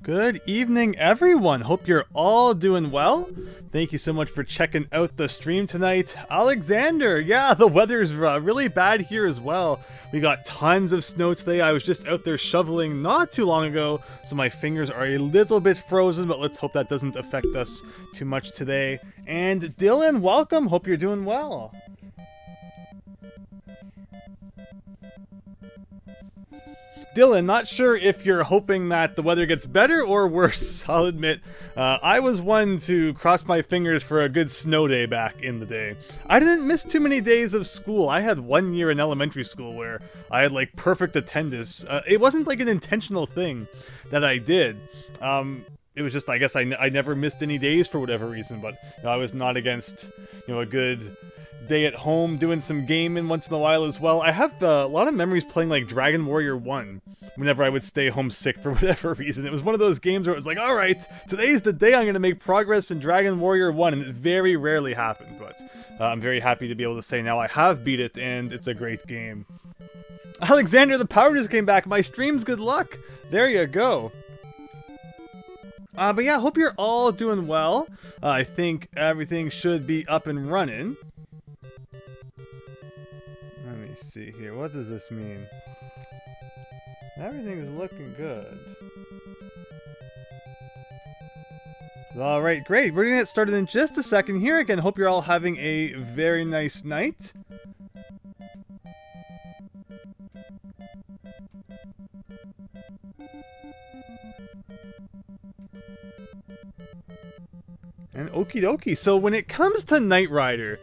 Good evening, everyone. Hope you're all doing well. Thank you so much for checking out the stream tonight. Alexander, yeah, the weather's really bad here as well. We got tons of snow today. I was just out there shoveling not too long ago, so my fingers are a little bit frozen, but let's hope that doesn't affect us too much today. And Dylan, welcome. Hope you're doing well. Dylan, not sure if you're hoping that the weather gets better or worse. I'll admit, I was one to cross my fingers for a good snow day back in the day. I didn't miss too many days of school. I had 1 year in elementary school where I had like perfect attendance. It wasn't like an intentional thing that I did. It was just, I guess I never missed any days for whatever reason, but I was not against, a good day at home, doing some gaming once in a while as well. I have a lot of memories playing like Dragon Warrior 1 whenever I would stay home sick for whatever reason. It was one of those games where it was like, alright, today's the day I'm going to make progress in Dragon Warrior 1, and it very rarely happened, but I'm very happy to be able to say now I have beat it, and it's a great game. Alexander, the power just came back. My stream's good luck. There you go. But yeah, hope you're all doing well. I think everything should be up and running. Let me see here. What does this mean? Everything's looking good. Alright, great. We're going to get started in just a second here. Again, hope you're all having a very nice night. And okie dokie. So when it comes to Knight Rider,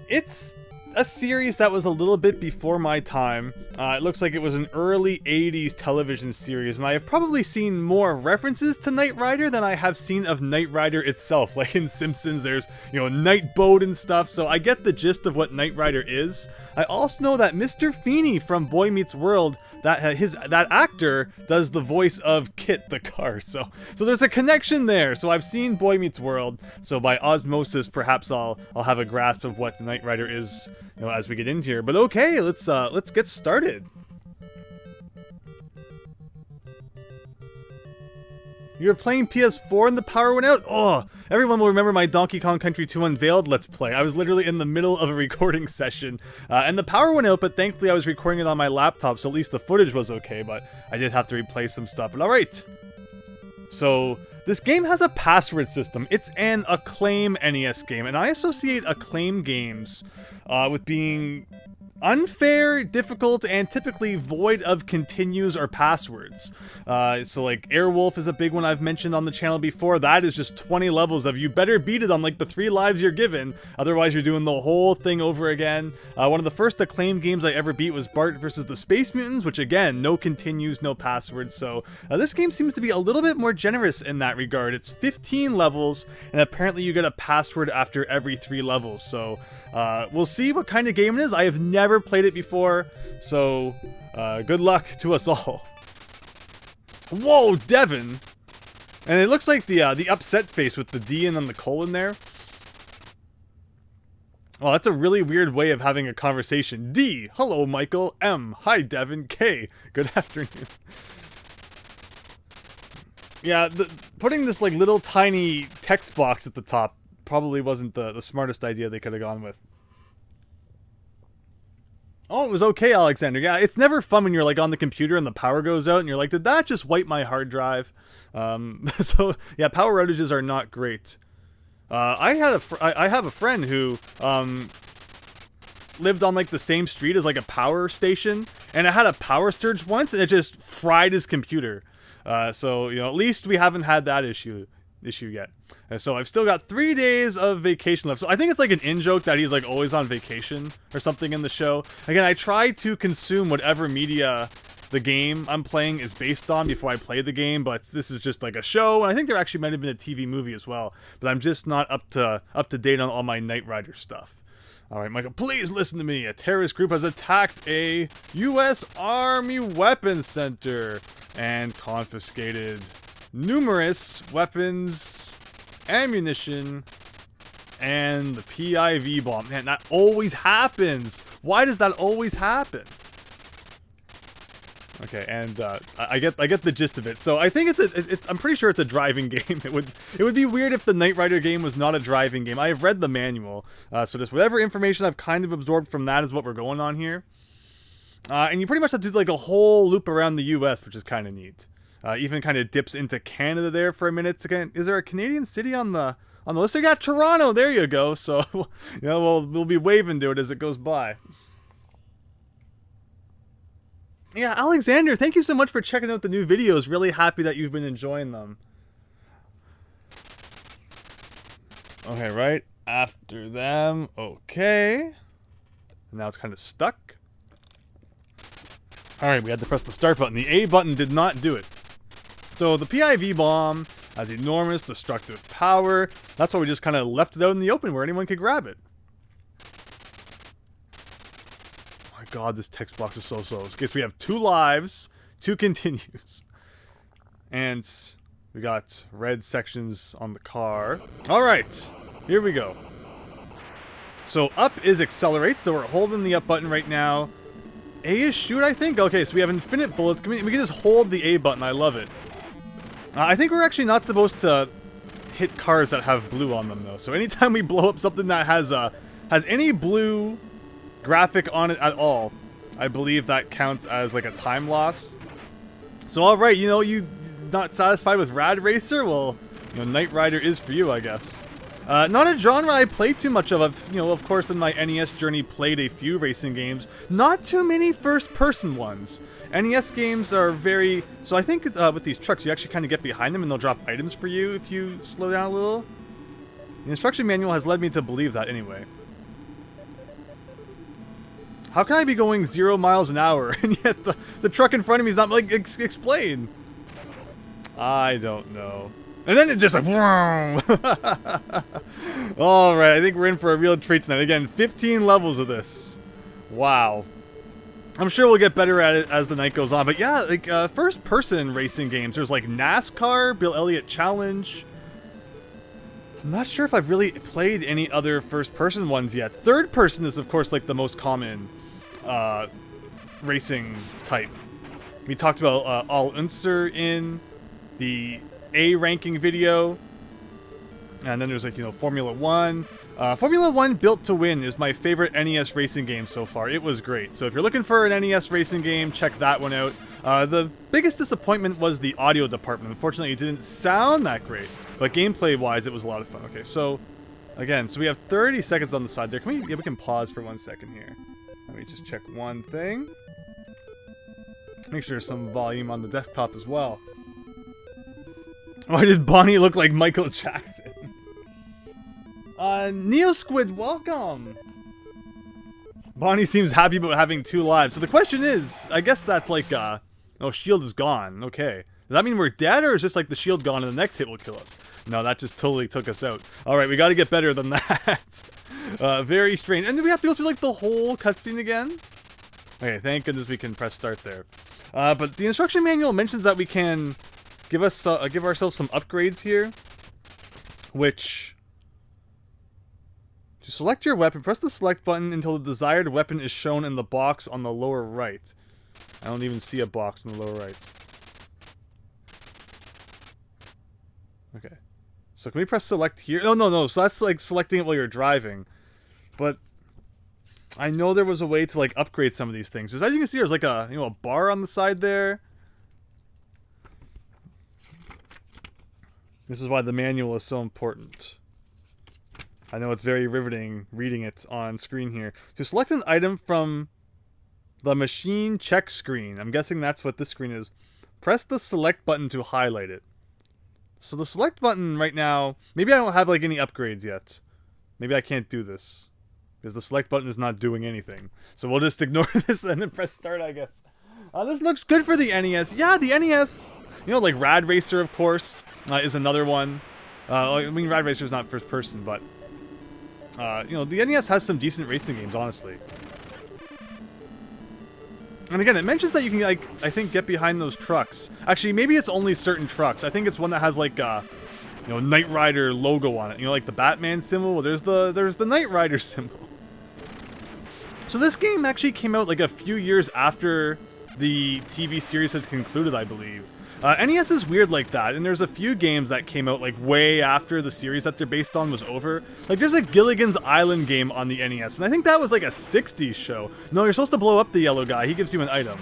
it's a series that was a little bit before my time. It looks like it was an early 80s television series, and I have probably seen more references to Knight Rider than I have seen of Knight Rider itself. Like in Simpsons, there's, Night Boat and stuff, so I get the gist of what Knight Rider is. I also know that Mr. Feeney from Boy Meets World, that actor does the voice of Kit the car, so there's a connection there. So I've seen Boy Meets World, so by osmosis perhaps I'll have a grasp of what the Knight Rider is, as we get into here. But okay, let's get started. You were playing PS4 and the power went out? Oh, everyone will remember my Donkey Kong Country 2 Unveiled Let's Play. I was literally in the middle of a recording session, and the power went out, but thankfully I was recording it on my laptop, so at least the footage was okay, but I did have to replay some stuff. But alright. So, this game has a password system. It's an Acclaim NES game, and I associate Acclaim games with being unfair, difficult, and typically void of continues or passwords. So like Airwolf is a big one I've mentioned on the channel before. That is just 20 levels of you better beat it on like the 3 lives you're given, otherwise you're doing the whole thing over again. One of the first Acclaim games I ever beat was Bart versus the Space Mutants, which again, no continues, no passwords. So this game seems to be a little bit more generous in that regard. It's 15 levels, and apparently you get a password after every 3 levels. So we'll see what kind of game it is. I have never played it before, so good luck to us all. Whoa, Devin! And it looks like the upset face with the D and then the colon there. Well, that's a really weird way of having a conversation. D, hello Michael. M, hi Devin. K, good afternoon. Yeah, putting this like little tiny text box at the top probably wasn't the smartest idea they could have gone with. Oh, it was okay, Alexander. Yeah, it's never fun when you're like on the computer and the power goes out and you're like, did that just wipe my hard drive? So yeah, power outages are not great. I have a friend who lived on like the same street as like a power station, and it had a power surge once and it just fried his computer. So at least we haven't had that issue yet. So I've still got 3 days of vacation left. So I think it's like an in-joke that he's like always on vacation or something in the show. Again, I try to consume whatever media the game I'm playing is based on before I play the game, but this is just like a show, and I think there actually might have been a TV movie as well, but I'm just not up to date on all my Knight Rider stuff. Alright, Michael, please listen to me. A terrorist group has attacked a U.S. Army weapons center and confiscated numerous weapons, ammunition, and the PIV bomb. Man, that always happens. Why does that always happen? Okay, and I get the gist of it. So I think I'm pretty sure it's a driving game. It would be weird if the Knight Rider game was not a driving game. I have read the manual, so just whatever information I've kind of absorbed from that is what we're going on here. And you pretty much have to do like a whole loop around the U.S., which is kind of neat. Even kind of dips into Canada there for a minute. Again, is there a Canadian city on the list? They got Toronto. There you go. So you know we'll be waving to it as it goes by. Yeah, Alexander, thank you so much for checking out the new videos. Really happy that you've been enjoying them. Okay, right after them. Okay. Now it's kind of stuck. Alright, we had to press the start button. The A button did not do it. So the PIV bomb has enormous destructive power. That's why we just kind of left it out in the open where anyone could grab it. God, this text box is so slow. Okay, so we have 2 lives, 2 continues. And we got red sections on the car. Alright, here we go. So up is accelerate, so we're holding the up button right now. A is shoot, I think? Okay, so we have infinite bullets. We can just hold the A button, I love it. I think we're actually not supposed to hit cars that have blue on them, though. So anytime we blow up something that has any blue graphic on it at all, I believe that counts as like a time loss. So alright, you know, you not satisfied with Rad Racer? Well, you know, Knight Rider is for you, I guess. Not a genre I play too much of. I've, you know, of course in my NES journey played a few racing games. Not too many first-person ones. NES games are very... So I think with these trucks, you actually kind of get behind them and they'll drop items for you if you slow down a little. The instruction manual has led me to believe that anyway. How can I be going 0 miles an hour and yet the truck in front of me is not like explain? I don't know. And then it just like, alright, I think we're in for a real treat tonight. Again, 15 levels of this. Wow. I'm sure we'll get better at it as the night goes on. But yeah, like first person racing games. There's like NASCAR, Bill Elliott Challenge. I'm not sure if I've really played any other first person ones yet. Third person is of course like the most common racing type. We talked about All Unser in the A ranking video, and then there's like, you know, Formula 1. Formula 1 Built to Win is my favorite NES racing game so far. It was great. So if you're looking for an NES racing game, check that one out. The biggest disappointment was the audio department. Unfortunately, it didn't sound that great, but gameplay wise, it was a lot of fun. Okay, so again, so we have 30 seconds on the side there. Can we? Yeah, we can pause for 1 second here. Let me just check one thing. Make sure there's some volume on the desktop as well. Why did Bonnie look like Michael Jackson? Neosquid, welcome! Bonnie seems happy about having 2 lives. So the question is, I guess that's like, oh, shield is gone. Okay. Does that mean we're dead, or is just like the shield gone and the next hit will kill us? No, that just totally took us out. Alright, we gotta get better than that. Very strange. And do we have to go through like the whole cutscene again? Okay, thank goodness we can press start there. But the instruction manual mentions that we can give ourselves some upgrades here, which... To select your weapon, press the select button until the desired weapon is shown in the box on the lower right. I don't even see a box in the lower right. Okay. So can we press select here? Oh, no. So that's like selecting it while you're driving. But I know there was a way to like upgrade some of these things. Because as you can see, there's like a, you know, a bar on the side there. This is why the manual is so important. I know it's very riveting reading it on screen here. To select an item from the machine check screen, I'm guessing that's what this screen is, press the select button to highlight it. So the select button right now, maybe I don't have like any upgrades yet. Maybe I can't do this, because the select button is not doing anything. So we'll just ignore this and then press start, I guess. This looks good for the NES. Yeah, the NES, you know, like Rad Racer, of course, is another one. I mean, Rad Racer is not first person, but You know, the NES has some decent racing games, honestly. And again, it mentions that you can, like, I think, get behind those trucks. Actually, maybe it's only certain trucks. I think it's one that has, like, you know, Knight Rider logo on it. You know, like the Batman symbol. Well, there's the Knight Rider symbol. So this game actually came out, like, a few years after the TV series has concluded, I believe. NES is weird like that, and there's a few games that came out like way after the series that they're based on was over. Like there's a Gilligan's Island game on the NES, and I think that was like a 60s show. No, you're supposed to blow up the yellow guy. He gives you an item.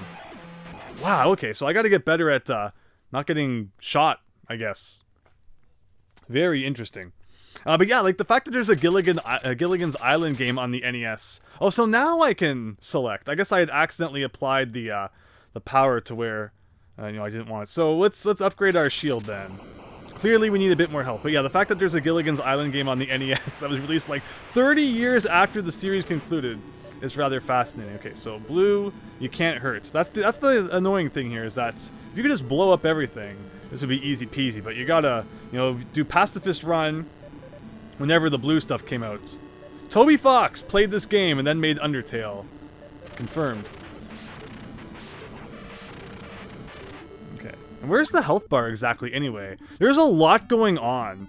Wow, okay, so I gotta get better at not getting shot, I guess. Very interesting. But yeah, like the fact that there's a Gilligan's Island game on the NES. Oh, so now I can select. I guess I had accidentally applied the power to where... you know, I didn't want it. So let's upgrade our shield then. Clearly we need a bit more health. But yeah, the fact that there's a Gilligan's Island game on the NES that was released like 30 years after the series concluded is rather fascinating. Okay, so blue, you can't hurt. That's the annoying thing here, is that if you could just blow up everything, this would be easy peasy. But you gotta, you know, do pacifist run whenever the blue stuff came out. Toby Fox played this game and then made Undertale. Confirmed. And where's the health bar exactly anyway? There's a lot going on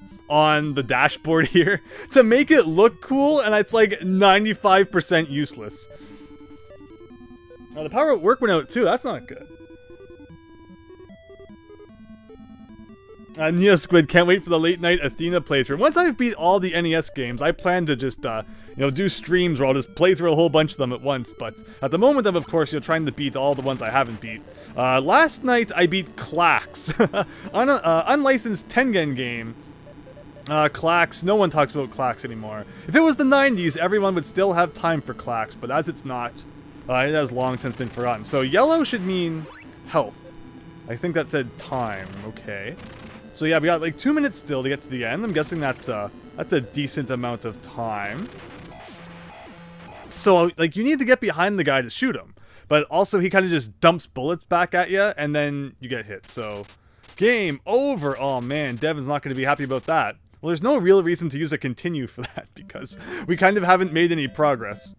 the dashboard here to make it look cool, and it's like 95% useless. Oh, the power at work went out too. That's not good. Neo Squid, can't wait for the late night Athena playthrough. Once I've beat all the NES games, I plan to just, you know, do streams where I'll just play through a whole bunch of them at once. But at the moment, I'm, of course, you know, trying to beat all the ones I haven't beat. Last night, I beat Klax. On an unlicensed Tengen game. Klax, no one talks about Klax anymore. If it was the 90s, everyone would still have time for Klax. But as it's not, it has long since been forgotten. So yellow should mean health. I think that said time. Okay. So yeah, we got like 2 minutes still to get to the end. I'm guessing that's a decent amount of time. So like you need to get behind the guy to shoot him, but also he kind of just dumps bullets back at you and then you get hit. So game over. Oh man, Devin's not going to be happy about that. Well, there's no real reason to use a continue for that because we kind of haven't made any progress.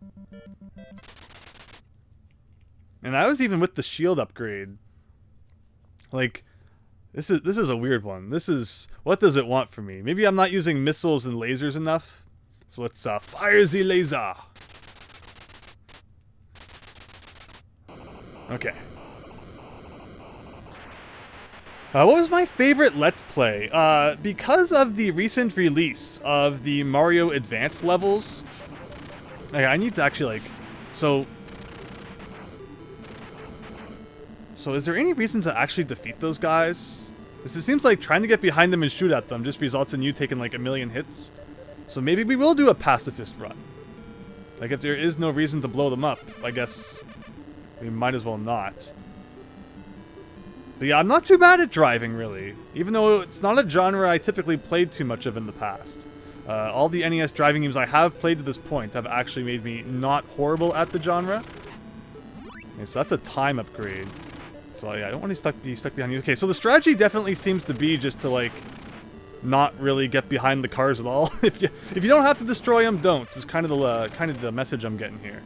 And that was even with the shield upgrade. Like, This is a weird one. This is... What does it want from me? Maybe I'm not using missiles and lasers enough. So let's fire the laser. Okay. What was my favorite Let's Play? Because of the recent release of the Mario Advance levels... Okay, I need to actually, like... So is there any reason to actually defeat those guys? Because it seems like trying to get behind them and shoot at them just results in you taking like 1,000,000 hits. So maybe we will do a pacifist run. Like if there is no reason to blow them up, I guess we might as well not. But yeah, I'm not too bad at driving really. Even though it's not a genre I typically played too much of in the past. All the NES driving games I have played to this point have actually made me not horrible at the genre. Okay, so that's a time upgrade. So yeah, I don't want to be stuck behind you. Okay, so the strategy definitely seems to be just to like not really get behind the cars at all. If you don't have to destroy them, don't. Is kind of the message I'm getting here.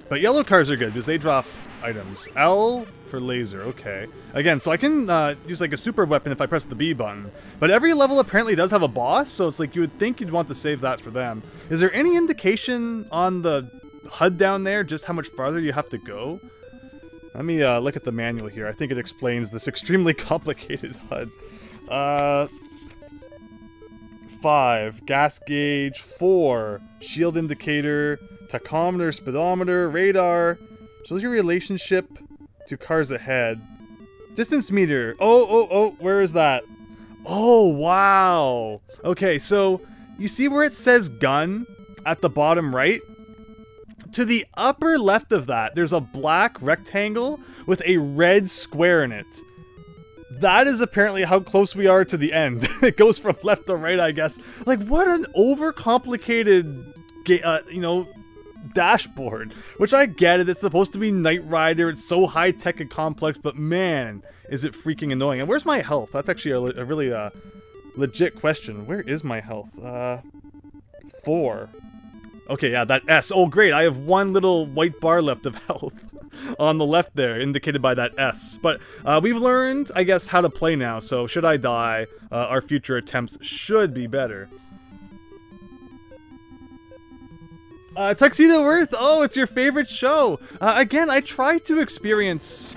But yellow cars are good because they drop items. L for laser. Okay. Again, so I can use like a super weapon if I press the B button. But every level apparently does have a boss, so it's like you would think you'd want to save that for them. Is there any indication on the HUD down there just how much farther you have to go? Let me look at the manual here. I think it explains this extremely complicated HUD. 5 gas gauge, 4 shield indicator, tachometer, speedometer, radar, shows your relationship to cars ahead, distance meter. Oh, where is that? Oh wow. Okay, so you see where it says gun at the bottom right? To the upper left of that, there's a black rectangle with a red square in it. That is apparently how close we are to the end. It goes from left to right, I guess. Like, what an overcomplicated, you know, dashboard. Which I get it, it's supposed to be Knight Rider, it's so high-tech and complex, but man, is it freaking annoying. And where's my health? That's actually a really legit question. Where is my health? 4. Okay, yeah, that S. Oh, great. I have one little white bar left of health on the left there, indicated by that S. But we've learned, I guess, how to play now. So should I die, our future attempts should be better. Tuxedo Earth, oh, it's your favorite show. Again, I try to experience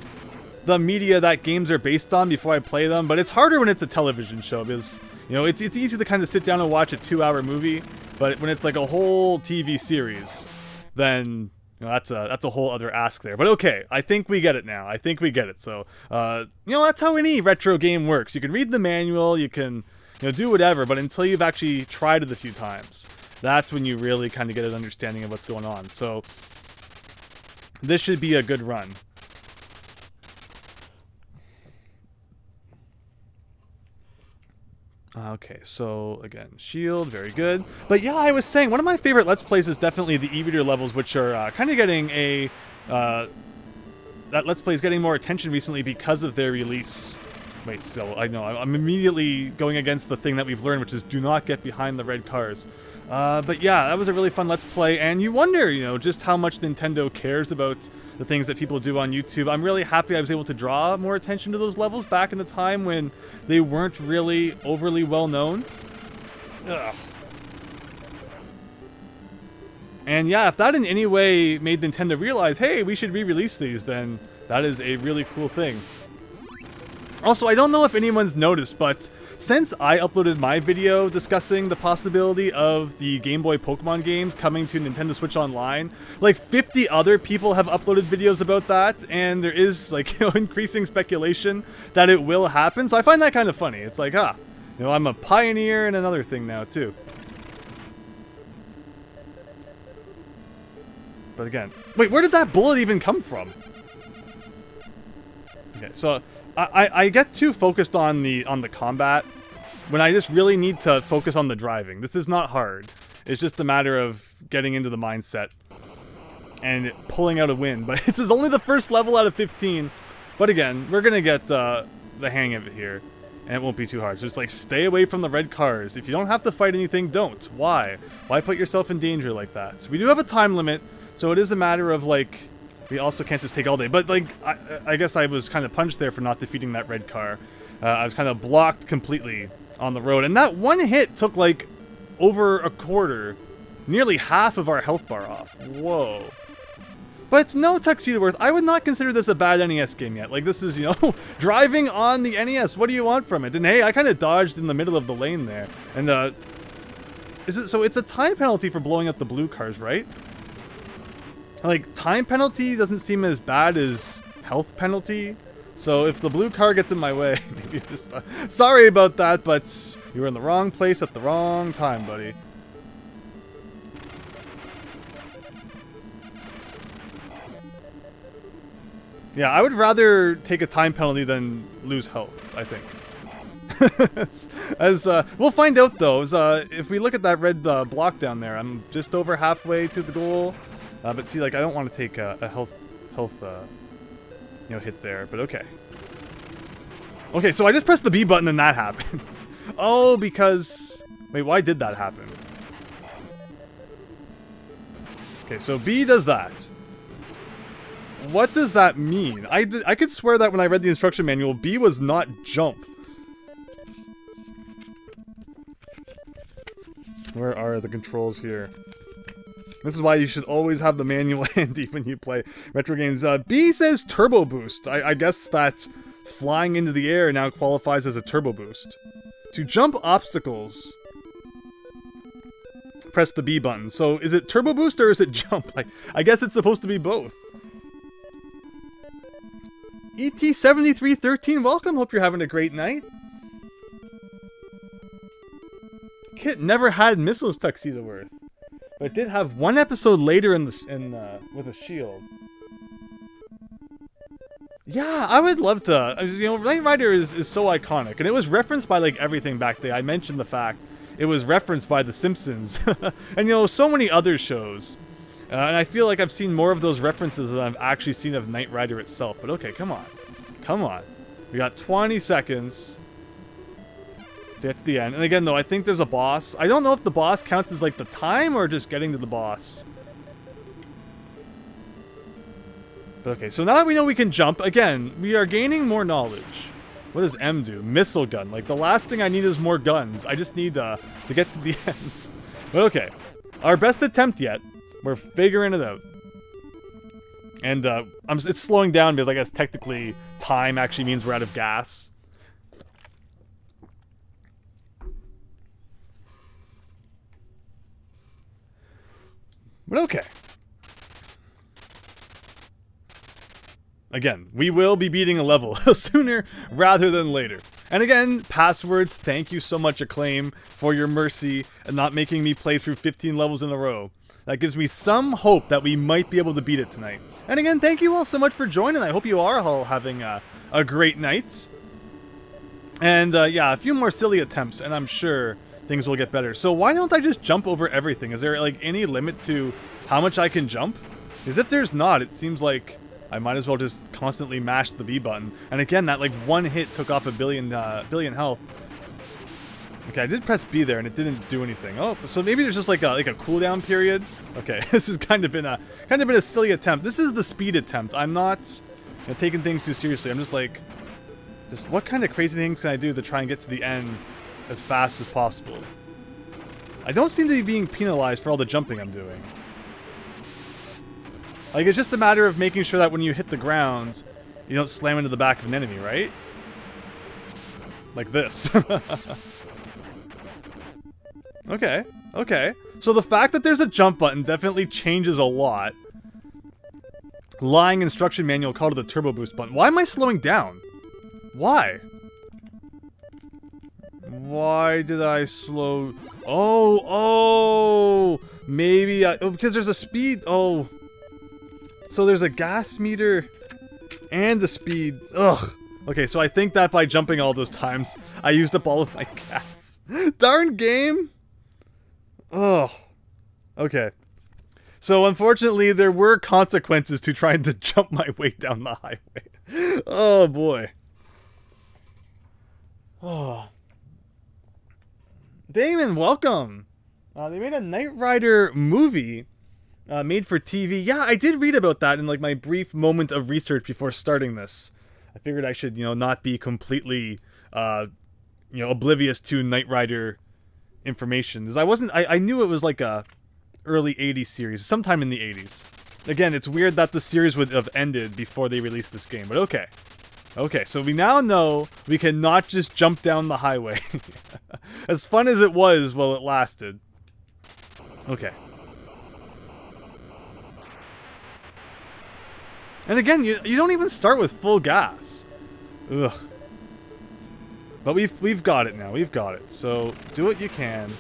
the media that games are based on before I play them, but it's harder when it's a television show because, you know, it's easy to kind of sit down and watch a 2-hour movie, but when it's like a whole TV series, then, you know, that's a whole other ask there. But okay, I think we get it now. I think we get it. So, you know, that's how any retro game works. You can read the manual, you can, you know, do whatever, but until you've actually tried it a few times, that's when you really kind of get an understanding of what's going on. So this should be a good run. Okay, so again, shield, very good. But yeah, I was saying, one of my favorite Let's Plays is definitely the E-Reader levels, which are kind of getting a... that Let's Play is getting more attention recently because of their release. Wait, still, I know, I'm immediately going against the thing that we've learned, which is do not get behind the red cars. But yeah, that was a really fun Let's Play, and you wonder, you know, just how much Nintendo cares about the things that people do on YouTube. I'm really happy I was able to draw more attention to those levels back in the time when they weren't really overly well known. Ugh. And yeah, if that in any way made Nintendo realize, hey, we should re-release these, then that is a really cool thing. Also, I don't know if anyone's noticed, but since I uploaded my video discussing the possibility of the Game Boy Pokemon games coming to Nintendo Switch Online, like 50 other people have uploaded videos about that, and there is, like, you know, increasing speculation that it will happen. So I find that kind of funny. It's like, you know, I'm a pioneer in another thing now too. But again, wait, where did that bullet even come from? Okay, so I get too focused on the combat when I just really need to focus on the driving. This is not hard. It's just a matter of getting into the mindset and pulling out a win. But this is only the first level out of 15. But again, we're gonna get the hang of it here, and it won't be too hard. So just like stay away from the red cars. If you don't have to fight anything, don't. Why? Why put yourself in danger like that? So we do have a time limit, so it is a matter of like, we also can't just take all day. But like, I guess I was kind of punished there for not defeating that red car. I was kind of blocked completely on the road, and that one hit took like over a quarter, nearly half of our health bar off. Whoa. But no, Tuxedo Earth, I would not consider this a bad NES game yet. Like, this is, you know, driving on the NES. What do you want from it? And hey, I kind of dodged in the middle of the lane there. And so it's a time penalty for blowing up the blue cars, right? Like, time penalty doesn't seem as bad as health penalty. So if the blue car gets in my way, maybe just, sorry about that, but you were in the wrong place at the wrong time, buddy. Yeah, I would rather take a time penalty than lose health, I think. We'll find out though. If we look at that red block down there, I'm just over halfway to the goal. But see, like, I don't want to take a health you know, hit there. But okay. Okay, so I just pressed the B button and that happens. Oh, because wait, why did that happen? Okay, so B does that. What does that mean? I could swear that when I read the instruction manual, B was not jump. Where are the controls here? This is why you should always have the manual handy when you play retro games. B says turbo boost. I guess that flying into the air now qualifies as a turbo boost. To jump obstacles, press the B button. So is it turbo boost or is it jump? I guess it's supposed to be both. ET7313, welcome. Hope you're having a great night. Kit never had missiles, Tuxedo Earth, but it did have one episode later with a shield. Yeah, I would love to. You know, Knight Rider is so iconic, and it was referenced by like everything back there. I mentioned the fact it was referenced by The Simpsons, and you know, so many other shows. And I feel like I've seen more of those references than I've actually seen of Knight Rider itself. But okay, come on. Come on. We got 20 seconds. to get to the end. And again, though, I think there's a boss. I don't know if the boss counts as like the time or just getting to the boss. But okay, so now that we know we can jump, again, we are gaining more knowledge. What does M do? Missile gun. Like, the last thing I need is more guns. I just need to get to the end. But okay, our best attempt yet. We're figuring it out. And it's slowing down because I guess technically time actually means we're out of gas. But okay. Again, we will be beating a level sooner rather than later. And again, passwords, thank you so much, Acclaim, for your mercy and not making me play through 15 levels in a row. That gives me some hope that we might be able to beat it tonight. And again, thank you all so much for joining. I hope you are all having a great night. And yeah, a few more silly attempts, and I'm sure things will get better. So why don't I just jump over everything? Is there like any limit to how much I can jump? Because if there's not, it seems like I might as well just constantly mash the B button. And again, that like one hit took off a billion health. Okay, I did press B there and it didn't do anything. Oh, so maybe there's just like a cooldown period. Okay, this has kind of been a silly attempt. This is the speed attempt. I'm not taking things too seriously. I'm just like, what kind of crazy things can I do to try and get to the end as fast as possible? I don't seem to be being penalized for all the jumping I'm doing. Like, it's just a matter of making sure that when you hit the ground, you don't slam into the back of an enemy, right? Like this. Okay, okay. So the fact that there's a jump button definitely changes a lot. Lying instruction manual called it the turbo boost button. Why am I slowing down? Why? Why did I slow? Oh, maybe because there's a speed. Oh. So there's a gas meter and the speed. Ugh. Okay, so I think that by jumping all those times, I used up all of my gas. Darn game. Oh. Okay. So unfortunately, there were consequences to trying to jump my way down the highway. Oh boy. Oh. Damon, welcome. They made a Knight Rider movie. Made for TV. Yeah, I did read about that in like my brief moment of research before starting this. I figured I should, not be completely, oblivious to Knight Rider information. Because I knew it was like a early 80s series, sometime in the 80s. Again, it's weird that the series would have ended before they released this game, but okay. Okay, so we now know we cannot just jump down the highway. As fun as it was while it lasted. Okay. And again, you don't even start with full gas. Ugh. But we've got it now. We've got it. So do what you can.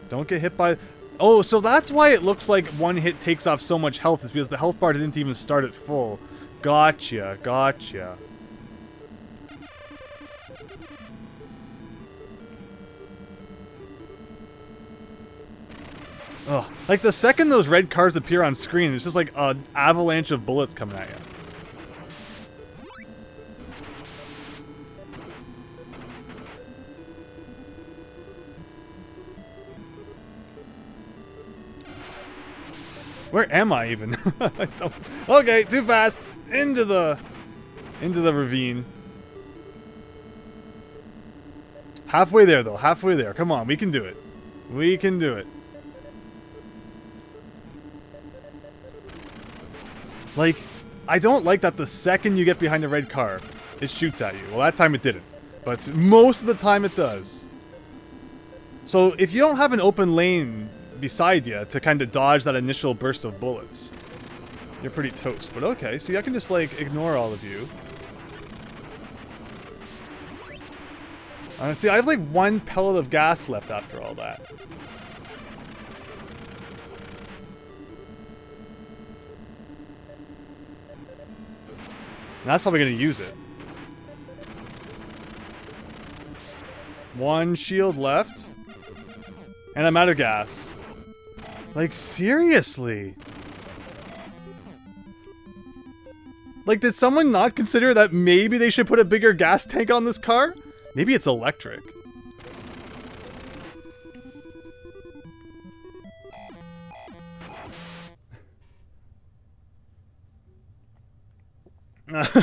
Don't get hit by... Oh, so that's why it looks like one hit takes off so much health. Is because the health bar didn't even start at full. Gotcha. Gotcha. Ugh. Like, the second those red cars appear on screen, it's just like an avalanche of bullets coming at you. Where am I even? I don't... Okay, too fast. Into the ravine. Halfway there, though. Halfway there. Come on, we can do it. We can do it. Like, I don't like that the second you get behind a red car, it shoots at you. Well, that time it didn't. But most of the time it does. So, if you don't have an open lane beside you to kind of dodge that initial burst of bullets, you're pretty toast. But okay, so I can just, like, ignore all of you. See, I have, like, one pellet of gas left after all that. And that's probably going to use it. One shield left. And I'm out of gas. Like, seriously? Like, did someone not consider that maybe they should put a bigger gas tank on this car? Maybe it's electric.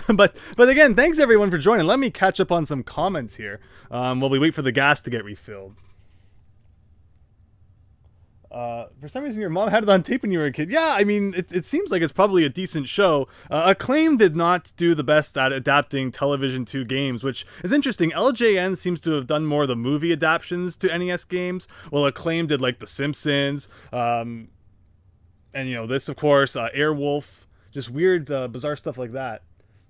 But again, thanks everyone for joining. Let me catch up on some comments here while we wait for the gas to get refilled. For some reason, your mom had it on tape when you were a kid. Yeah, I mean, it seems like it's probably a decent show. Acclaim did not do the best at adapting television to games, which is interesting. LJN seems to have done more of the movie adaptations to NES games, while Acclaim did like The Simpsons, and you know, this of course, Airwolf, just weird, bizarre stuff like that.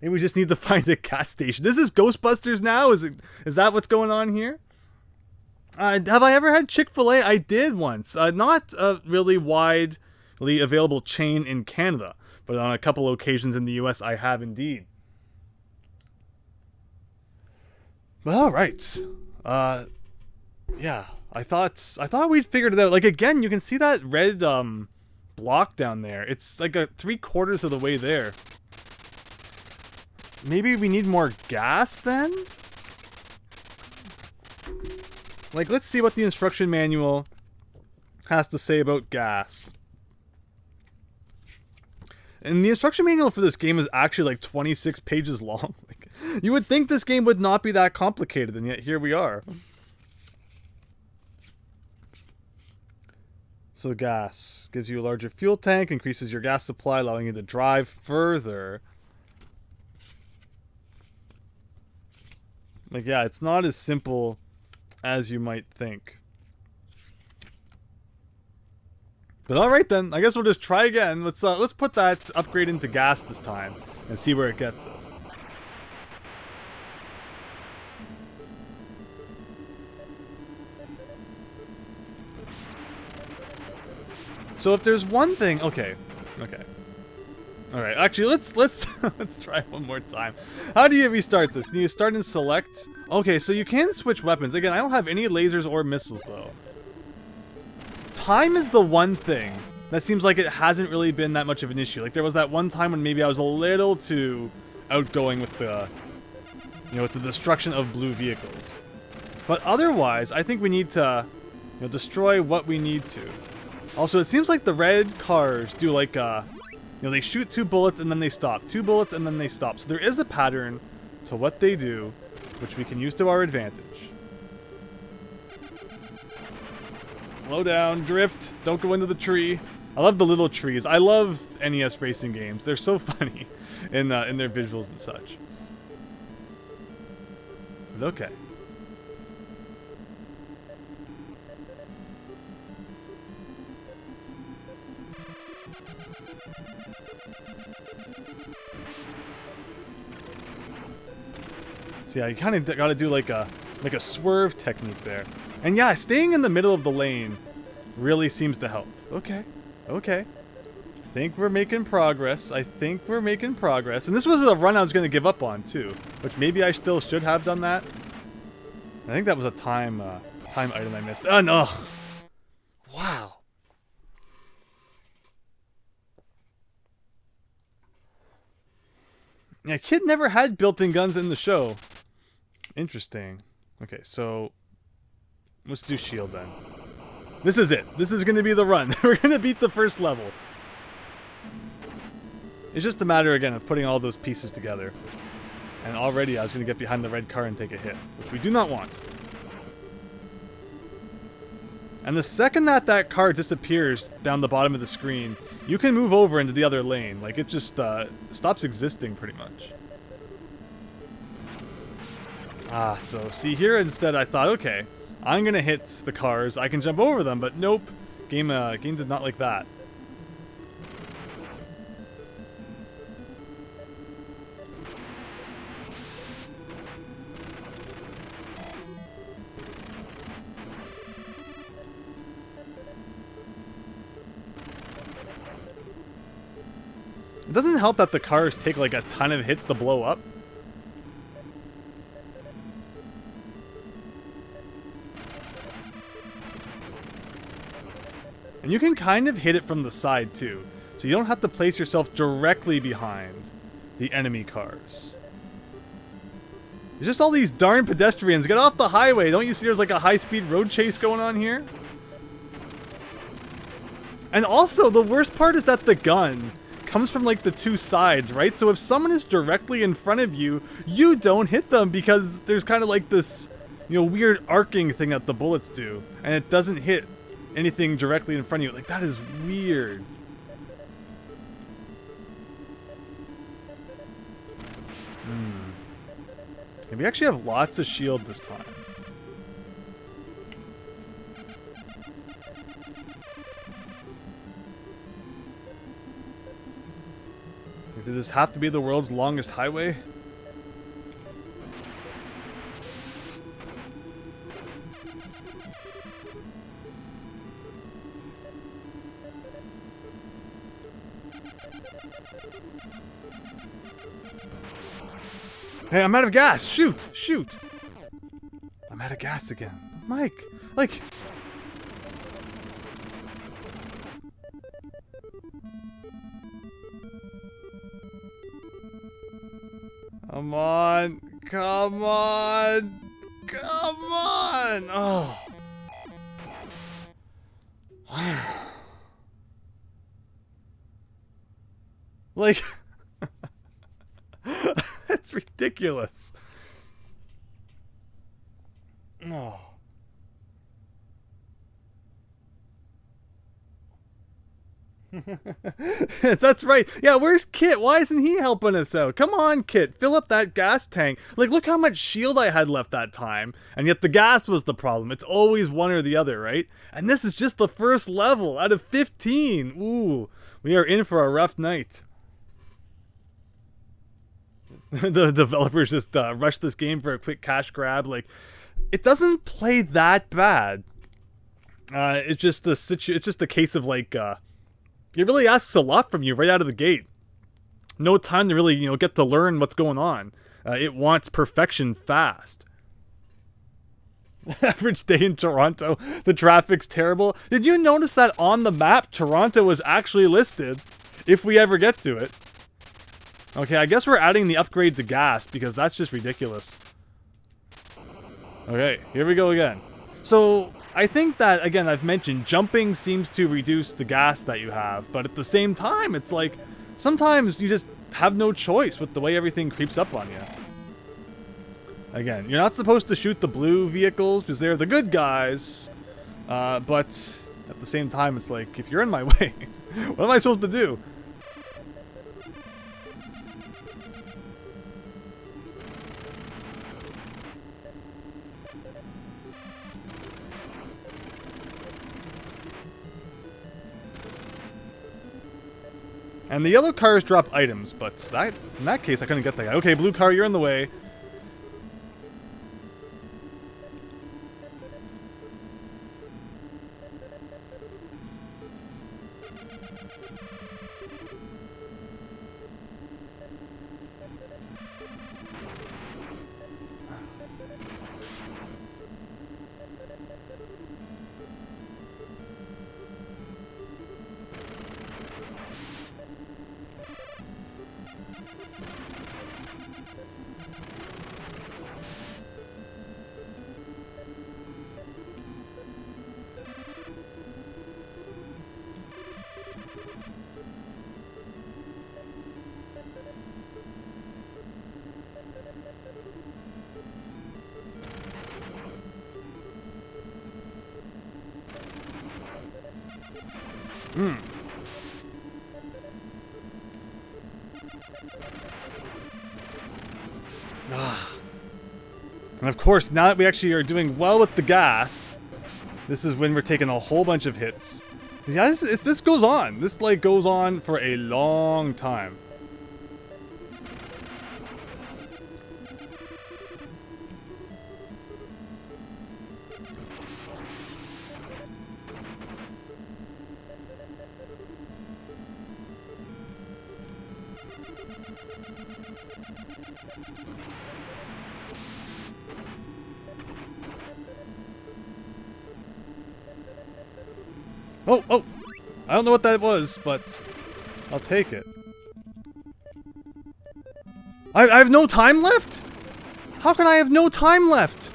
Maybe we just need to find a gas station. This is Ghostbusters now? Is that what's going on here? Have I ever had Chick-fil-A? I did once. Not a really widely available chain in Canada, but on a couple occasions in the US, I have indeed. But all right. Yeah, I thought we'd figured it out. Like, again, you can see that red block down there. It's like a 3/4 of the way there. Maybe we need more gas then? Like, let's see what the instruction manual has to say about gas. And the instruction manual for this game is actually like 26 pages long. Like, you would think this game would not be that complicated, and yet here we are. So gas gives you a larger fuel tank, increases your gas supply, allowing you to drive further. Like, yeah, it's not as simple as you might think. But all right then, I guess we'll just try again. Let's put that upgrade into gas this time and see where it gets us. So if there's one thing, okay. All right, actually, let's let's try one more time. How do you restart this? Can you start and select? Okay, so you can switch weapons. Again, I don't have any lasers or missiles though. Time is the one thing that seems like it hasn't really been that much of an issue. Like there was that one time when maybe I was a little too outgoing with the, you know, with the destruction of blue vehicles. But otherwise, I think we need to, you know, destroy what we need to. Also, it seems like the red cars do like you know, they shoot 2 bullets and then they stop. 2 bullets and then they stop. So there is a pattern to what they do, which we can use to our advantage. Slow down, drift, don't go into the tree. I love the little trees. I love NES racing games. They're so funny in their visuals and such. But okay. So yeah, you kind of got to do like a swerve technique there. And yeah, staying in the middle of the lane really seems to help. Okay. I think we're making progress. And this was a run I was going to give up on too, which maybe I still should have done that. I think that was a time item I missed. Oh no. Wow. Yeah, Kid never had built-in guns in the show. Interesting. Okay, so let's do shield then. This is it. This is going to be the run. We're going to beat the first level. It's just a matter, again, of putting all those pieces together. And already I was going to get behind the red car and take a hit, which we do not want. And the second that car disappears down the bottom of the screen, you can move over into the other lane. Like, it just stops existing pretty much. So see here instead I thought, okay, I'm gonna hit the cars, I can jump over them, but nope. Game did not like that. It doesn't help that the cars take like a ton of hits to blow up. And you can kind of hit it from the side too, so you don't have to place yourself directly behind the enemy cars. There's just all these darn pedestrians. Get off the highway. Don't you see there's like a high-speed road chase going on here? And also, the worst part is that the gun comes from like the two sides, right? So if someone is directly in front of you, you don't hit them because there's kind of like this, you know, weird arcing thing that the bullets do, and it doesn't hit anything directly in front of you. Like, that is weird. Okay, we actually have lots of shield this time. Does this have to be the world's longest highway? Hey, I'm out of gas! Shoot! Shoot! I'm out of gas again. Mike! Like... Come on! Come on! Come on! Oh. Like... That's ridiculous. Oh. That's right. Yeah, where's Kit? Why isn't he helping us out? Come on, Kit. Fill up that gas tank. Like, look how much shield I had left that time. And yet the gas was the problem. It's always one or the other, right? And this is just the first level out of 15. Ooh, we are in for a rough night. The developers just rushed this game for a quick cash grab. Like, it doesn't play that bad. It's just a case of like, it really asks a lot from you right out of the gate. No time to really, you know, get to learn what's going on. It wants perfection fast. Average day in Toronto. The traffic's terrible. Did you notice that on the map, Toronto was actually listed, if we ever get to it? Okay, I guess we're adding the upgrade to gas because that's just ridiculous. Okay, here we go again. So, I think that, again, I've mentioned jumping seems to reduce the gas that you have, but at the same time, it's like, sometimes you just have no choice with the way everything creeps up on you. Again, you're not supposed to shoot the blue vehicles because they're the good guys, but at the same time, it's like, if you're in my way, what am I supposed to do? And the yellow cars drop items, but that, in that case, I couldn't get that guy. Okay, blue car, you're in the way. And of course, now that we actually are doing well with the gas, this is when we're taking a whole bunch of hits. Yeah, this goes on. This, like, goes on for a long time. Oh! I don't know what that was, but I'll take it. I have no time left? How can I have no time left?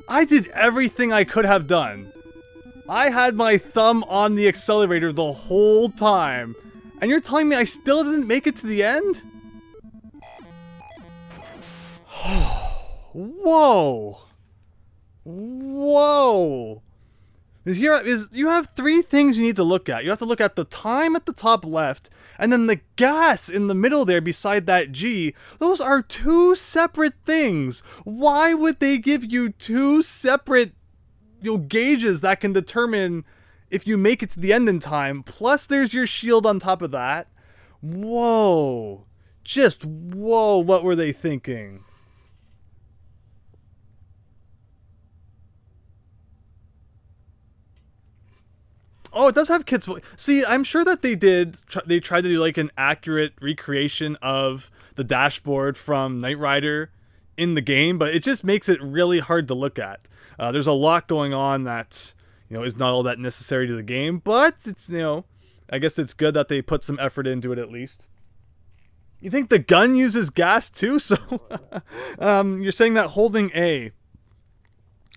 I did everything I could have done. I had my thumb on the accelerator the whole time. And you're telling me I still didn't make it to the end? Whoa. Whoa. You have 3 things you need to look at. You have to look at the time at the top left, and then the gas in the middle there beside that G. Those are 2 separate things. Why would they give you 2 separate gauges that can determine if you make it to the end in time? Plus there's your shield on top of that. Whoa. Just whoa, what were they thinking? Oh, it does have kids' voice. See, I'm sure that they tried to do like an accurate recreation of the dashboard from Knight Rider in the game, but it just makes it really hard to look at. There's a lot going on that, is not all that necessary to the game, but it's, I guess it's good that they put some effort into it at least. You think the gun uses gas too? So, you're saying that holding A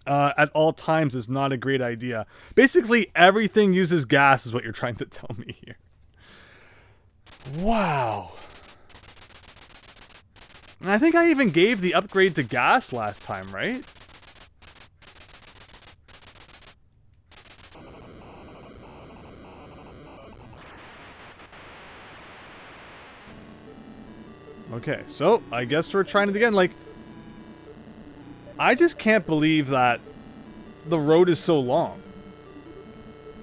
at all times is not a great idea. Basically, everything uses gas is what you're trying to tell me here. Wow. And I think I even gave the upgrade to gas last time, right? Okay, so I guess we're trying it again. Like, I just can't believe that the road is so long.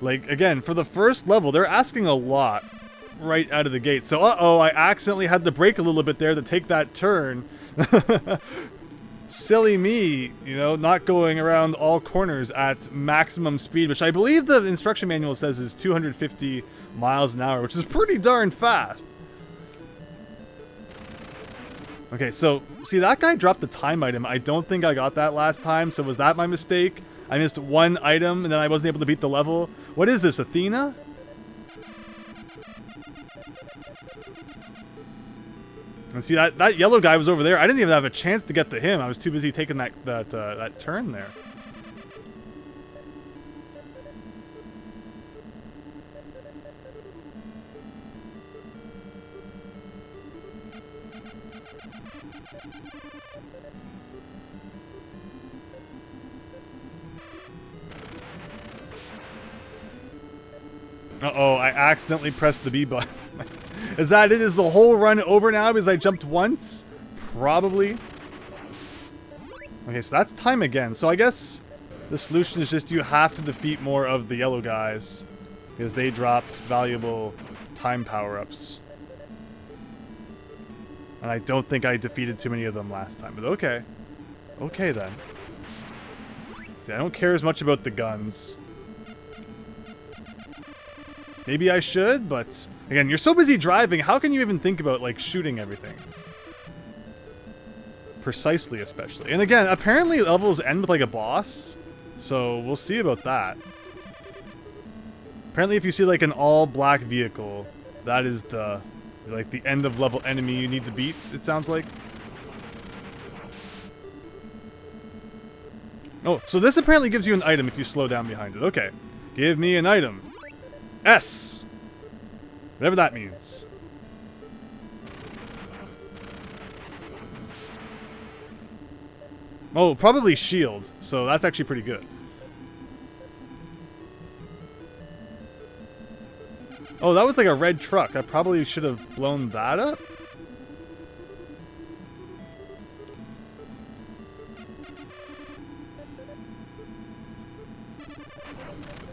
Like, again, for the first level, they're asking a lot right out of the gate. So, I accidentally had to brake a little bit there to take that turn. Silly me, not going around all corners at maximum speed, which I believe the instruction manual says is 250 miles an hour, which is pretty darn fast. Okay, so, see, that guy dropped the time item. I don't think I got that last time, so was that my mistake? I missed 1 item, and then I wasn't able to beat the level. What is this, Athena? And see, that yellow guy was over there. I didn't even have a chance to get to him. I was too busy taking that turn there. Uh-oh, I accidentally pressed the B button. Is that it? Is the whole run over now because I jumped once? Probably. Okay, so that's time again. So I guess the solution is just you have to defeat more of the yellow guys because they drop valuable time power-ups. And I don't think I defeated too many of them last time, but okay. Okay then. See, I don't care as much about the guns. Maybe I should, but again, you're so busy driving, how can you even think about, like, shooting everything? Precisely, especially. And again, apparently levels end with, like, a boss, so we'll see about that. Apparently if you see, like, an all-black vehicle, that is the, like, the end-of-level enemy you need to beat, it sounds like. Oh, so this apparently gives you an item if you slow down behind it. Okay. Give me an item. S! Whatever that means. Oh, probably shield. So that's actually pretty good. Oh, that was like a red truck. I probably should have blown that up.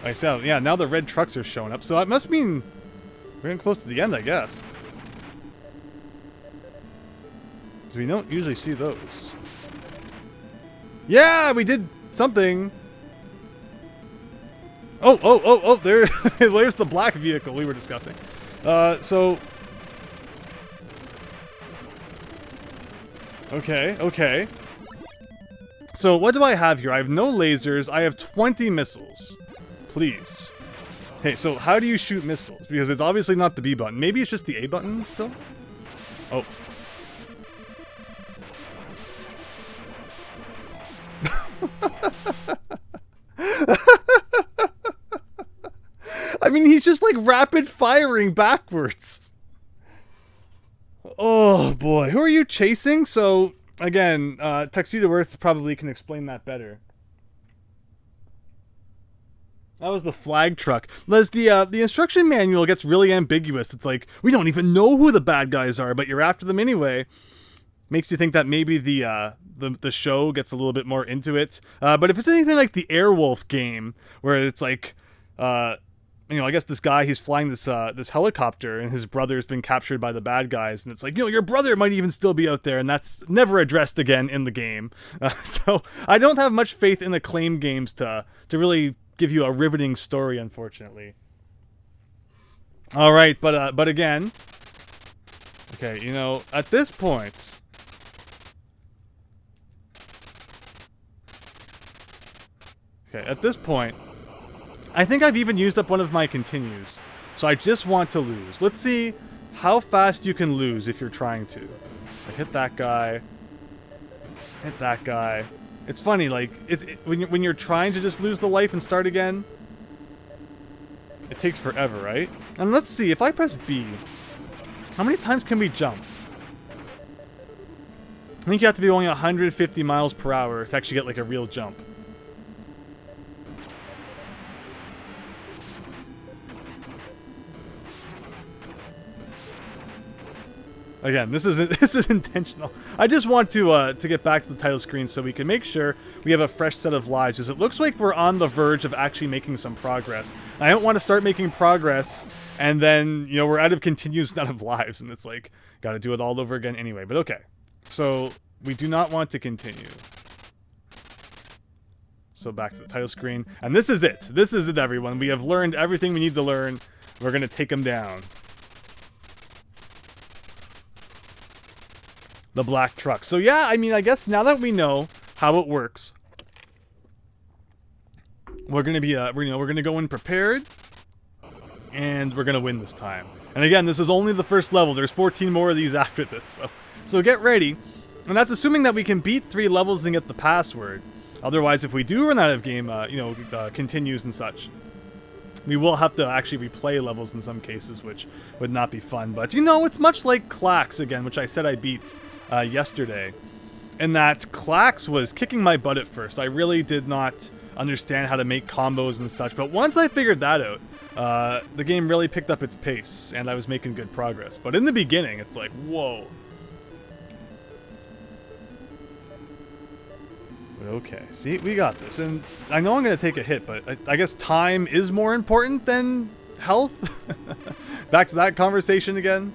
I said, yeah, now the red trucks are showing up. So that must mean we're getting close to the end, I guess. Because we don't usually see those. Yeah, we did something. Oh, there's the black vehicle we were discussing. Okay. So what do I have here? I have no lasers. I have 20 missiles. Please. Okay, so how do you shoot missiles? Because it's obviously not the B button. Maybe it's just the A button still? Oh. rapid firing backwards. Oh boy, who are you chasing? So again, Tuxedo Earth probably can explain that better. That was the flag truck. Liz, the instruction manual gets really ambiguous. It's like, we don't even know who the bad guys are, but you're after them anyway. Makes you think that maybe the show gets a little bit more into it. But if it's anything like the Airwolf game, where it's like, I guess this guy, he's flying this helicopter, and his brother's been captured by the bad guys, and it's like, your brother might even still be out there, and that's never addressed again in the game. So I don't have much faith in Acclaim games to really give you a riveting story, unfortunately. All right, but again, okay, at this point, I think I've even used up one of my continues, so I just want to lose. Let's see how fast you can lose if you're trying to. I hit that guy. Hit that guy. It's funny, like, when you're trying to just lose the life and start again, it takes forever, right? And let's see, if I press B, how many times can we jump? I think you have to be going 150 miles per hour to actually get, like, a real jump. Again, this is intentional. I just want to get back to the title screen so we can make sure we have a fresh set of lives, because it looks like we're on the verge of actually making some progress. I don't want to start making progress and then, we're out of continues, out of lives, and it's like, got to do it all over again anyway. But okay, so we do not want to continue. So back to the title screen, and this is it. This is it, everyone. We have learned everything we need to learn. We're going to take them down. The black truck. So yeah, I mean, I guess now that we know how it works, we're gonna be we're gonna go in prepared, and we're gonna win this time. And again, this is only the first level. There's 14 more of these after this, so get ready. And that's assuming that we can beat 3 levels and get the password. Otherwise, if we do run out of game, continues and such, we will have to actually replay levels in some cases, which would not be fun. But it's much like Clax again, which I said I beat yesterday, and that Clax was kicking my butt at first. I really did not understand how to make combos and such, but once I figured that out, the game really picked up its pace, and I was making good progress. But in the beginning, it's like, whoa. Okay, see, we got this, and I know I'm going to take a hit, but I guess time is more important than health? Back to that conversation again.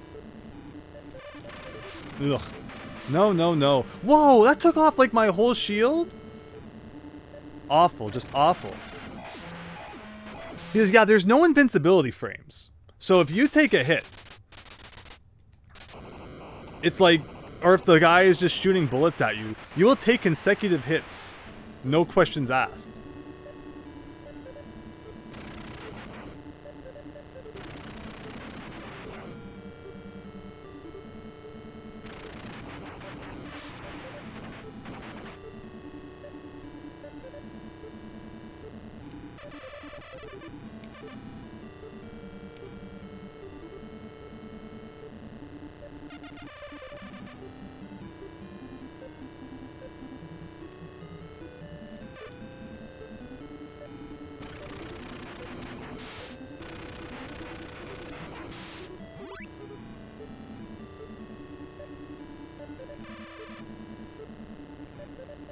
Ugh. No. Whoa, that took off like my whole shield? Awful, just awful. Because, yeah, there's no invincibility frames. So if you take a hit, it's like, or if the guy is just shooting bullets at you, you will take consecutive hits. No questions asked.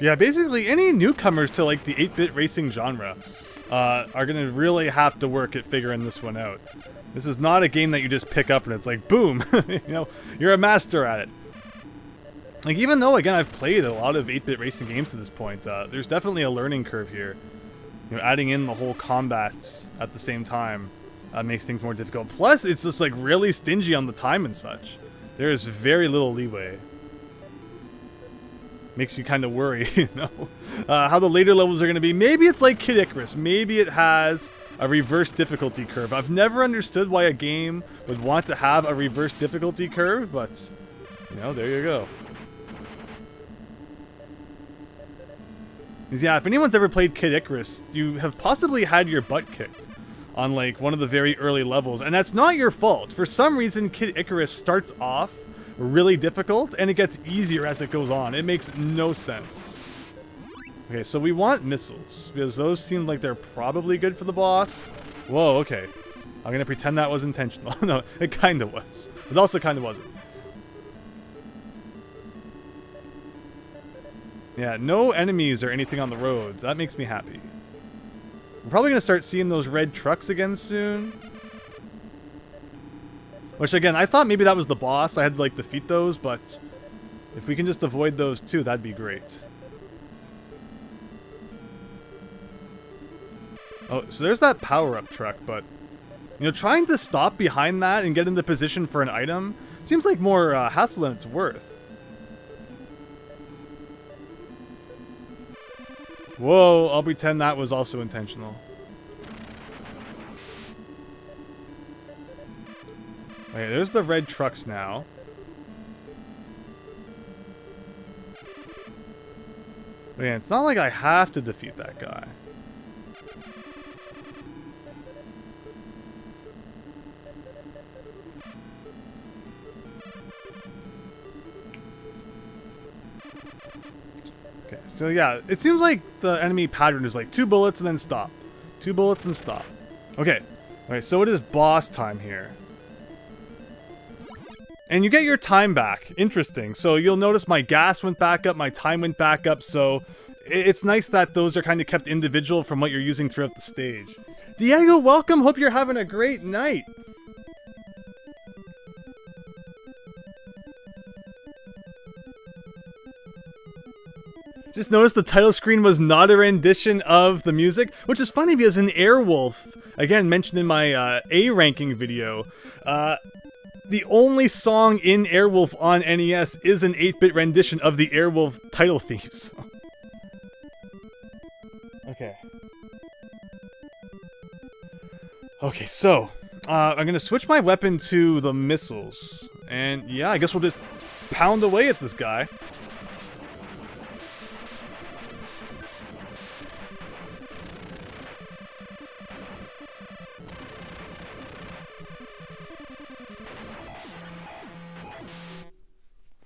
Yeah, basically any newcomers to like the 8-bit racing genre are going to really have to work at figuring this one out. This is not a game that you just pick up and it's like, boom, you're a master at it. Like, even though, again, I've played a lot of 8-bit racing games to this point, there's definitely a learning curve here. Adding in the whole combats at the same time makes things more difficult. Plus, it's just like really stingy on the time and such. There is very little leeway. Makes you kind of worry, how the later levels are going to be. Maybe it's like Kid Icarus. Maybe it has a reverse difficulty curve. I've never understood why a game would want to have a reverse difficulty curve, but, there you go. Because, yeah, if anyone's ever played Kid Icarus, you have possibly had your butt kicked. on like one of the very early levels, and that's not your fault. For some reason, Kid Icarus starts off really difficult, and it gets easier as it goes on. It makes no sense. Okay, so we want missiles, because those seem like they're probably good for the boss. Whoa, okay. I'm gonna pretend that was intentional. No, it kinda was. It also kinda wasn't. Yeah, no enemies or anything on the road. That makes me happy. We're probably gonna start seeing those red trucks again soon. Which, again, I thought maybe that was the boss. I had to, like, defeat those, but if we can just avoid those too, that'd be great. Oh, so there's that power-up truck, but, you know, trying to stop behind that and get into position for an item seems like more hassle than it's worth. Whoa, I'll pretend that was also intentional. Okay, there's the red trucks now. But yeah, it's not like I have to defeat that guy. Okay, so yeah, it seems like the enemy pattern is like 2 bullets and then stop. 2 bullets and stop. Okay, alright, so it is boss time here. And you get your time back. Interesting. So you'll notice my gas went back up, my time went back up, so it's nice that those are kind of kept individual from what you're using throughout the stage. Diego, welcome! Hope you're having a great night! Just noticed the title screen was not a rendition of the music, which is funny because in Airwolf, again mentioned in my A ranking video, the only song in Airwolf on NES is an 8-bit rendition of the Airwolf title themes. Okay. Okay, so, I'm gonna switch my weapon to the missiles. And yeah, I guess we'll just pound away at this guy.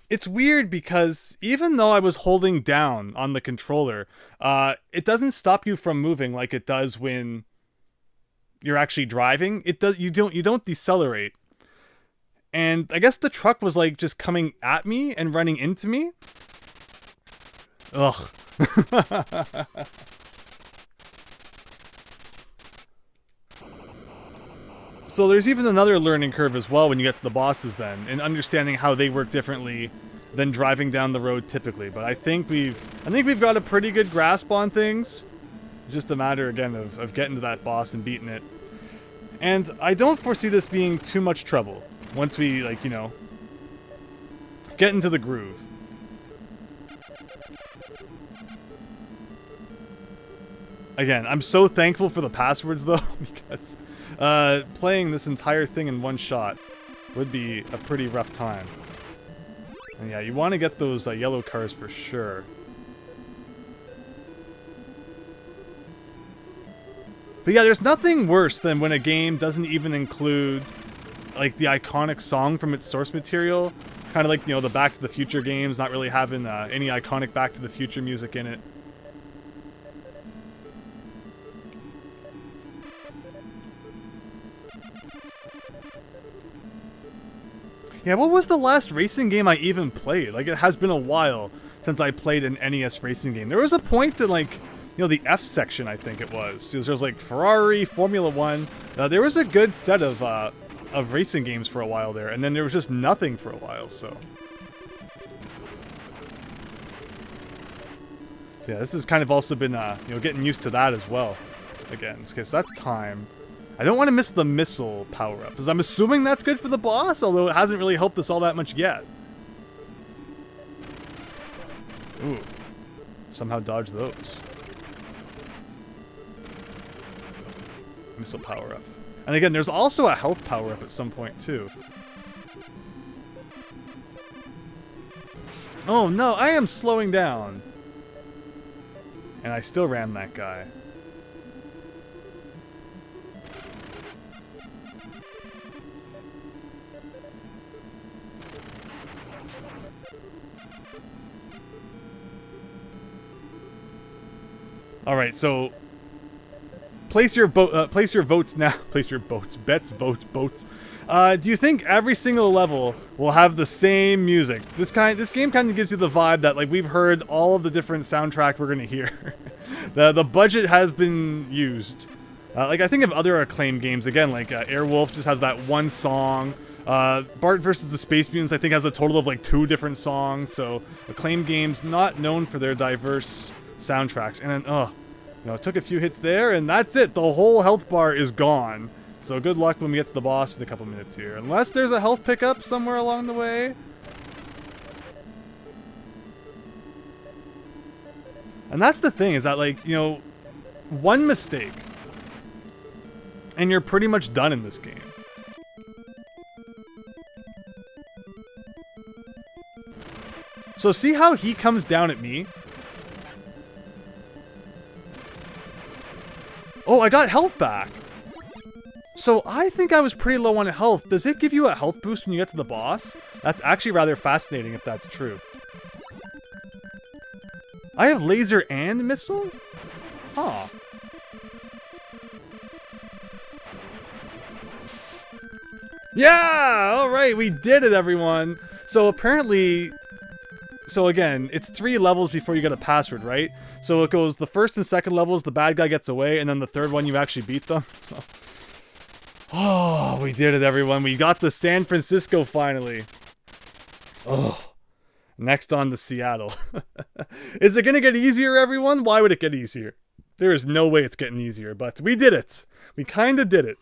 It's weird because even though I was holding down on the controller, it doesn't stop you from moving like it does when you're actually driving. You don't decelerate. And I guess the truck was like just coming at me and running into me. Ugh. So there's even another learning curve as well when you get to the bosses then, and understanding how they work differently than driving down the road typically. But I think we've got a pretty good grasp on things. It's just a matter again of getting to that boss and beating it. And I don't foresee this being too much trouble once we, like, you know, get into the groove. Again, I'm so thankful for the passwords though, because playing this entire thing in one shot would be a pretty rough time. And yeah, you want to get those yellow cars for sure. But yeah, there's nothing worse than when a game doesn't even include like the iconic song from its source material. Kind of like, you know, the Back to the Future games not really having any iconic Back to the Future music in it. Yeah, what was the last racing game I even played? Like, it has been a while since I played an NES racing game. There was a point to, like, you know, the F section, I think it was. There was, like, Ferrari, Formula 1. There was a good set of racing games for a while there, and then there was just nothing for a while, so. Yeah, this has kind of also been, you know, getting used to that as well. Again, okay, so that's time. I don't want to miss the missile power-up, because I'm assuming that's good for the boss, although it hasn't really helped us all that much yet. Ooh. Somehow dodge those. Missile power-up. And again, there's also a health power-up at some point, too. Oh no, I am slowing down! And I still ram that guy. All right, so place your votes now. Place your bets, votes. Do you think every single level will have the same music? This game kind of gives you the vibe that like we've heard all of the different soundtrack we're gonna hear. the budget has been used. Like I think of other Acclaim games again, like Airwolf just has that one song. Bart versus the Space Mutants I think has a total of like 2 different songs. So Acclaim games not known for their diverse soundtracks. And then it took a few hits there, and that's it. The whole health bar is gone. So good luck when we get to the boss in a couple minutes here. Unless there's a health pickup somewhere along the way. And that's the thing, is that like, one mistake and you're pretty much done in this game. So see how he comes down at me? Oh, I got health back. So I think I was pretty low on health. Does it give you a health boost when you get to the boss? That's actually rather fascinating if that's true. I have laser and missile? Huh. Yeah! Alright, we did it, everyone. So apparently... So again, it's 3 levels before you get a password, right? So it goes the first and second levels, the bad guy gets away, and then the third one you actually beat them. So. Oh, we did it, everyone. We got to San Francisco finally. Oh. Next on to Seattle. Is it going to get easier, everyone? Why would it get easier? There is no way it's getting easier, but we did it. We kind of did it.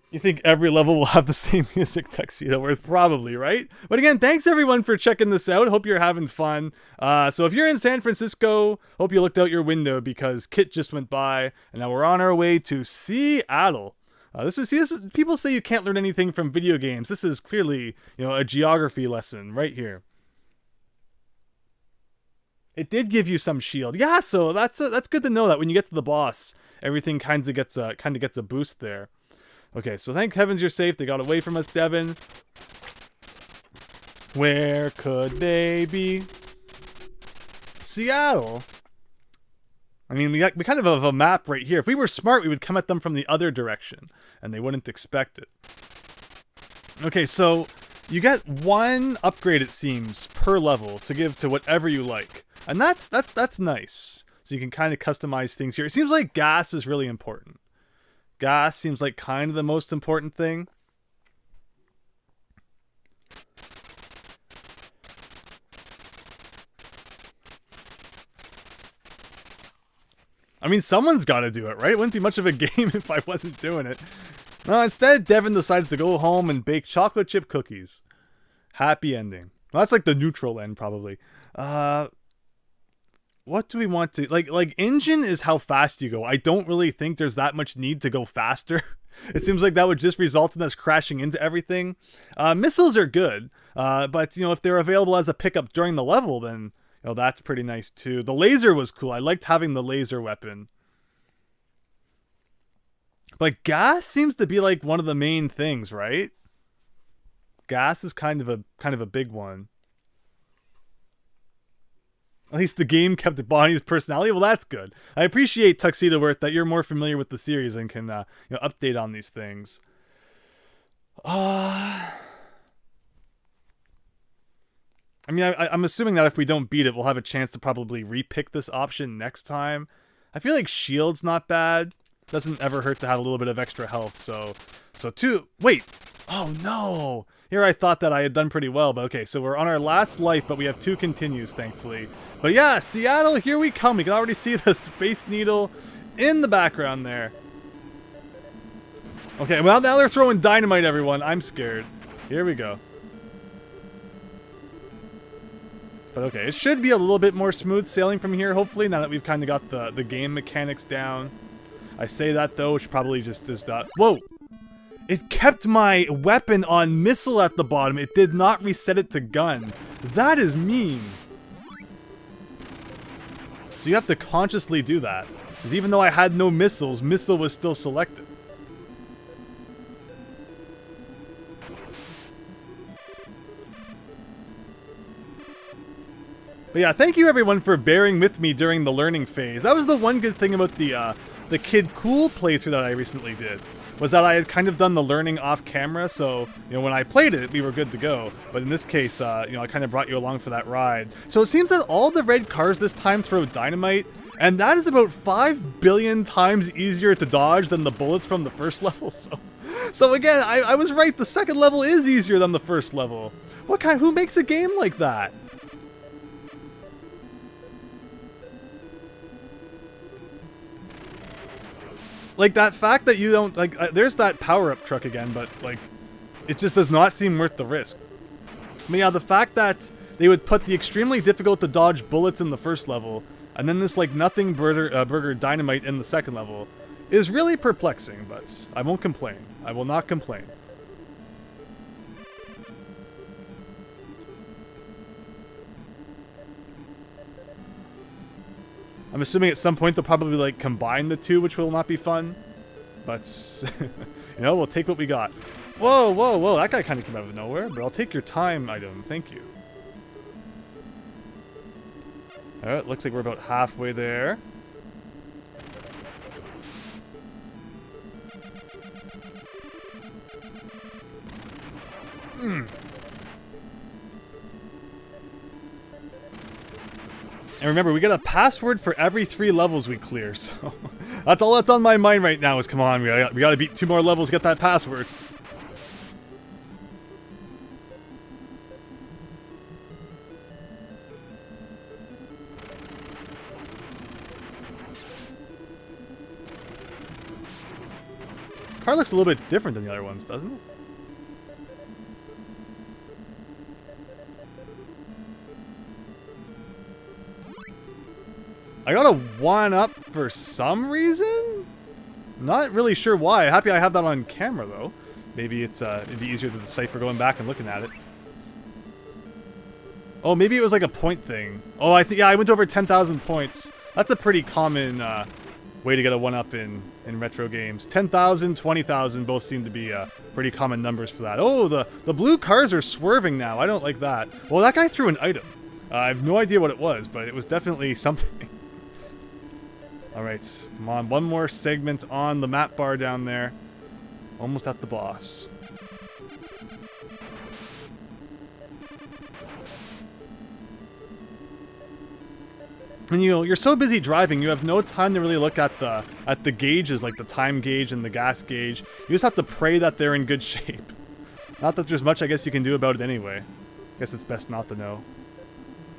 You think every level will have the same music, Tuxedo Worth? Probably, right? But again, thanks everyone for checking this out. Hope you're having fun. So if you're in San Francisco, hope you looked out your window because Kit just went by, and now we're on our way to Seattle. This is people say you can't learn anything from video games. This is clearly, a geography lesson right here. It did give you some shield. Yeah, so that's good to know that when you get to the boss, everything kind of gets a boost there. Okay, so thank heavens you're safe. They got away from us, Devin. Where could they be? Seattle. I mean, we kind of have a map right here. If we were smart, we would come at them from the other direction, and they wouldn't expect it. Okay, so you get 1 upgrade, it seems, per level to give to whatever you like, and that's nice. So you can kind of customize things here. It seems like gas is really important. Gas seems like kind of the most important thing. I mean, someone's got to do it, right? It wouldn't be much of a game if I wasn't doing it. No, instead, Devin decides to go home and bake chocolate chip cookies. Happy ending. Well, that's like the neutral end, probably. What do we want to... Like, engine is how fast you go. I don't really think there's that much need to go faster. It seems like that would just result in us crashing into everything. Missiles are good. But, if they're available as a pickup during the level, then... that's pretty nice too. The laser was cool. I liked having the laser weapon. But gas seems to be like one of the main things, right? Gas is kind of a big one. At least the game kept Bonnie's personality. Well, that's good. I appreciate Tuxedo Worth that you're more familiar with the series and can update on these things. I mean, I'm assuming that if we don't beat it, we'll have a chance to probably repick this option next time. I feel like shield's not bad. Doesn't ever hurt to have a little bit of extra health, so 2... Wait! Oh, no! Here I thought that I had done pretty well, but okay, so we're on our last life, but we have 2 continues, thankfully. But yeah, Seattle, here we come. We can already see the Space Needle in the background there. Okay, well, now they're throwing dynamite, everyone. I'm scared. Here we go. But okay, it should be a little bit more smooth sailing from here, hopefully, now that we've kind of got the game mechanics down. I say that, though, which probably just is that... Whoa! It kept my weapon on missile at the bottom. It did not reset it to gun. That is mean. So you have to consciously do that. Because even though I had no missiles, missile was still selected. But yeah, thank you everyone for bearing with me during the learning phase. That was the one good thing about the Kid Cool playthrough that I recently did, was that I had kind of done the learning off camera, so, you know, when I played it, we were good to go. But in this case, you know, I kind of brought you along for that ride. So it seems that all the red cars this time throw dynamite, and that is about 5 billion times easier to dodge than the bullets from the first level, so again, I was right, the second level is easier than the first level. Who makes a game like that? Like, that fact that you don't, like, there's that power-up truck again, but, like, it just does not seem worth the risk. But yeah, the fact that they would put the extremely difficult to dodge bullets in the first level, and then this, like, nothing burger dynamite in the second level, is really perplexing, but I won't complain. I will not complain. I'm assuming at some point they'll probably like combine the two, which will not be fun. But, you know, we'll take what we got. Whoa, whoa, whoa, that guy kind of came out of nowhere, but I'll take your time item, thank you. Alright, looks like we're about halfway there. And remember, we get a password for every 3 levels we clear, so that's all that's on my mind right now is, come on, we gotta beat 2 more levels to get that password. Car looks a little bit different than the other ones, doesn't it? I got a 1-up for some reason? Not really sure why. Happy I have that on camera, though. Maybe it's it'd be easier to decipher going back and looking at it. Oh, maybe it was like a point thing. Oh, yeah, I went over 10,000 points. That's a pretty common way to get a 1-up in retro games. 10,000, 20,000 both seem to be pretty common numbers for that. Oh, the blue cars are swerving now. I don't like that. Well, that guy threw an item. I have no idea what it was, but it was definitely something. Alright, come on, one more segment on the map bar down there. Almost at the boss. And you know, you're so busy driving, you have no time to really look at the gauges, like the time gauge and the gas gauge. You just have to pray that they're in good shape. Not that there's much I guess you can do about it anyway. I guess it's best not to know.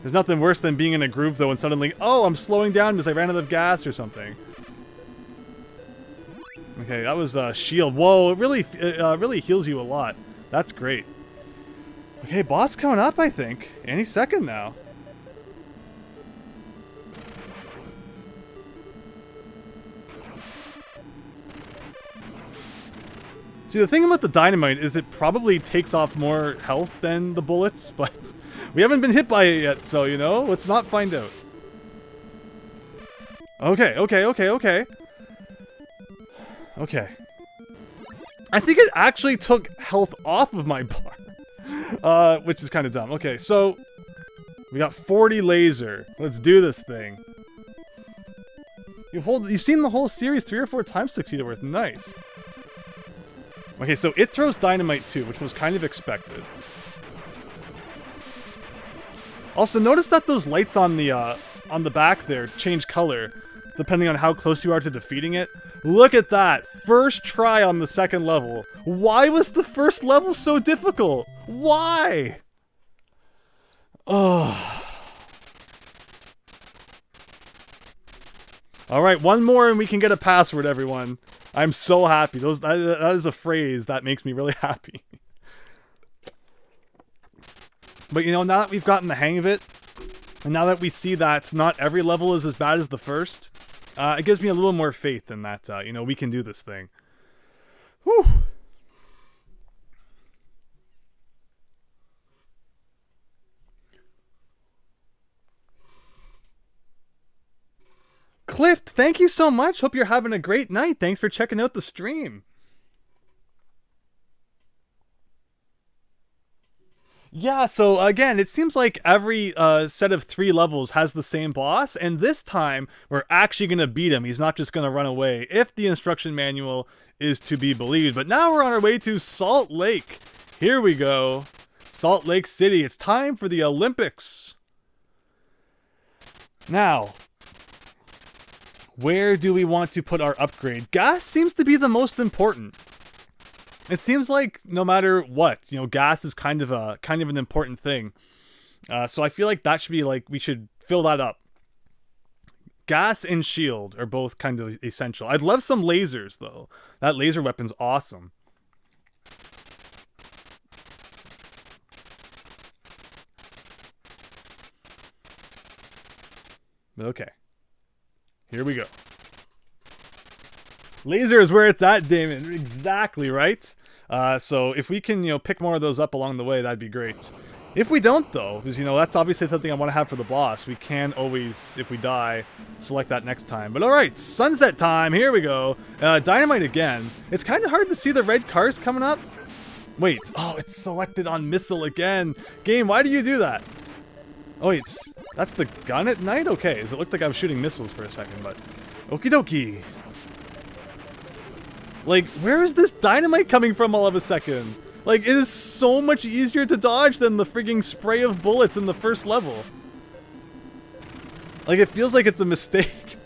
There's nothing worse than being in a groove, though, and suddenly, oh, I'm slowing down because I ran out of gas or something. Okay, that was shield. Whoa, it really heals you a lot. That's great. Okay, boss coming up, I think. Any second now. See, the thing about the dynamite is it probably takes off more health than the bullets, but we haven't been hit by it yet, so, you know, let's not find out. Okay. Okay. I think it actually took health off of my bar, which is kind of dumb. Okay, so we got 40 laser. Let's do this thing. You've seen the whole series 3 or 4 times, succeeded with. Nice. Okay, so it throws dynamite too, which was kind of expected. Also, notice that those lights on the back there change color depending on how close you are to defeating it. Look at that! First try on the second level. Why was the first level so difficult? Why? Oh. Alright, one more and we can get a password, everyone. I'm so happy. That is a phrase that makes me really happy. But you know, now that we've gotten the hang of it, and now that we see that not every level is as bad as the first, it gives me a little more faith in that, you know, we can do this thing. Whew. Cliff, thank you so much. Hope you're having a great night. Thanks for checking out the stream. Yeah, so again, it seems like every set of 3 levels has the same boss, and this time we're actually going to beat him. He's not just going to run away, if the instruction manual is to be believed. But now we're on our way to Salt Lake. Here we go. Salt Lake City. It's time for the Olympics. Now, where do we want to put our upgrade? Gas seems to be the most important. It seems like no matter what, you know, gas is kind of an important thing. So I feel like that should be like, we should fill that up. Gas and shield are both kind of essential. I'd love some lasers though. That laser weapon's awesome. Okay. Here we go. Laser is where it's at, Damon. Exactly, right? So if we can, you know, pick more of those up along the way, that'd be great. If we don't, though, because, you know, that's obviously something I want to have for the boss. We can always, if we die, select that next time. But alright, sunset time. Here we go. Dynamite again. It's kind of hard to see the red cars coming up. Wait. Oh, it's selected on missile again. Game, why do you do that? Oh, wait. That's the gun at night? Okay. It looked like I was shooting missiles for a second, but... Okie dokie. Like, where is this dynamite coming from all of a second? Like, it is so much easier to dodge than the frigging spray of bullets in the first level. Like, it feels like it's a mistake.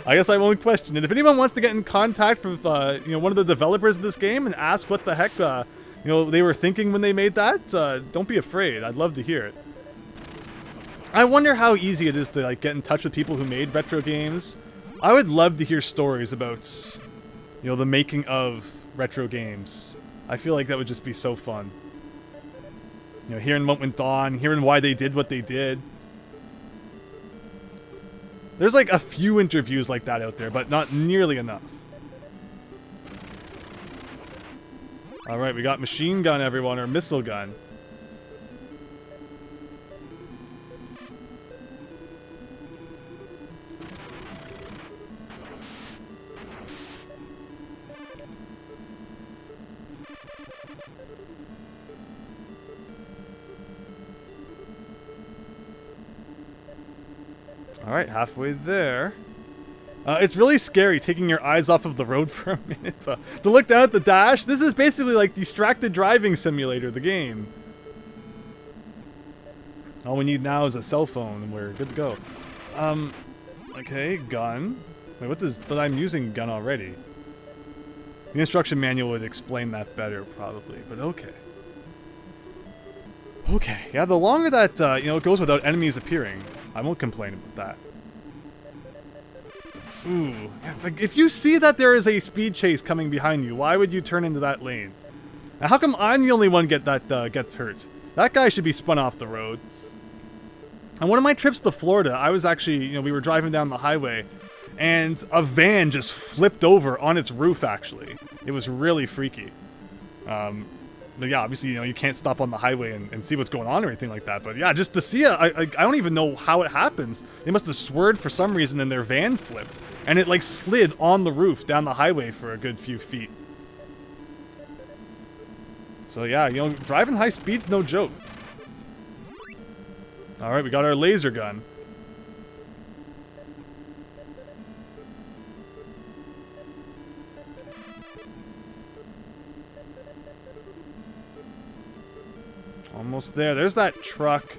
I guess I won't question it. If anyone wants to get in contact with, you know, one of the developers of this game and ask what the heck, you know, they were thinking when they made that, don't be afraid. I'd love to hear it. I wonder how easy it is to, like, get in touch with people who made retro games. I would love to hear stories about... you know, the making of retro games. I feel like that would just be so fun. You know, hearing what went on, hearing why they did what they did. There's like a few interviews like that out there, but not nearly enough. Alright, we got machine gun, everyone, or missile gun. Alright, halfway there. It's really scary taking your eyes off of the road for a minute to look down at the dash. This is basically like Distracted Driving Simulator, the game. All we need now is a cell phone and we're good to go. Okay, gun. Wait, what does... but I'm using gun already. The instruction manual would explain that better, probably, but okay. Okay, yeah, the longer that, you know, it goes without enemies appearing, I won't complain about that. Ooh, like, if you see that there is a speed chase coming behind you, why would you turn into that lane? Now, how come I'm the only one gets hurt? That guy should be spun off the road. On one of my trips to Florida, I was actually, you know, we were driving down the highway, and a van just flipped over on its roof, actually. It was really freaky. But yeah, obviously, you know, you can't stop on the highway and see what's going on or anything like that. But yeah, just to see it, I don't even know how it happens. They must have swerved for some reason and their van flipped. And it like slid on the roof down the highway for a good few feet. So yeah, you know, driving high speed's no joke. Alright, we got our laser gun. Almost there. There's that truck.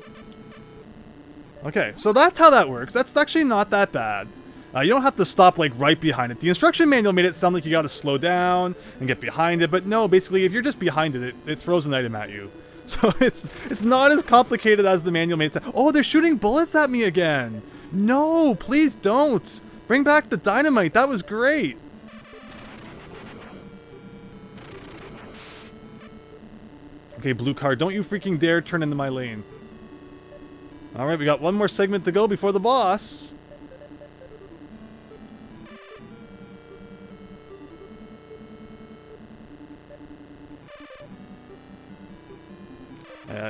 Okay, so that's how that works. That's actually not that bad. You don't have to stop like right behind it. The instruction manual made it sound like you gotta slow down and get behind it, but no, basically if you're just behind it, it throws an item at you. So it's not as complicated as the manual made it sound. Oh, they're shooting bullets at me again. No, please don't. Bring back the dynamite. That was great. Okay, blue car, don't you freaking dare turn into my lane. Alright, we got one more segment to go before the boss.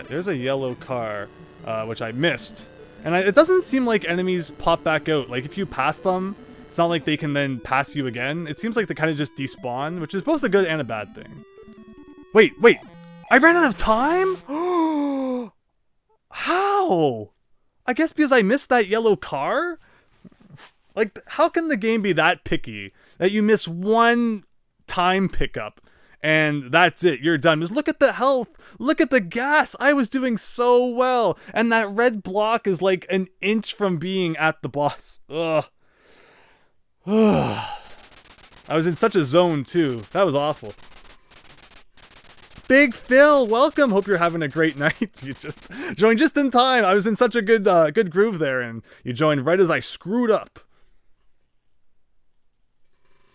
There's a yellow car, which I missed. And it doesn't seem like enemies pop back out. Like, if you pass them, it's not like they can then pass you again. It seems like they kind of just despawn, which is both a good and a bad thing. Wait! I ran out of time? How? I guess because I missed that yellow car? Like, how can the game be that picky that you miss one time pickup and that's it, you're done? Just look at the health, look at the gas. I was doing so well, and that red block is like an inch from being at the boss. Ugh. I was in such a zone too. That was awful. Big Phil, welcome. Hope you're having a great night. You just joined just in time. I was in such a good groove there, and you joined right as I screwed up.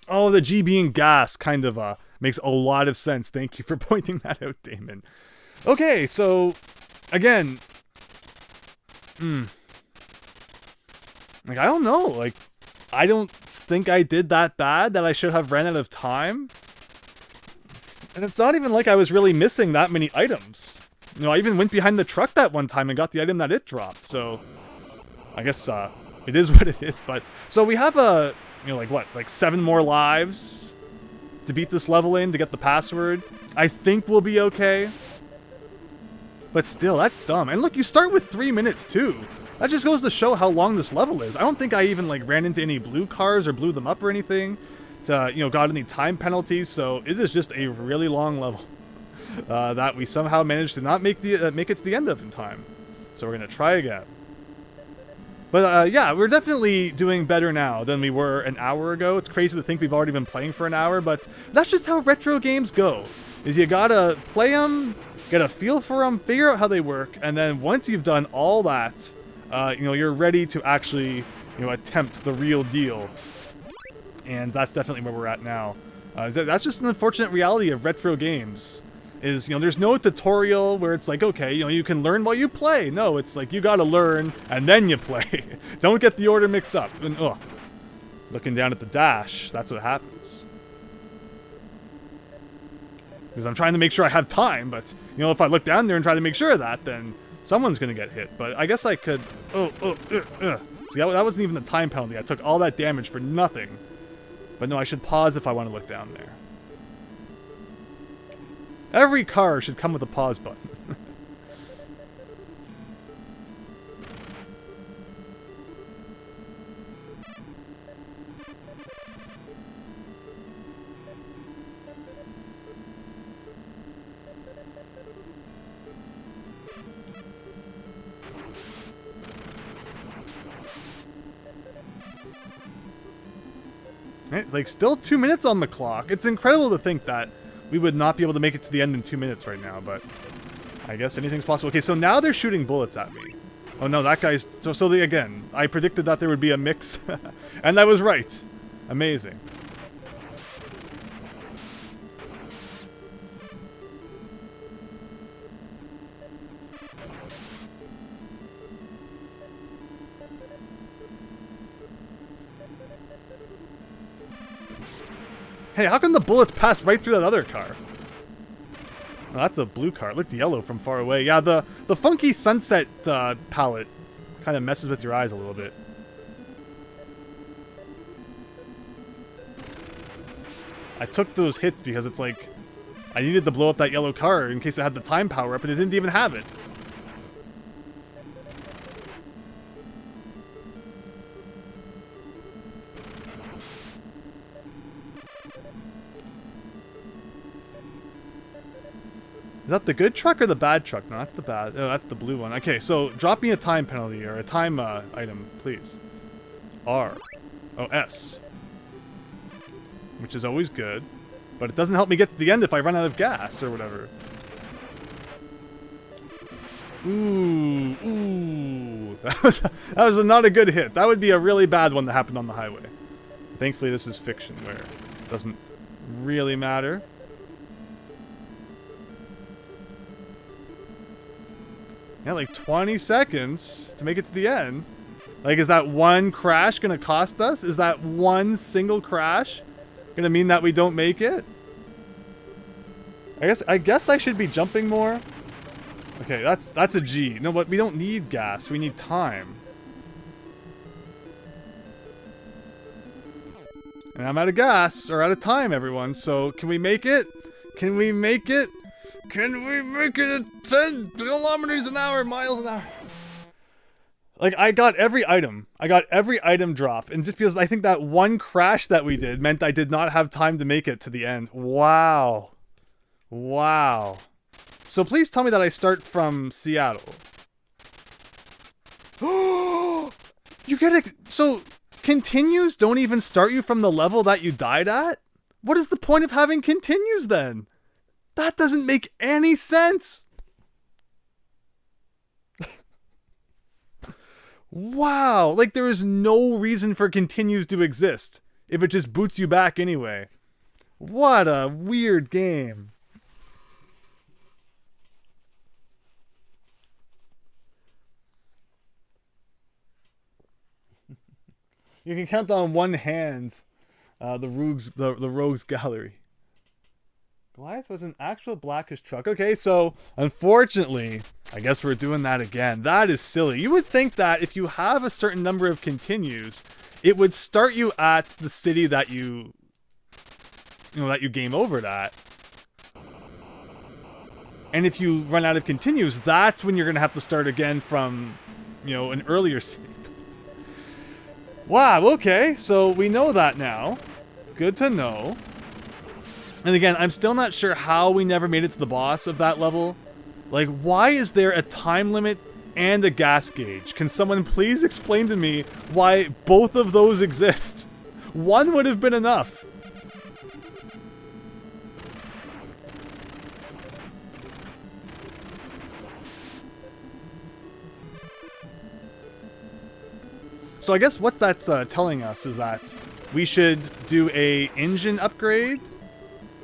Oh, the G being gas kind of makes a lot of sense. Thank you for pointing that out, Damon. Okay, so again, like, I don't know. Like, I don't think I did that bad that I should have ran out of time. And it's not even like I was really missing that many items. You know, I even went behind the truck that one time and got the item that it dropped. So I guess it is what it is. But so we have like 7 more lives to beat this level in, to get the password. I think we'll be okay. But still, that's dumb. And look, you start with 3 minutes too. That just goes to show how long this level is. I don't think I even like ran into any blue cars or blew them up or anything to, got any time penalties. So it is just a really long level that we somehow managed to not make it to the end of in time. So we're gonna try again. But yeah, we're definitely doing better now than we were an hour ago. It's crazy to think we've already been playing for an hour, but that's just how retro games go. Is you gotta play them, get a feel for them, figure out how they work, and then once you've done all that, you're ready to actually, attempt the real deal. And that's definitely where we're at now. That's just an unfortunate reality of retro games. Is, there's no tutorial where it's like, okay, you can learn while you play. No, it's like you gotta learn and then you play. Don't get the order mixed up. And, looking down at the dash, that's what happens. Because I'm trying to make sure I have time, but, if I look down there and try to make sure of that, then someone's gonna get hit. But I guess I could, See, that wasn't even the time penalty. I took all that damage for nothing. But no, I should pause if I want to look down there. Every car should come with a pause button. It's like still 2 minutes on the clock. It's incredible to think that we would not be able to make it to the end in 2 minutes right now, but I guess anything's possible. Okay, so now they're shooting bullets at me. Oh no, that guy's... again, I predicted that there would be a mix, and I was right. Amazing. Hey, how come the bullets passed right through that other car? Oh, that's a blue car. It looked yellow from far away. Yeah, the funky sunset palette kind of messes with your eyes a little bit. I took those hits because it's like I needed to blow up that yellow car in case it had the time power up, and it didn't even have it. Is that the good truck or the bad truck? No, that's the bad. Oh, that's the blue one. Okay, so drop me a time penalty or a time item, please. R. Oh, S. Which is always good. But it doesn't help me get to the end if I run out of gas or whatever. Ooh. That was not a good hit. That would be a really bad one that happened on the highway. Thankfully, this is fiction where it doesn't really matter. Yeah, like 20 seconds to make it to the end. Like, is that one crash gonna cost us? Is that one single crash gonna mean that we don't make it? I guess I should be jumping more. Okay, that's a G. No, but we don't need gas. We need time. And I'm out of gas, or out of time, everyone. So, can we make it? Can we make it? Can we make it at 10 kilometers an hour, miles an hour? Like, I got every item. I got every item drop. And just because I think that one crash that we did meant I did not have time to make it to the end. Wow. Wow. So please tell me that I start from Seattle. You get it. So continues don't even start you from the level that you died at? What is the point of having continues then? That doesn't make any sense. Wow, like there is no reason for continues to exist if it just boots you back anyway. What a weird game. You can count on one hand the Rogues Gallery. Goliath was an actual blackish truck. Okay, so unfortunately, I guess we're doing that again. That is silly. You would think that if you have a certain number of continues, it would start you at the city that you game overed at. And if you run out of continues, that's when you're going to have to start again from, an earlier city. Wow, okay, so we know that now. Good to know. And again, I'm still not sure how we never made it to the boss of that level. Like, why is there a time limit and a gas gauge? Can someone please explain to me why both of those exist? One would have been enough. So I guess what that's telling us is that we should do a engine upgrade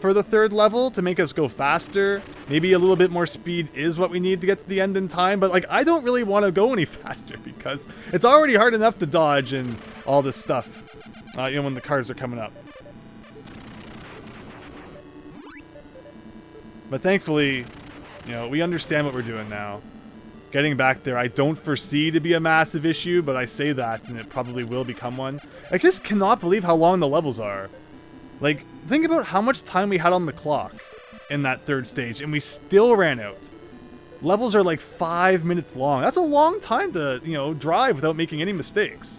for the third level to make us go faster. Maybe a little bit more speed is what we need to get to the end in time, but like I don't really want to go any faster because it's already hard enough to dodge and all this stuff, when the cars are coming up. But thankfully, we understand what we're doing now. Getting back there, I don't foresee to be a massive issue, but I say that and it probably will become one. I just cannot believe how long the levels are. Like, think about how much time we had on the clock in that third stage, and we still ran out. Levels are like 5 minutes long. That's a long time to, drive without making any mistakes.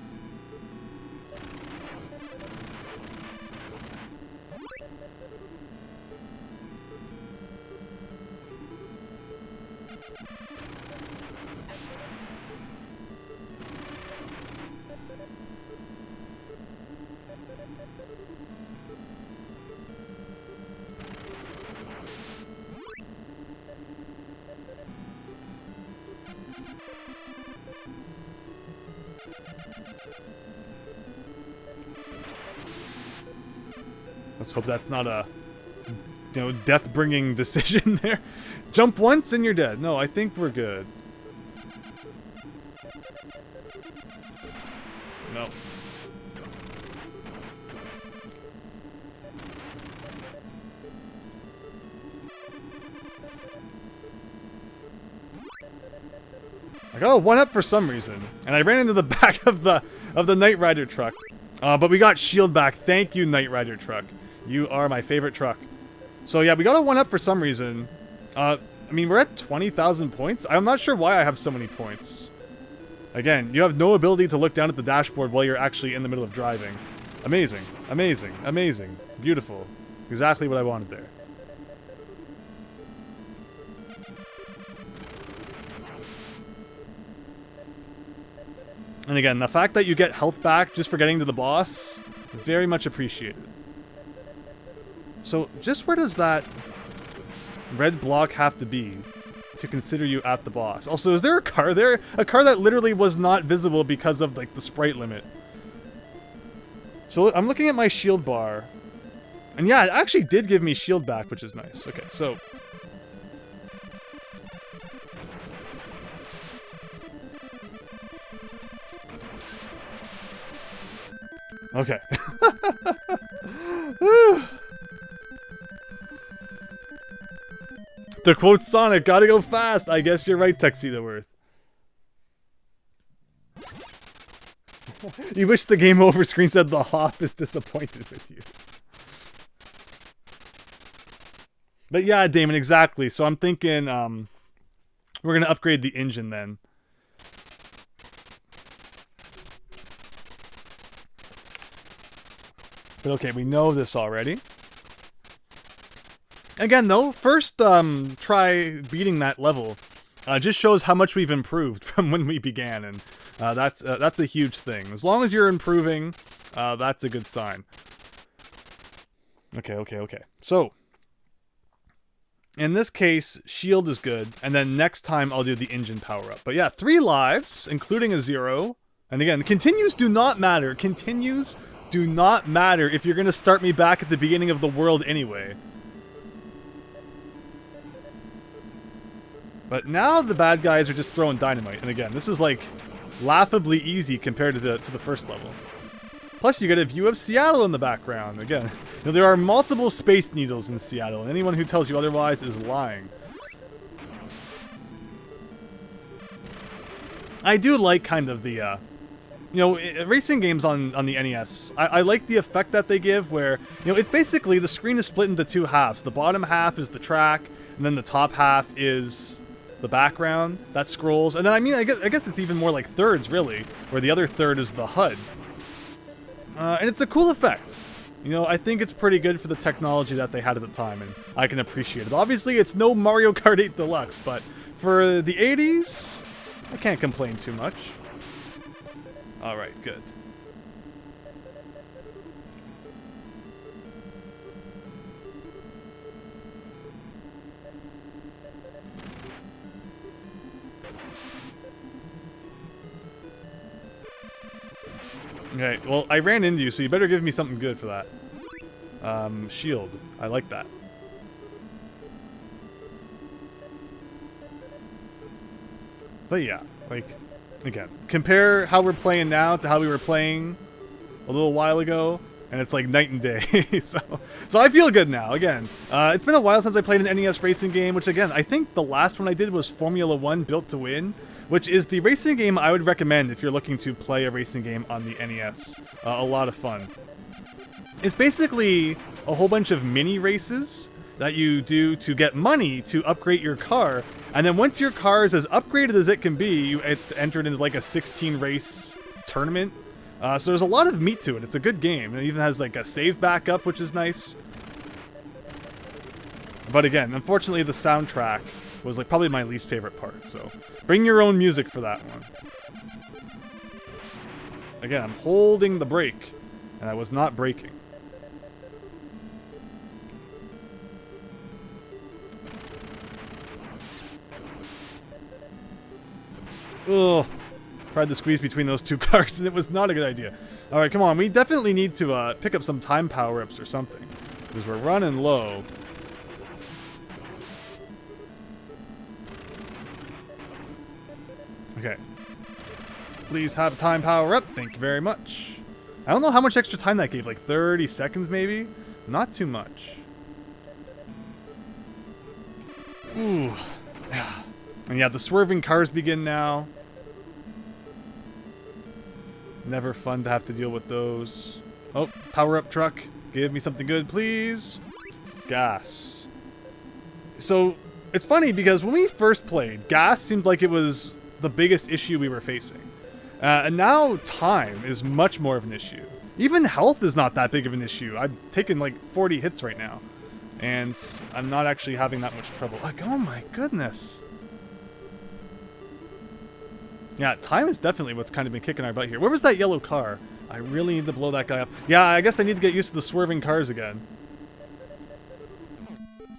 Let's hope that's not a, death-bringing decision there. Jump once and you're dead. No, I think we're good. No. I got a 1-up for some reason, and I ran into the back of the Knight Rider truck. But we got shield back. Thank you, Knight Rider truck. You are my favorite truck. So yeah, we got a 1-up for some reason. I mean, we're at 20,000 points. I'm not sure why I have so many points. Again, you have no ability to look down at the dashboard while you're actually in the middle of driving. Amazing, amazing, amazing. Beautiful. Exactly what I wanted there. And again, the fact that you get health back just for getting to the boss, very much appreciated. So, just where does that red block have to be to consider you at the boss? Also, is there a car there? A car that literally was not visible because of, like, the sprite limit. So, I'm looking at my shield bar. And yeah, it actually did give me shield back, which is nice. Okay, so... Okay. To quote Sonic, gotta go fast. I guess you're right, Tuxedo Worth. You wish the game over screen said the Hoff is disappointed with you. But yeah, Damon, exactly. So I'm thinking we're gonna upgrade the engine then. But okay, we know this already. Again, though, first try beating that level just shows how much we've improved from when we began, and that's a huge thing. As long as you're improving, that's a good sign. Okay. So, in this case, shield is good, and then next time I'll do the engine power-up. But yeah, 3 lives, including a 0. And again, continues do not matter. Continues do not matter if you're going to start me back at the beginning of the world anyway. But now the bad guys are just throwing dynamite. And again, this is like laughably easy compared to the first level. Plus, you get a view of Seattle in the background. Again, you know, there are multiple Space Needles in Seattle, and anyone who tells you otherwise is lying. I do like kind of the, you know, racing games on the NES. I like the effect that they give where, you know, it's basically the screen is split into 2 halves. The bottom half is the track, and then the top half is the background that scrolls. And then, I mean, I guess it's even more like thirds, really, where the other third is the HUD. And it's a cool effect. You know, I think it's pretty good for the technology that they had at the time, and I can appreciate it. Obviously, it's no Mario Kart 8 Deluxe, but for the 80s, I can't complain too much. Alright, good. Okay, well, I ran into you, so you better give me something good for that. Shield. I like that. But yeah, like, again, compare how we're playing now to how we were playing a little while ago, and it's like night and day. so I feel good now. Again, it's been a while since I played an NES racing game, which again, I think the last one I did was Formula 1 Built to Win, which is the racing game I would recommend if you're looking to play a racing game on the NES. A lot of fun. It's basically a whole bunch of mini races that you do to get money to upgrade your car, and then once your car is as upgraded as it can be, you enter it into like a 16 race tournament. So there's a lot of meat to it. It's a good game. It even has like a save backup, which is nice. But again, unfortunately the soundtrack was like probably my least favorite part, so bring your own music for that one. Again, I'm holding the brake, and I was not braking. Ugh. Tried to squeeze between those 2 cars, and it was not a good idea. Alright, come on. We definitely need to pick up some time power-ups or something, because we're running low. Okay. Please have time power-up. Thank you very much. I don't know how much extra time that gave. Like 30 seconds, maybe? Not too much. Ooh. And yeah, the swerving cars begin now. Never fun to have to deal with those. Oh, power-up truck. Give me something good, please. Gas. So, it's funny because when we first played, gas seemed like it was the biggest issue we were facing. And now time is much more of an issue. Even health is not that big of an issue. I've taken like 40 hits right now, and I'm not actually having that much trouble. Like, oh my goodness. Yeah, time is definitely what's kind of been kicking our butt here. Where was that yellow car? I really need to blow that guy up. Yeah, I guess I need to get used to the swerving cars again.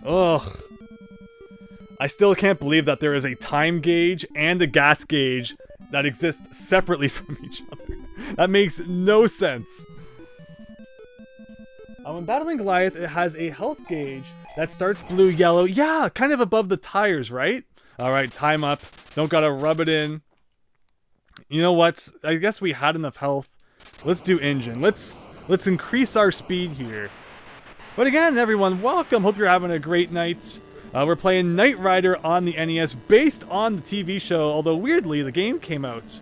Ugh. I still can't believe that there is a time gauge and a gas gauge that exist separately from each other. That makes no sense. When battling Goliath, it has a health gauge that starts blue, yellow. Yeah, kind of above the tires, right? Alright, time up. Don't gotta rub it in. You know what? I guess we had enough health. Let's do engine. Let's increase our speed here. But again, everyone, welcome. Hope you're having a great night. We're playing Knight Rider on the NES based on the TV show, although weirdly, the game came out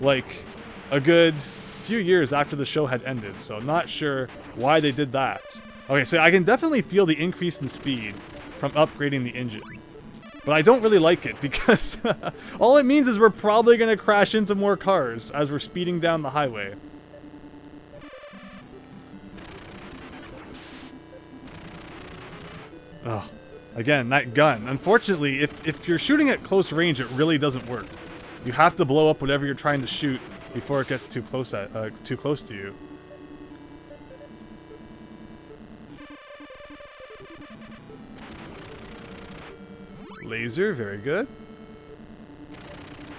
like a good few years after the show had ended, so not sure why they did that. Okay, so I can definitely feel the increase in speed from upgrading the engine. But I don't really like it because all it means is we're probably going to crash into more cars as we're speeding down the highway. Oh, again, that gun. Unfortunately, if you're shooting at close range, it really doesn't work. You have to blow up whatever you're trying to shoot before it gets too close to you. Laser, very good.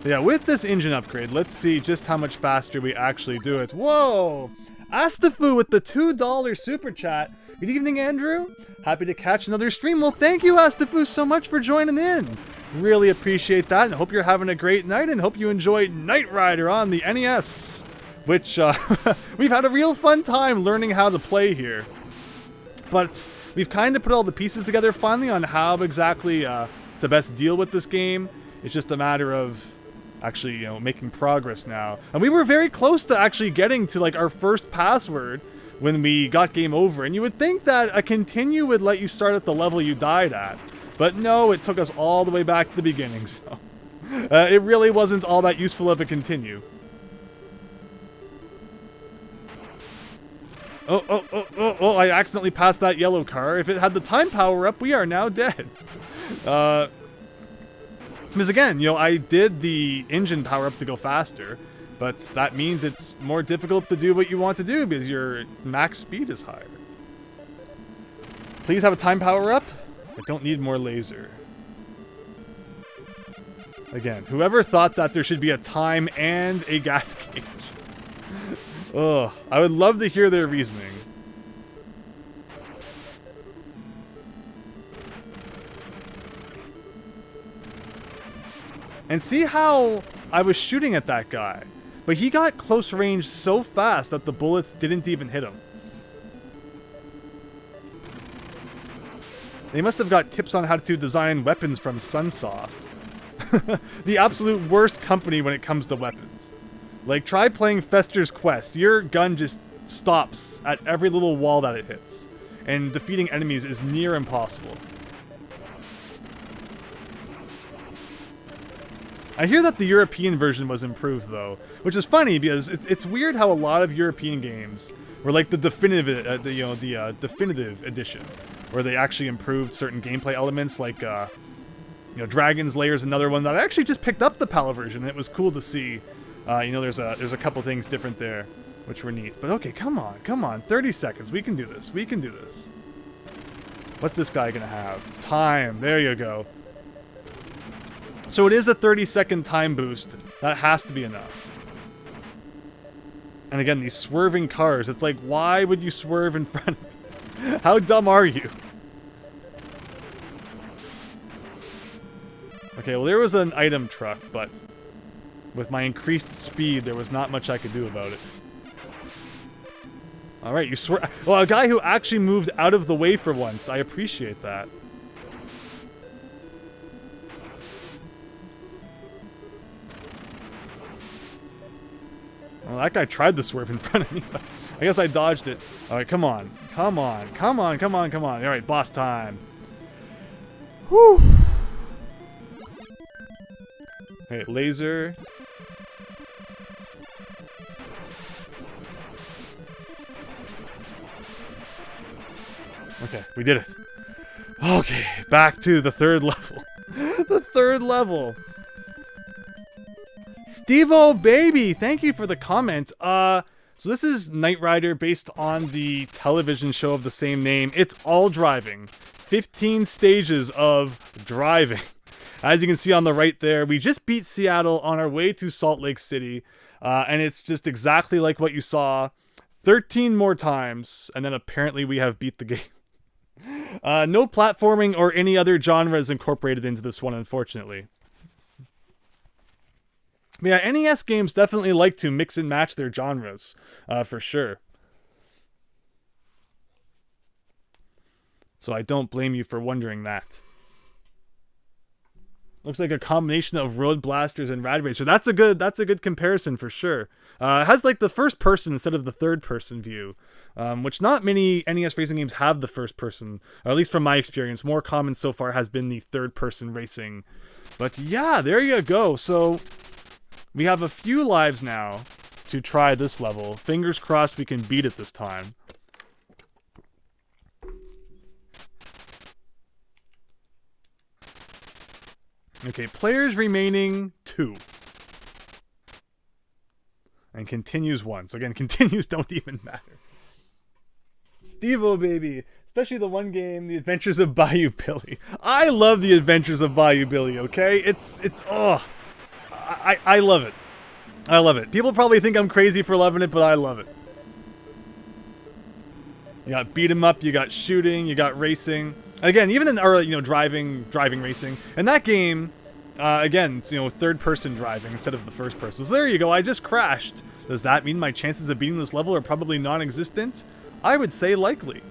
Yeah, with this engine upgrade, let's see just how much faster we actually do it. Whoa! Astafu with the $2 super chat. Good evening, Andrew. Happy to catch another stream. Well, thank you, Astafu, so much for joining in. Really appreciate that, and hope you're having a great night, and hope you enjoyed Knight Rider on the NES, which we've had a real fun time learning how to play here. But we've kind of put all the pieces together finally on how exactly to best deal with this game. It's just a matter of actually, you know, making progress now. And we were very close to actually getting to like our first password when we got game over. And you would think that a continue would let you start at the level you died at. But no, it took us all the way back to the beginning, so it really wasn't all that useful of a continue. Oh, I accidentally passed that yellow car. If it had the time power up, we are now dead. Because again, you know, I did the engine power up to go faster, but that means it's more difficult to do what you want to do because your max speed is higher. Please have a time power up. I don't need more laser. Again, whoever thought that there should be a time and a gas gauge? Ugh, I would love to hear their reasoning. And see how I was shooting at that guy, but he got close range so fast that the bullets didn't even hit him. They must have got tips on how to design weapons from Sunsoft. The absolute worst company when it comes to weapons. Like, try playing Fester's Quest. Your gun just stops at every little wall that it hits, and defeating enemies is near impossible. I hear that the European version was improved, though, which is funny because it's weird how a lot of European games were like the definitive, definitive edition, where they actually improved certain gameplay elements, like Dragon's Lair is another one that I actually just picked up the PAL version, and it was cool to see. There's a couple things different there, which were neat. But okay, come on, 30 seconds. We can do this. We can do this. What's this guy gonna have? Time. There you go. So it is a 30-second time boost. That has to be enough. And again, these swerving cars. It's like, why would you swerve in front of me? How dumb are you? Okay, well, there was an item truck, but with my increased speed, there was not much I could do about it. Alright, you swear. Well, a guy who actually moved out of the way for once. I appreciate that. Well, that guy tried to swerve in front of me, but I guess I dodged it. Alright, come on. Alright, boss time. Whew. Okay, laser. Okay, we did it. Okay, back to the third level. The third level. Steve-O Baby, thank you for the comment. So this is Knight Rider based on the television show of the same name. It's all driving. 15 stages of driving. As you can see on the right there, we just beat Seattle on our way to Salt Lake City. And it's just exactly like what you saw 13 more times. And then apparently we have beat the game. No platforming or any other genres incorporated into this one, unfortunately. But yeah, NES games definitely like to mix and match their genres, for sure. So I don't blame you for wondering that. Looks like a combination of Road Blasters and Rad Racer. That's a good comparison for sure. It has like the first person instead of the third person view, which not many NES racing games have the first person, or at least from my experience. More common so far has been the third person racing. But yeah, there you go. So we have a few lives now to try this level. Fingers crossed we can beat it this time. Okay, players remaining 2. And continues 1. So again, continues don't even matter. Steve-O, baby. Especially the one game, The Adventures of Bayou Billy. I love The Adventures of Bayou Billy, okay? I love it. I love it. People probably think I'm crazy for loving it, but I love it. You got beat 'em up, you got shooting, you got racing. And again, even in driving racing. In that game, again, it's, third person driving instead of the first person. So there you go. I just crashed. Does that mean my chances of beating this level are probably non-existent? I would say likely.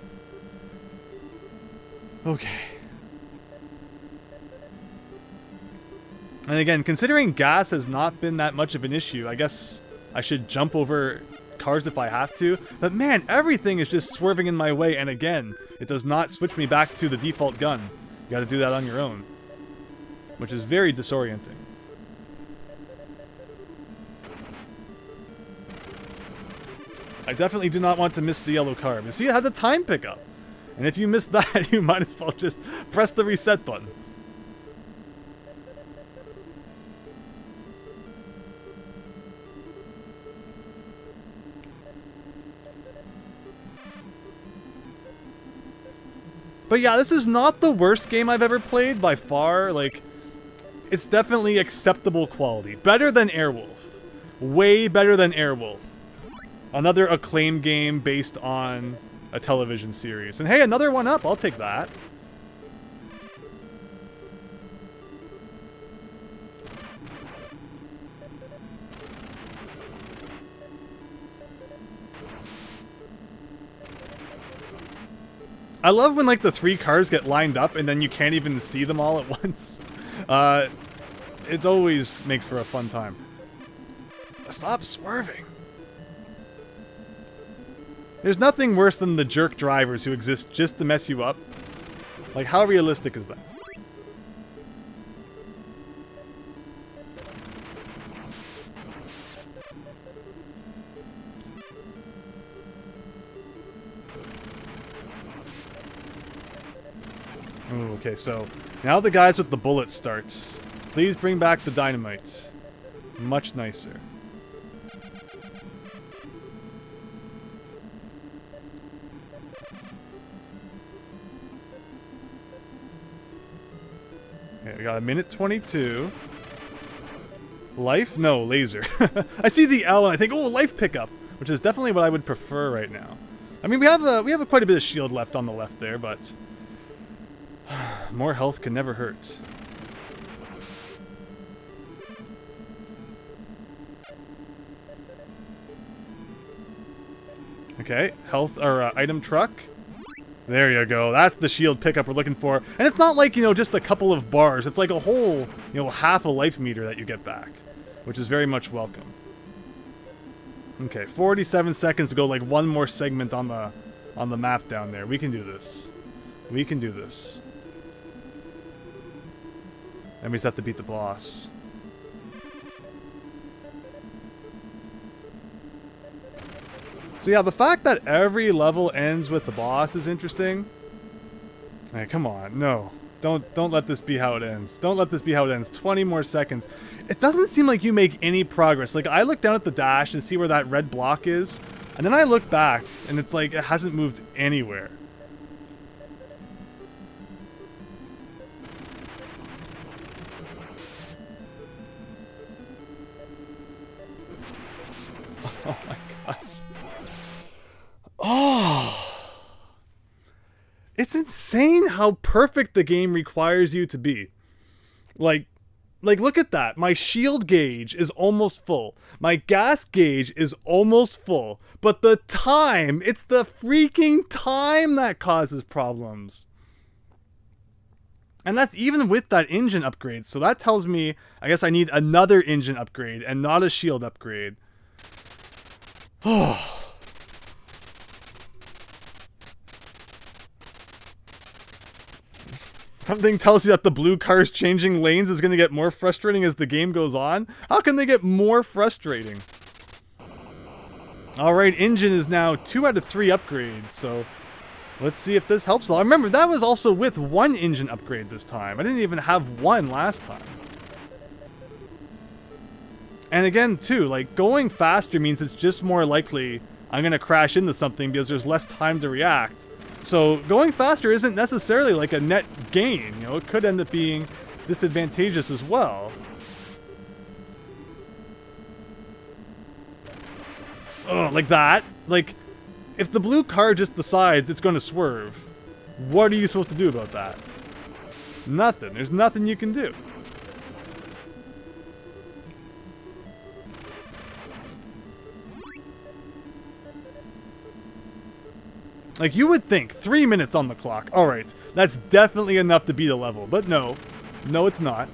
Okay. And again, considering gas has not been that much of an issue, I guess I should jump over cars if I have to. But man, everything is just swerving in my way, and again, it does not switch me back to the default gun. You gotta do that on your own, which is very disorienting. I definitely do not want to miss the yellow car. But see, it had the time pickup. And if you missed that, you might as well just press the reset button. But yeah, this is not the worst game I've ever played by far. Like, it's definitely acceptable quality. Better than Airwolf. Way better than Airwolf. Another acclaimed game based on a television series. And hey, another one up. I'll take that. I love when, like, the 3 cars get lined up and then you can't even see them all at once. It always makes for a fun time. Stop swerving. There's nothing worse than the jerk drivers who exist just to mess you up. Like, how realistic is that? Ooh, okay, so now the guys with the bullets start. Please bring back the dynamite. Much nicer. Okay, we got a minute 22. Life? No, laser. I see the L and I think, oh, life pickup, which is definitely what I would prefer right now. I mean, we have quite a bit of shield left on the left there, but more health can never hurt. Okay, health or item truck. There you go. That's the shield pickup we're looking for. And it's not like, just a couple of bars. It's like a whole, half a life meter that you get back, which is very much welcome. Okay, 47 seconds to go, like one more segment on the map down there. We can do this. We can do this. And we just have to beat the boss. So yeah, the fact that every level ends with the boss is interesting. Hey, come on, no. Don't let this be how it ends. Don't let this be how it ends. 20 more seconds. It doesn't seem like you make any progress. Like, I look down at the dash and see where that red block is, and then I look back, and it's like it hasn't moved anywhere. Oh my gosh. Oh. It's insane how perfect the game requires you to be. Like, look at that. My shield gauge is almost full. My gas gauge is almost full. But the time, it's the freaking time that causes problems. And that's even with that engine upgrade. So that tells me, I guess I need another engine upgrade and not a shield upgrade. Oh. Something tells you that the blue cars changing lanes is going to get more frustrating as the game goes on. How can they get more frustrating? Alright, engine is now 2 out of 3 upgrades, so Let's see if this helps. I remember that was also with one engine upgrade this time. I didn't even have one last time. And again, too, like, going faster means it's just more likely I'm going to crash into something because there's less time to react. So going faster isn't necessarily like a net gain. You know, it could end up being disadvantageous as well. Oh, like that? Like, if the blue car just decides it's going to swerve, what are you supposed to do about that? Nothing. There's nothing you can do. Like, you would think 3 minutes on the clock. Alright, that's definitely enough to beat a level. But no. No, it's not.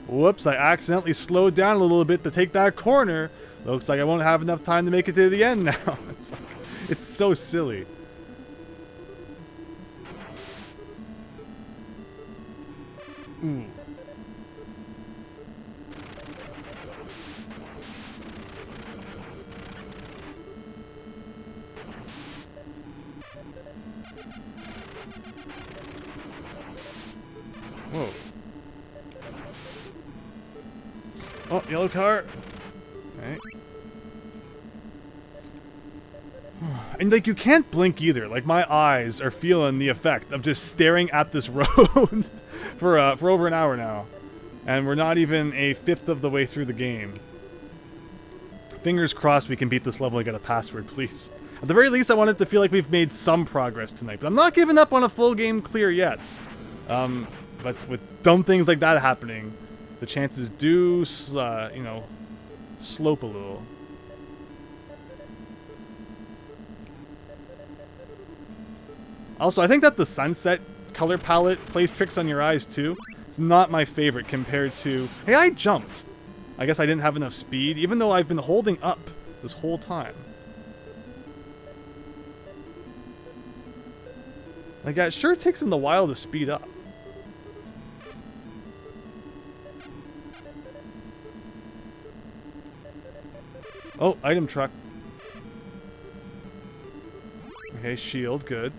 Whoops, I accidentally slowed down a little bit to take that corner. Looks like I won't have enough time to make it to the end now. It's so silly. Ooh. Whoa. Oh, yellow car. Okay. And, like, you can't blink either. Like, my eyes are feeling the effect of just staring at this road for over an hour now. And we're not even a fifth of the way through the game. Fingers crossed we can beat this level and get a password, please. At the very least, I want it to feel like we've made some progress tonight. But I'm not giving up on a full game clear yet. But with dumb things like that happening, the chances do, you know, slope a little. Also, I think that the sunset color palette plays tricks on your eyes, too. It's not my favorite compared to... Hey, I jumped! I guess I didn't have enough speed, even though I've been holding up this whole time. Like, it sure takes him a while to speed up. Oh, item truck. Okay, shield, good.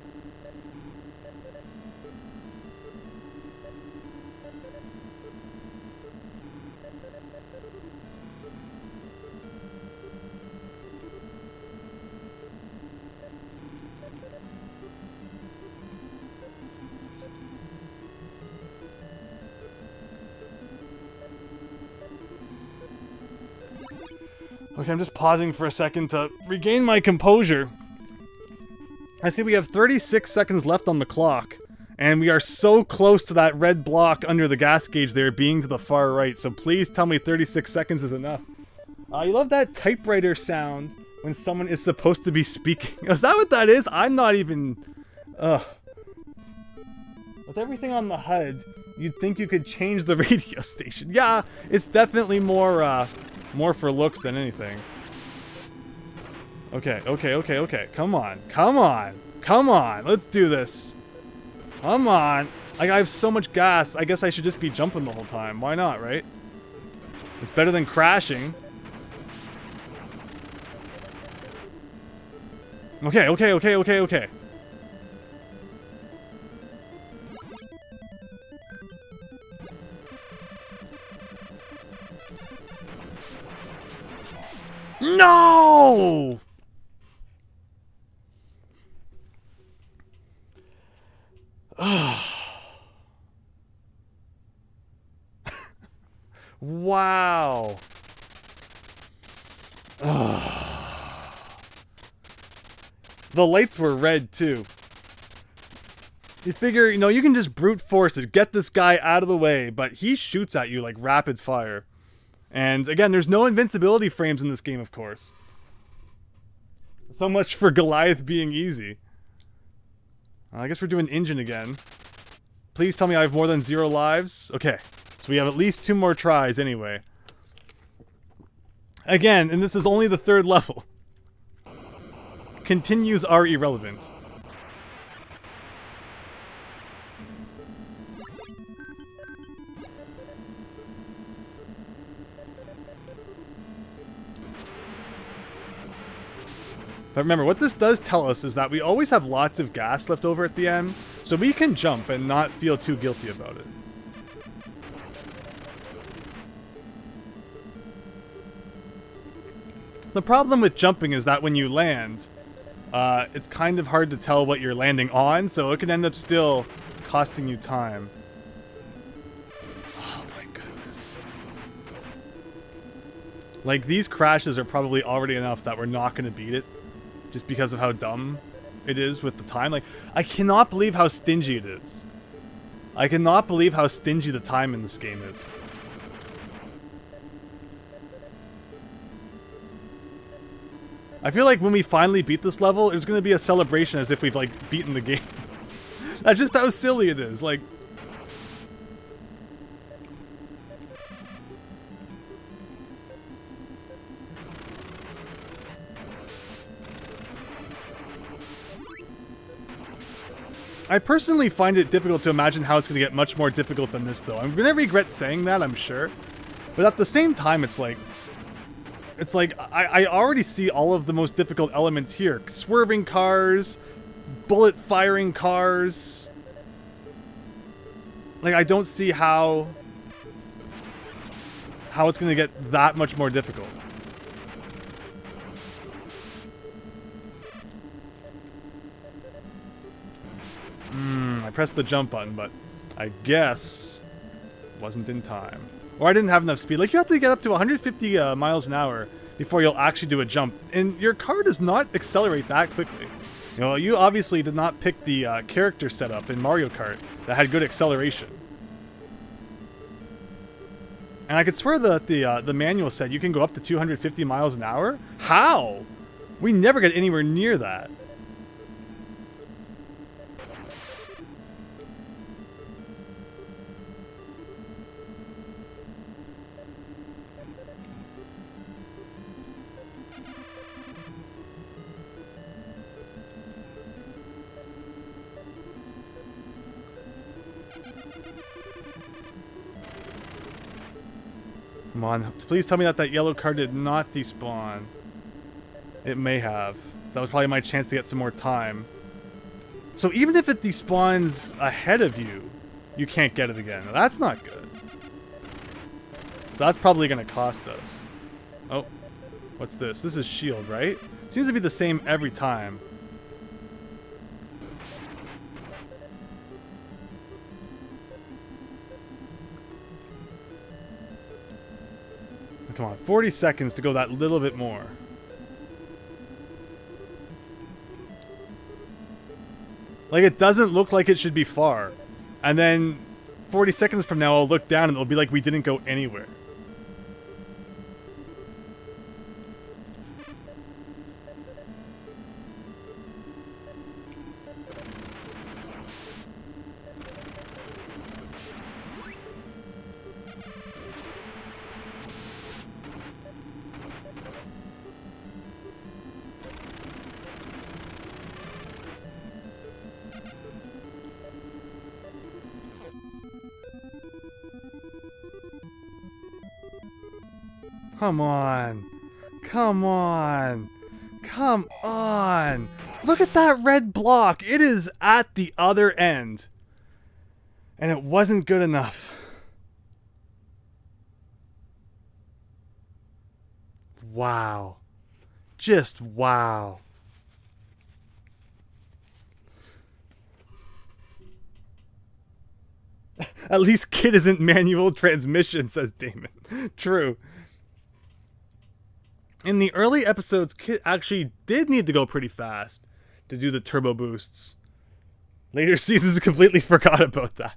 Okay, I'm just pausing for a second to regain my composure. I see we have 36 seconds left on the clock, and we are so close to that red block under the gas gauge there being to the far right, so please tell me 36 seconds is enough. You love that typewriter sound when someone is supposed to be speaking. Is that what that is? I'm not even... Ugh. With everything on the HUD, you'd think you could change the radio station. Yeah, it's definitely more for looks than anything. Okay. Come on. Let's do this. Come on. Like, I have so much gas. I guess I should just be jumping the whole time. Why not, right? It's better than crashing. Okay. No! Wow. The lights were red too. You figure, you know, you can just brute force it, get this guy out of the way, but he shoots at you like rapid fire. And again, there's no invincibility frames in this game, of course. So much for Goliath being easy. I guess we're doing engine again. Please tell me I have more than 0 lives. Okay, so we have at least 2 more tries anyway. Again, and this is only the 3rd level. Continues are irrelevant. But remember, what this does tell us is that we always have lots of gas left over at the end, so we can jump and not feel too guilty about it. The problem with jumping is that when you land, it's kind of hard to tell what you're landing on, so it can end up still costing you time. Oh my goodness. Like, these crashes are probably already enough that we're not going to beat it, just because of how dumb it is with the time. Like, I cannot believe how stingy it is. I cannot believe how stingy the time in this game is. I feel like when we finally beat this level, it's going to be a celebration as if we've, like, beaten the game. That's just how silly it is. Like, I personally find it difficult to imagine how it's going to get much more difficult than this, though. I'm going to regret saying that, I'm sure. But at the same time, it's like I already see all of the most difficult elements here. Swerving cars, bullet firing cars. Like, I don't see how it's going to get that much more difficult. I pressed the jump button, but I guess wasn't in time. Or I didn't have enough speed. Like, you have to get up to 150 miles an hour before you'll actually do a jump. And your car does not accelerate that quickly. You know, you obviously did not pick the character setup in Mario Kart that had good acceleration. And I could swear that the manual said you can go up to 250 miles an hour. How? We never get anywhere near that. Come on, please tell me that yellow car did not despawn. It may have. That was probably my chance to get some more time. So even if it despawns ahead of you, you can't get it again. That's not good. So that's probably going to cost us. Oh, what's this? This is shield, right? Seems to be the same every time. Come on, 40 seconds to go that little bit more. Like, it doesn't look like it should be far. And then 40 seconds from now, I'll look down and it'll be like we didn't go anywhere. Come on. Come on. Come on. Look at that red block. It is at the other end. And it wasn't good enough. Wow. Just wow. At least Kid isn't manual transmission, says Damon. True. In the early episodes, Kid actually did need to go pretty fast to do the turbo boosts. Later seasons completely forgot about that.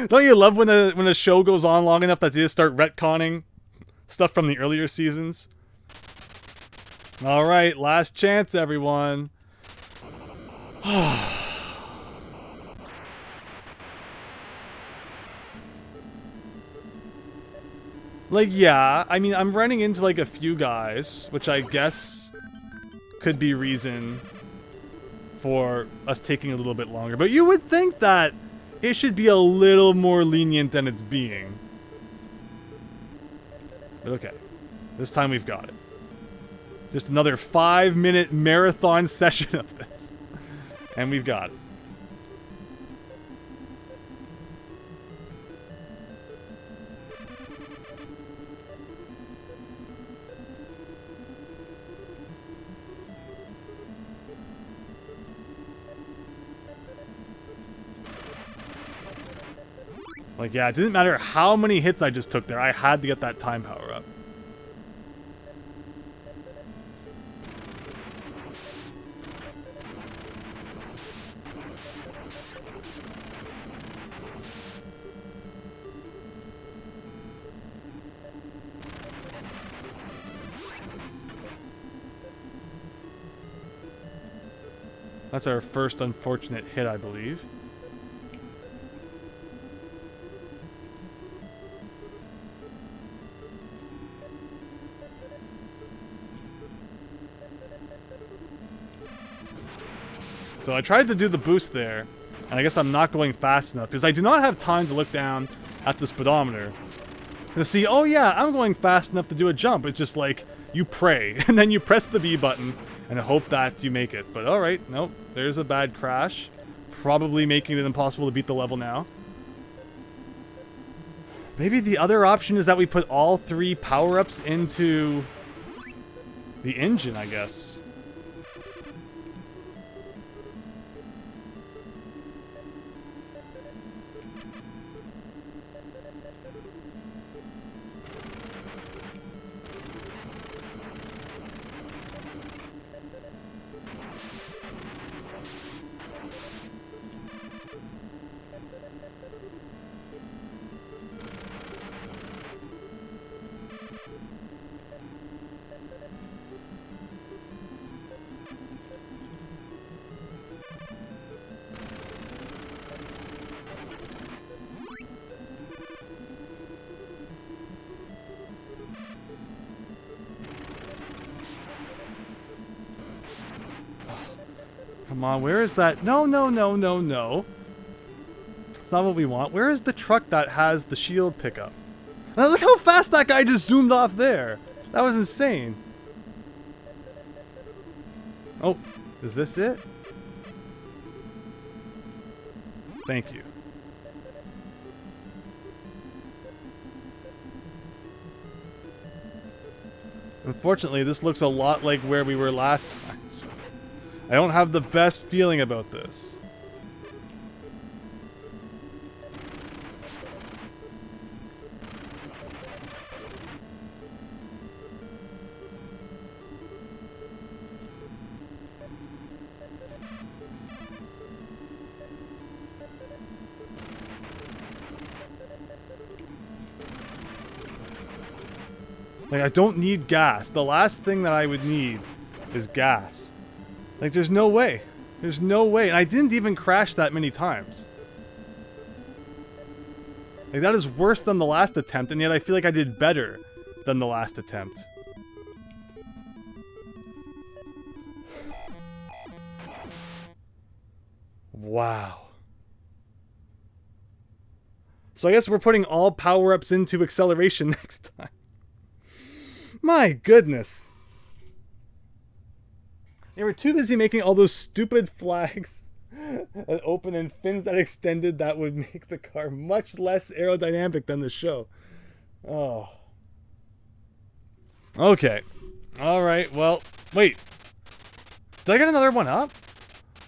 Don't you love when a show goes on long enough that they just start retconning stuff from the earlier seasons? Alright, last chance, everyone. Like, yeah, I mean, I'm running into, like, a few guys, which I guess could be reason for us taking a little bit longer. But you would think that it should be a little more lenient than it's being. But okay. This time we've got it. Just another 5-minute marathon session of this. And we've got it. Like, yeah, it didn't matter how many hits I just took there. I had to get that time power up. That's our first unfortunate hit, I believe. So I tried to do the boost there, and I guess I'm not going fast enough, because I do not have time to look down at the speedometer to see, oh yeah, I'm going fast enough to do a jump. It's just like, you pray, and then you press the B button, and hope that you make it. But alright, nope, there's a bad crash. Probably making it impossible to beat the level now. Maybe the other option is that we put all 3 power-ups into the engine, I guess. Come on, where is that? No, no, no, no, no. It's not what we want. Where is the truck that has the shield pickup? Now, look how fast that guy just zoomed off there. That was insane. Oh, is this it? Thank you. Unfortunately, this looks a lot like where we were last time, so I don't have the best feeling about this. Like, I don't need gas. The last thing that I would need is gas. Like, there's no way. There's no way. And I didn't even crash that many times. Like, that is worse than the last attempt, and yet I feel like I did better than the last attempt. Wow. So I guess we're putting all power-ups into acceleration next time. My goodness. They were too busy making all those stupid flags that open and fins that extended that would make the car much less aerodynamic than the show. Oh. Okay. Alright, well, wait. Did I get another one up?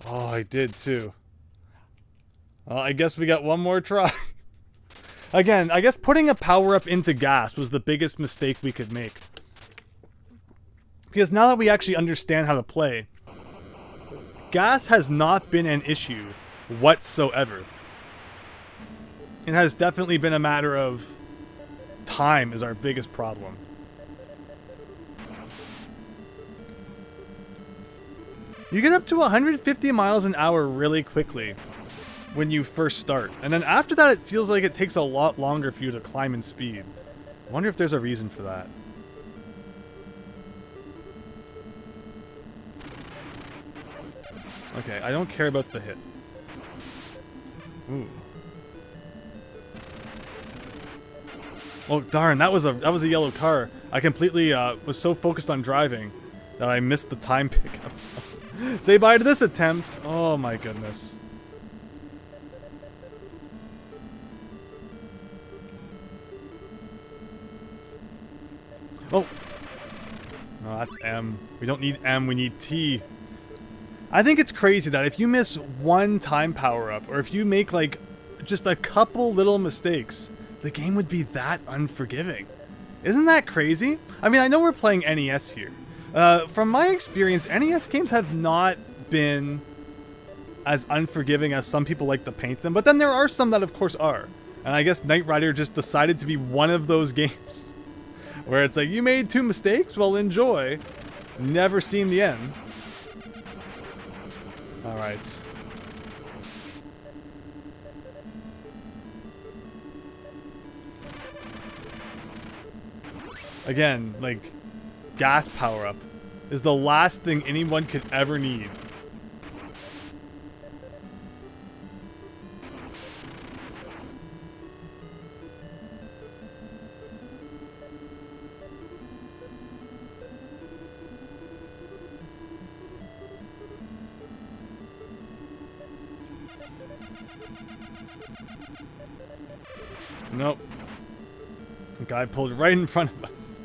Oh, I did too. Well, I guess we got one more try. Again, I guess putting a power-up into gas was the biggest mistake we could make. Because now that we actually understand how to play, gas has not been an issue whatsoever. It has definitely been a matter of time is our biggest problem. You get up to 150 miles an hour really quickly when you first start. And then after that, it feels like it takes a lot longer for you to climb in speed. I wonder if there's a reason for that. Okay, I don't care about the hit. Ooh. Oh darn, that was a yellow car. I completely was so focused on driving that I missed the time pickups. Say bye to this attempt. Oh my goodness. Oh. No, that's M. We don't need M, we need T. I think it's crazy that if you miss one time power-up, or if you make, like, just a couple little mistakes, the game would be that unforgiving. Isn't that crazy? I mean, I know we're playing NES here. From my experience, NES games have not been as unforgiving as some people like to paint them, but then there are some that of course are. And I guess Knight Rider just decided to be one of those games. Where it's like, you made 2 mistakes? Well, enjoy. Never seen the end. Alright. Again, like, gas power-up is the last thing anyone could ever need. Nope. The guy pulled right in front of us.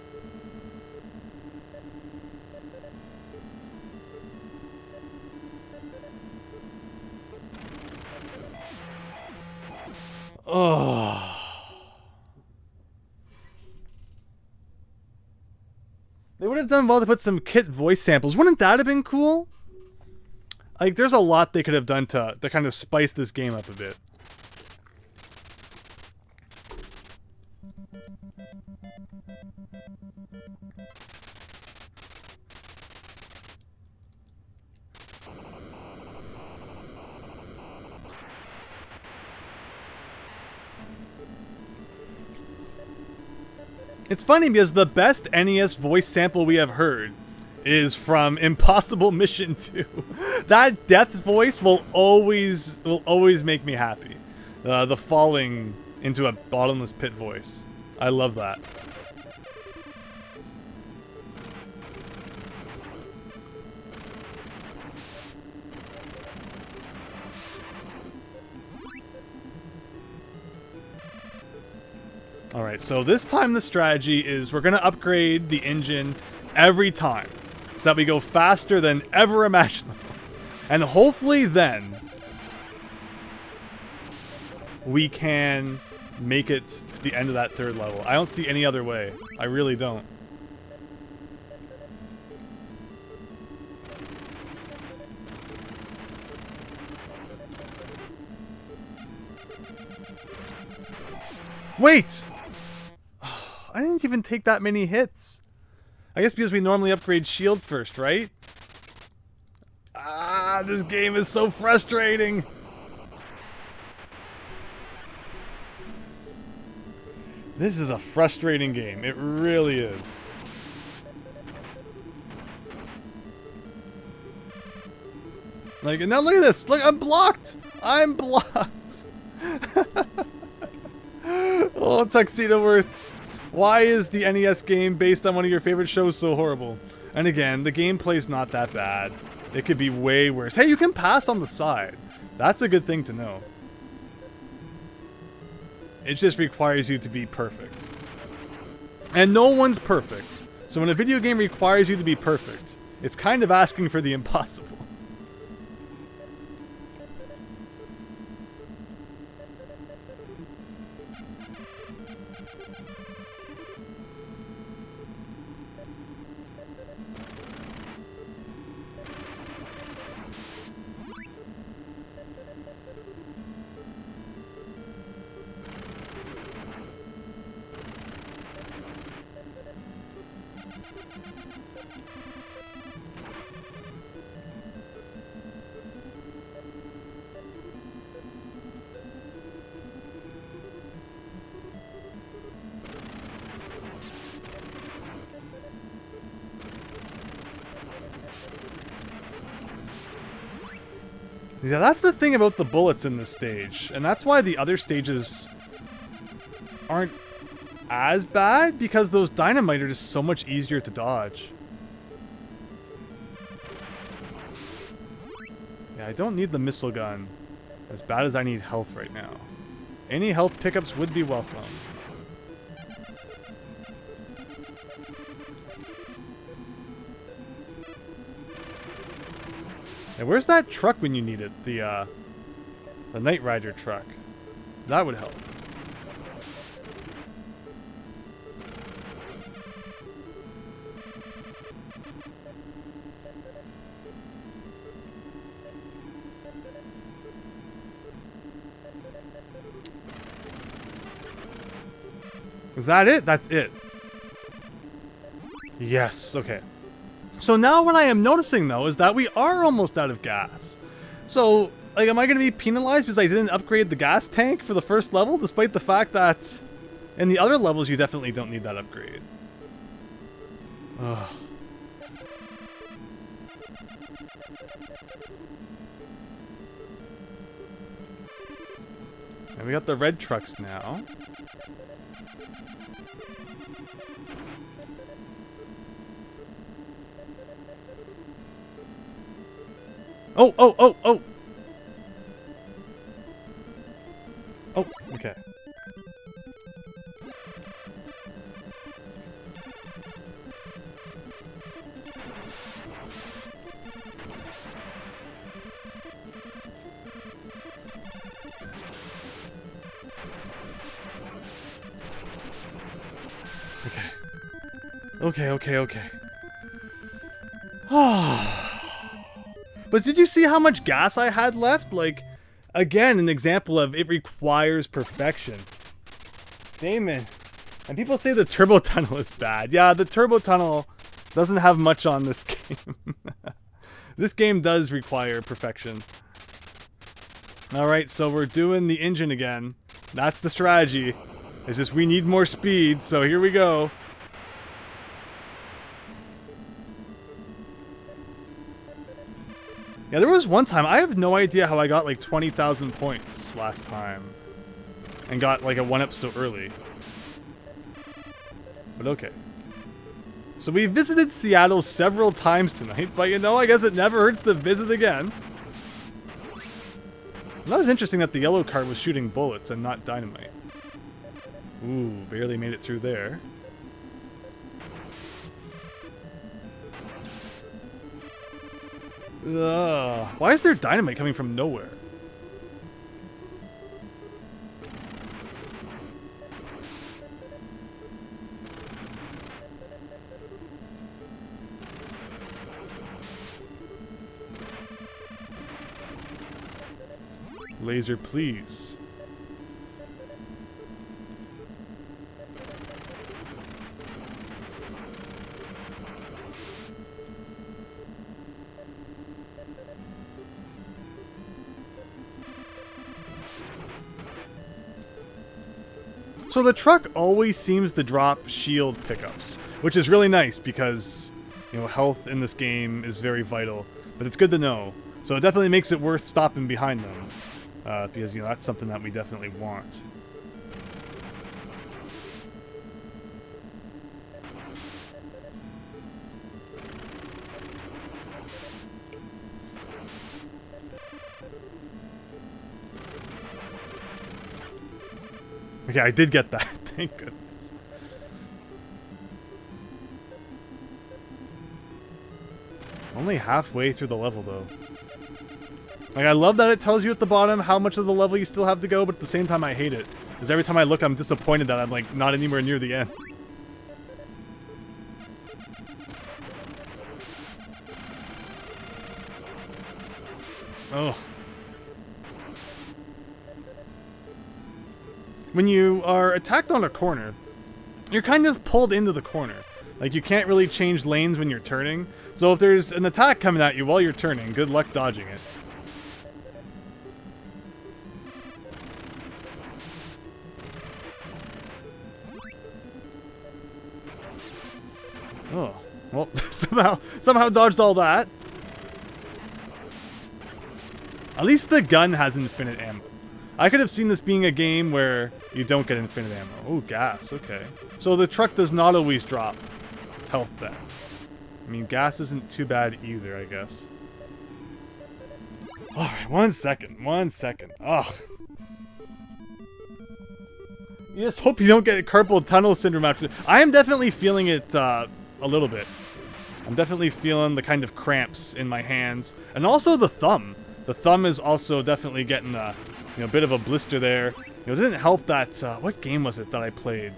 Oh. They would have done well to put some kit voice samples. Wouldn't that have been cool? Like, there's a lot they could have done to kind of spice this game up a bit. It's funny because the best NES voice sample we have heard is from Impossible Mission 2. That death voice will always make me happy. The falling into a bottomless pit voice. I love that. Alright, so this time the strategy is we're going to upgrade the engine every time so that we go faster than ever imaginable. And hopefully then we can make it to the end of that 3rd level. I don't see any other way. I really don't. Wait! I didn't even take that many hits. I guess because we normally upgrade shield first, right? Ah, this game is so frustrating. This is a frustrating game. It really is. Like, and now look at this. Look, I'm blocked. I'm blocked. Oh, Tuxedo Worth. Why is the NES game based on one of your favorite shows so horrible? And again, the gameplay's not that bad. It could be way worse. Hey, you can pass on the side. That's a good thing to know. It just requires you to be perfect. And no one's perfect. So when a video game requires you to be perfect, it's kind of asking for the impossible. Yeah, that's the thing about the bullets in this stage, and that's why the other stages aren't as bad, because those dynamite are just so much easier to dodge. Yeah, I don't need the missile gun as bad as I need health right now. Any health pickups would be welcome. And where's that truck when you need it? The Knight Rider truck. That would help. Is that it? That's it. Yes, okay. So now what I am noticing, though, is that we are almost out of gas. So, like, am I going to be penalized because I didn't upgrade the gas tank for the first level, despite the fact that in the other levels you definitely don't need that upgrade? Ugh. And we got the red trucks now. Oh, oh, oh, oh! Oh, okay. Okay. But did you see how much gas I had left? Like, again, an example of it requires perfection. Damon. And people say the turbo tunnel is bad. Yeah, the turbo tunnel doesn't have much on this game. This game does require perfection. Alright, so we're doing the engine again. That's the strategy. It's just we need more speed, so here we go. Yeah, there was one time, I have no idea how I got like 20,000 points last time. And got like a 1-up so early. But okay. So we visited Seattle several times tonight, but you know, I guess it never hurts to visit again. And that was interesting that the yellow car was shooting bullets and not dynamite. Ooh, barely made it through there. Ugh. Why is there dynamite coming from nowhere? Laser, please. So the truck always seems to drop shield pickups, which is really nice because, you know, health in this game is very vital, but it's good to know. So it definitely makes it worth stopping behind them, because, you know, that's something that we definitely want. Okay, I did get that. Thank goodness. Only halfway through the level, though. Like, I love that it tells you at the bottom how much of the level you still have to go, but at the same time I hate it. Because every time I look, I'm disappointed that I'm, like, not anywhere near the end. Oh. When you are attacked on a corner, you're kind of pulled into the corner. Like, you can't really change lanes when you're turning. So if there's an attack coming at you while you're turning, good luck dodging it. Oh, well, somehow dodged all that. At least the gun has infinite ammo. I could have seen this being a game where you don't get infinite ammo. Oh, gas, okay. So the truck does not always drop health then. I mean, gas isn't too bad either, I guess. Alright, 1 second. 1 second. Oh. You just hope you don't get carpal tunnel syndrome after. I am definitely feeling it a little bit. I'm definitely feeling the kind of cramps in my hands. And also the thumb. The thumb is also definitely getting a bit of a blister there. It didn't help that, what game was it that I played?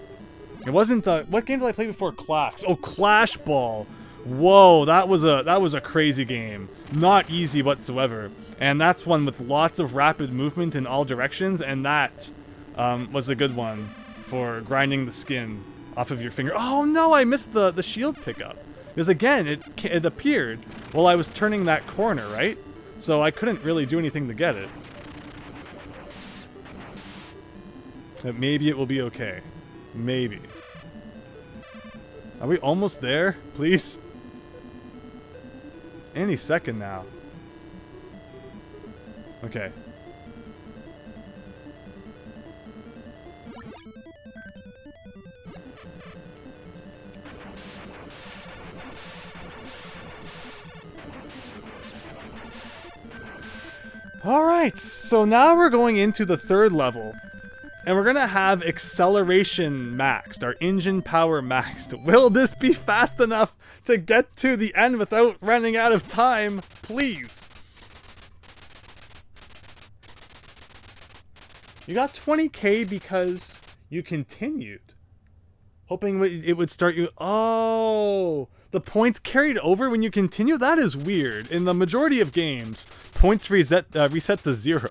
It wasn't, what game did I play before Clash? Oh, Clash Ball. Whoa, that was a crazy game. Not easy whatsoever. And that's one with lots of rapid movement in all directions, and that was a good one for grinding the skin off of your finger. Oh no, I missed the shield pickup. Because again, it appeared while I was turning that corner, right? So I couldn't really do anything to get it. But maybe it will be okay. Maybe. Are we almost there? Please? Any second now. Okay. Alright, so now we're going into the 3rd level. And we're gonna have acceleration maxed, our engine power maxed. Will this be fast enough to get to the end without running out of time? Please. You got 20k because you continued. Hoping it would start you... Oh! The points carried over when you continue? That is weird. In the majority of games, points reset to 0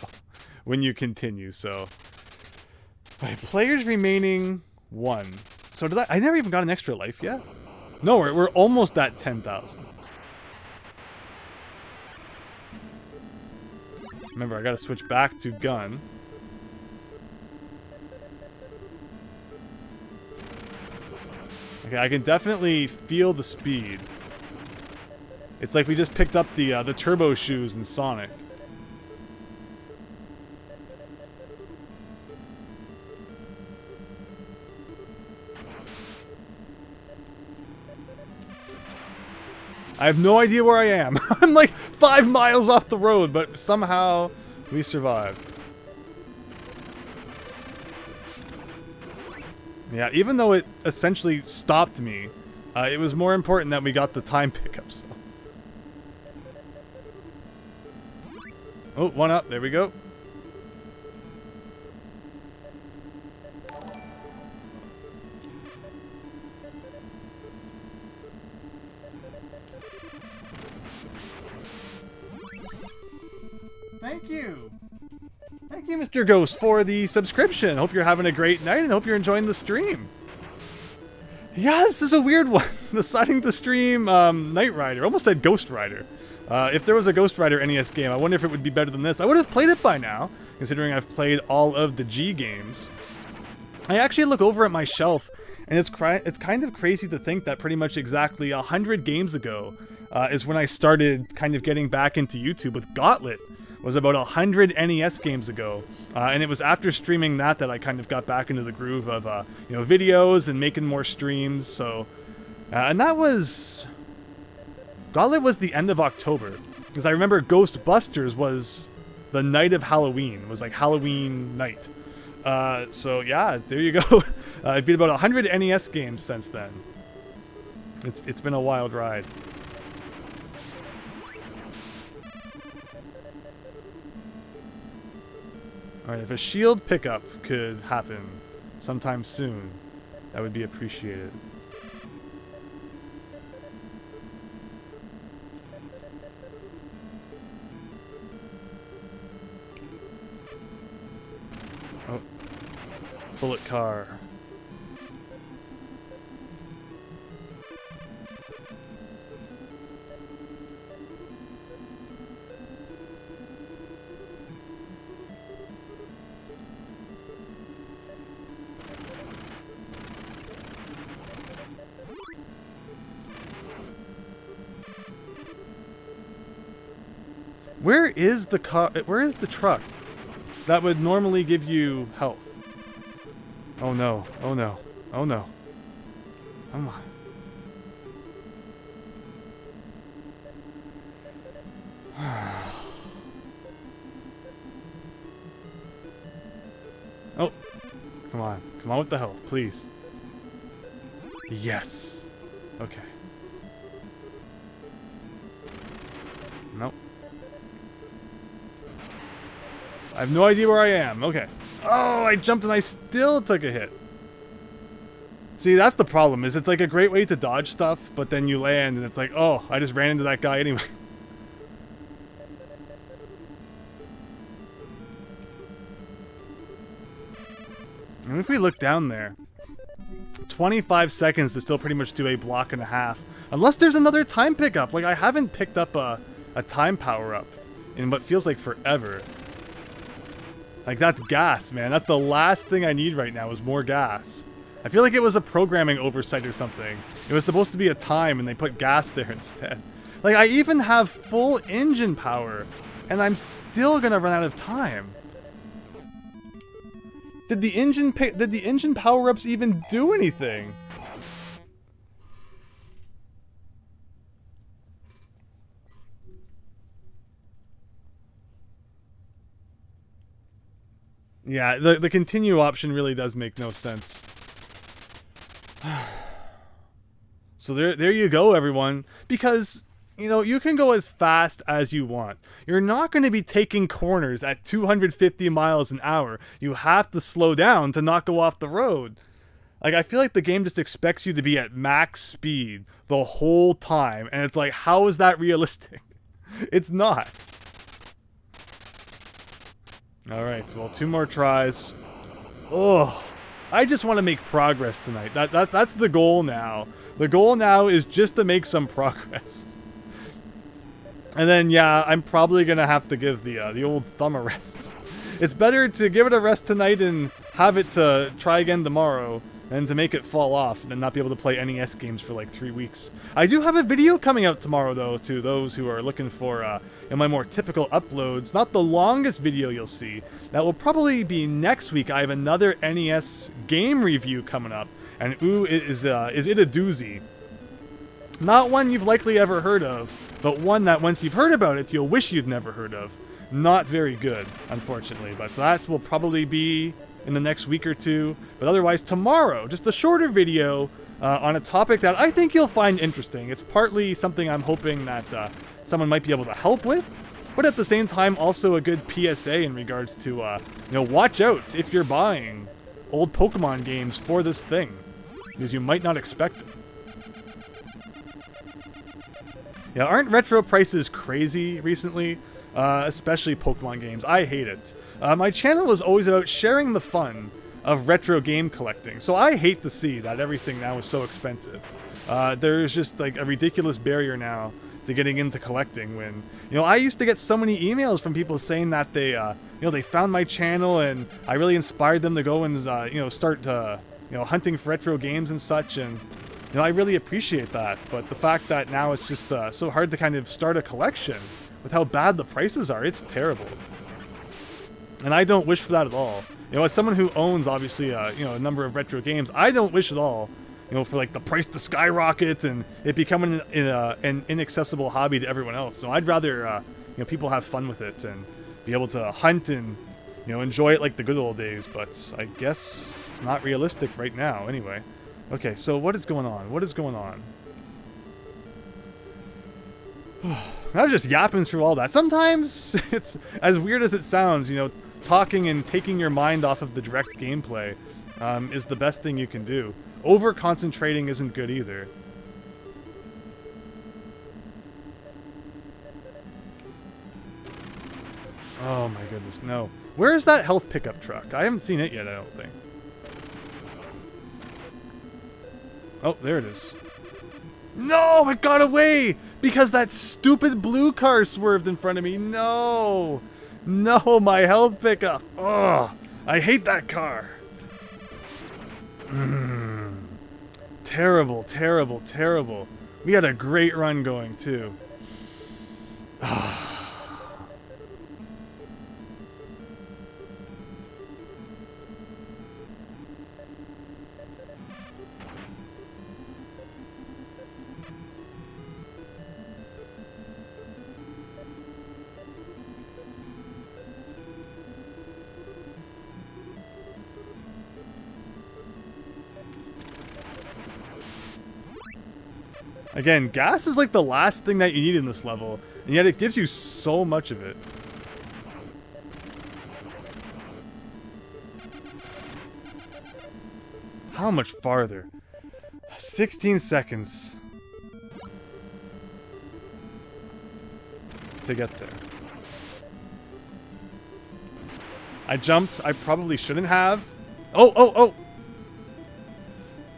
when you continue, so... Alright, players remaining 1. So did I never even got an extra life yet? No, we're almost at 10,000. Remember, I gotta switch back to gun. Okay, I can definitely feel the speed. It's like we just picked up the turbo shoes in Sonic. I have no idea where I am. I'm like 5 miles off the road, but somehow we survived. Yeah, even though it essentially stopped me, it was more important that we got the time pickups. Oh, 1 up. There we go. Thank you. Thank you, Mr. Ghost, for the subscription. Hope you're having a great night and hope you're enjoying the stream. Yeah, this is a weird one. Deciding to stream Knight Rider. Almost said Ghost Rider. If there was a Ghost Rider NES game, I wonder if it would be better than this. I would have played it by now, considering I've played all of the G games. I actually look over at my shelf, and it's kind of crazy to think that pretty much exactly 100 games ago is when I started kind of getting back into YouTube with Gauntlet. It was about 100 NES games ago, and it was after streaming that I kind of got back into the groove of videos and making more streams. So, and that was Gauntlet was the end of October, because I remember Ghostbusters was the night of Halloween. It was like Halloween night. So yeah, there you go. I've beat about 100 NES games since then. It's been a wild ride. Alright, if a shield pickup could happen sometime soon, that would be appreciated. Oh. Bullet car. Where is the car? Where is the truck that would normally give you health? Oh no! Oh no! Oh no! Come on! Come on. Come on with the health, please. Yes. Okay. Nope. I have no idea where I am. Okay. Oh, I jumped and I still took a hit. See, that's the problem, is it's like a great way to dodge stuff, but then you land and it's like, oh, I just ran into that guy anyway. And if we look down there, 25 seconds to still pretty much do a block and a half. Unless there's another time pickup. Like, I haven't picked up a time power-up in what feels like forever. Like, that's gas, man. That's the last thing I need right now is more gas. I feel like it was a programming oversight or something. It was supposed to be a time and they put gas there instead. Like, I even have full engine power and I'm still gonna run out of time. Did the engine power-ups even do anything? Yeah, the continue option really does make no sense. So there you go, everyone. Because, you know, you can go as fast as you want. You're not going to be taking corners at 250 miles an hour. You have to slow down to not go off the road. Like, I feel like the game just expects you to be at max speed the whole time. And it's like, how is that realistic? It's not. Alright, well, 2 more tries. Oh, I just want to make progress tonight. That's the goal now. The goal now is just to make some progress. And then, yeah, I'm probably going to have to give the old thumb a rest. It's better to give it a rest tonight and have it to try again tomorrow than to make it fall off and not be able to play NES games for like 3 weeks. I do have a video coming out tomorrow, though, to those who are looking for in my more typical uploads. Not the longest video you'll see. That will probably be next week. I have another NES game review coming up. And ooh, is it a doozy. Not one you've likely ever heard of, but one that once you've heard about it, you'll wish you'd never heard of. Not very good, unfortunately, but that will probably be in the next week or two. But otherwise, tomorrow, just a shorter video on a topic that I think you'll find interesting. It's partly something I'm hoping that someone might be able to help with, but at the same time, also a good PSA in regards to, you know, watch out if you're buying old Pokemon games for this thing, because you might not expect it. Yeah, aren't retro prices crazy recently? Especially Pokemon games. I hate it. My channel is always about sharing the fun of retro game collecting, so I hate to see that everything now is so expensive. There's just like a ridiculous barrier now to getting into collecting when, you know, I used to get so many emails from people saying that they, you know, they found my channel and I really inspired them to go and, you know, start, you know, hunting for retro games and such, and, you know, I really appreciate that, but the fact that now it's just so hard to kind of start a collection with how bad the prices are, it's terrible. And I don't wish for that at all. You know, as someone who owns, obviously, you know, a number of retro games, I don't wish at all, you know, for like the price to skyrocket and it becoming an inaccessible hobby to everyone else. So I'd rather, you know, people have fun with it and be able to hunt and, you know, enjoy it like the good old days. But I guess it's not realistic right now anyway. Okay, so what is going on? What is going on? I was just yapping through all that. Sometimes it's as weird as it sounds, you know, talking and taking your mind off of the direct gameplay is the best thing you can do. Over-concentrating isn't good either. Oh my goodness, no. Where is that health pickup truck? I haven't seen it yet, I don't think. Oh, there it is. No, it got away! Because that stupid blue car swerved in front of me. No! No, my health pickup. Oh, I hate that car. Terrible, terrible, terrible. We had a great run going, too. Again, gas is like the last thing that you need in this level, and yet it gives you so much of it. How much farther? 16 seconds to get there. I jumped. I probably shouldn't have. Oh!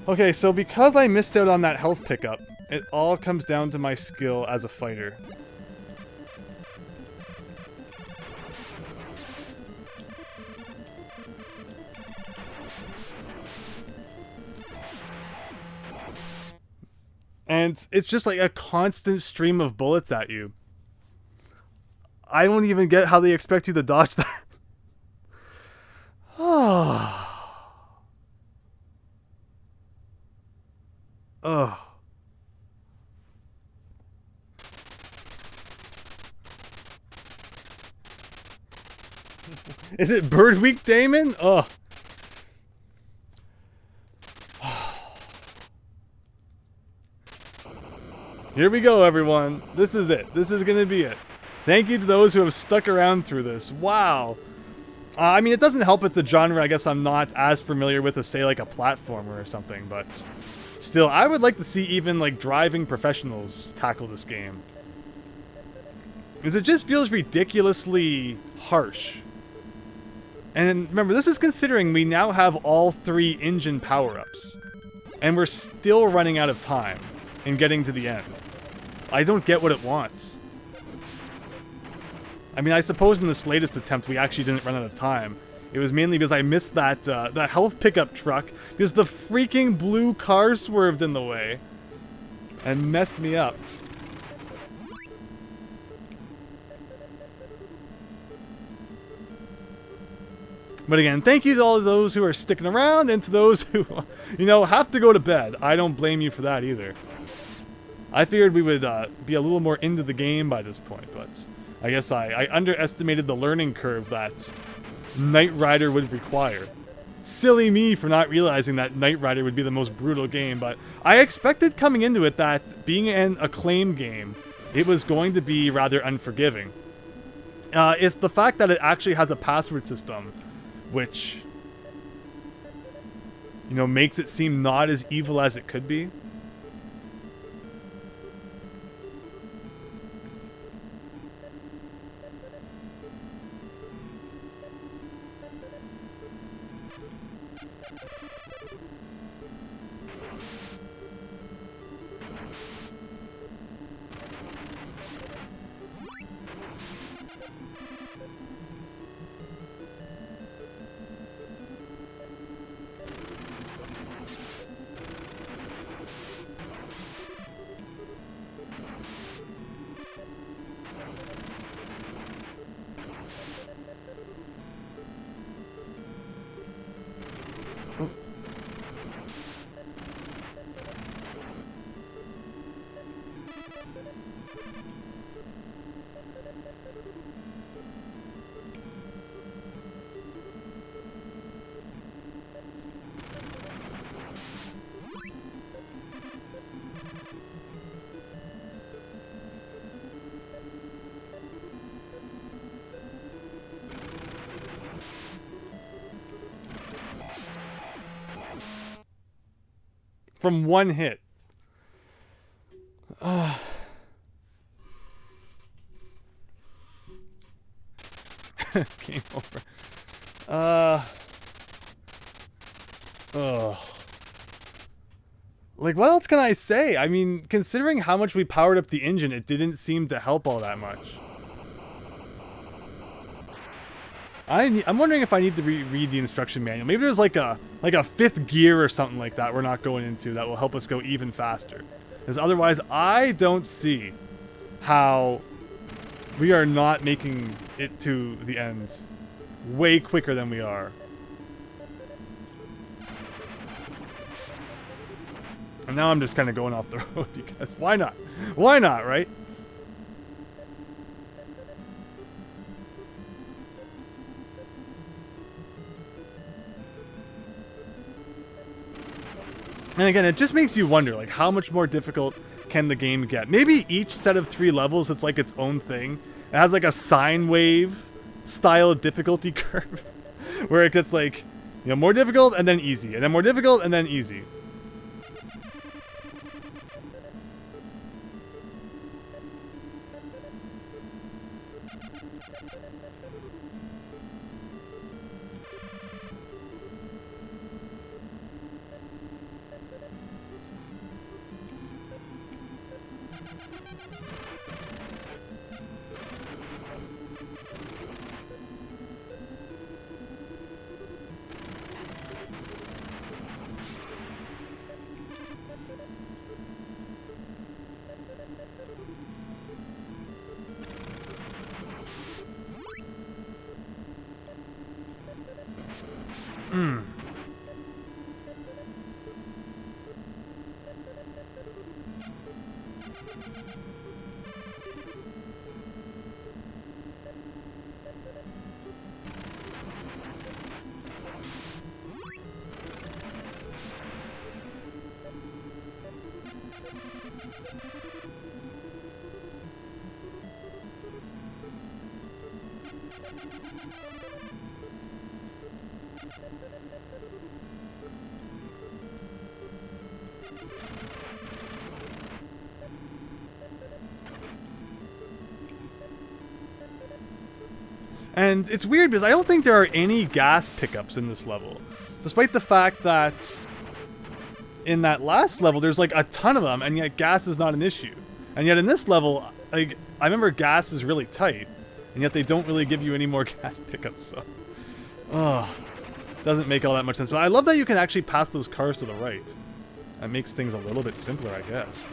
Okay, so because I missed out on that health pickup, it all comes down to my skill as a fighter. And it's just like a constant stream of bullets at you. I don't even get how they expect you to dodge that. Ugh. Is it Bird Week, Damon? Ugh. Here we go, everyone. This is it. This is going to be it. Thank you to those who have stuck around through this. Wow. I mean, it doesn't help it's a genre I guess I'm not as familiar with as, say, like a platformer or something, but still, I would like to see even, like, driving professionals tackle this game. Because it just feels ridiculously harsh. And remember, this is considering we now have all 3 engine power-ups. And we're still running out of time in getting to the end. I don't get what it wants. I mean, I suppose in this latest attempt we actually didn't run out of time. It was mainly because I missed that that health pickup truck because the freaking blue car swerved in the way and messed me up. But again, thank you to all of those who are sticking around and to those who, you know, have to go to bed. I don't blame you for that either. I figured we would be a little more into the game by this point, but I guess I underestimated the learning curve that Knight Rider would require. Silly me for not realizing that Knight Rider would be the most brutal game, but I expected coming into it that being an Acclaim game, it was going to be rather unforgiving. It's the fact that it actually has a password system, which, you know, makes it seem not as evil as it could be. From one hit. Game over. Like, what else can I say? I mean, considering how much we powered up the engine, it didn't seem to help all that much. I'm wondering if I need to read the instruction manual. Maybe there's like a 5th gear or something like that we're not going into that will help us go even faster. Because otherwise, I don't see how we are not making it to the end way quicker than we are. And now I'm just kind of going off the road because why not? Why not, right? And again, it just makes you wonder, like, how much more difficult can the game get? Maybe each set of 3 levels, it's like its own thing. It has like a sine wave style difficulty curve where it gets like, you know, more difficult and then easy, and then more difficult and then easy. And it's weird because I don't think there are any gas pickups in this level. Despite the fact that in that last level there's like a ton of them, and yet gas is not an issue. And yet in this level, like, I remember gas is really tight, and yet they don't really give you any more gas pickups, so... doesn't make all that much sense. But I love that you can actually pass those cars to the right. That makes things a little bit simpler, I guess.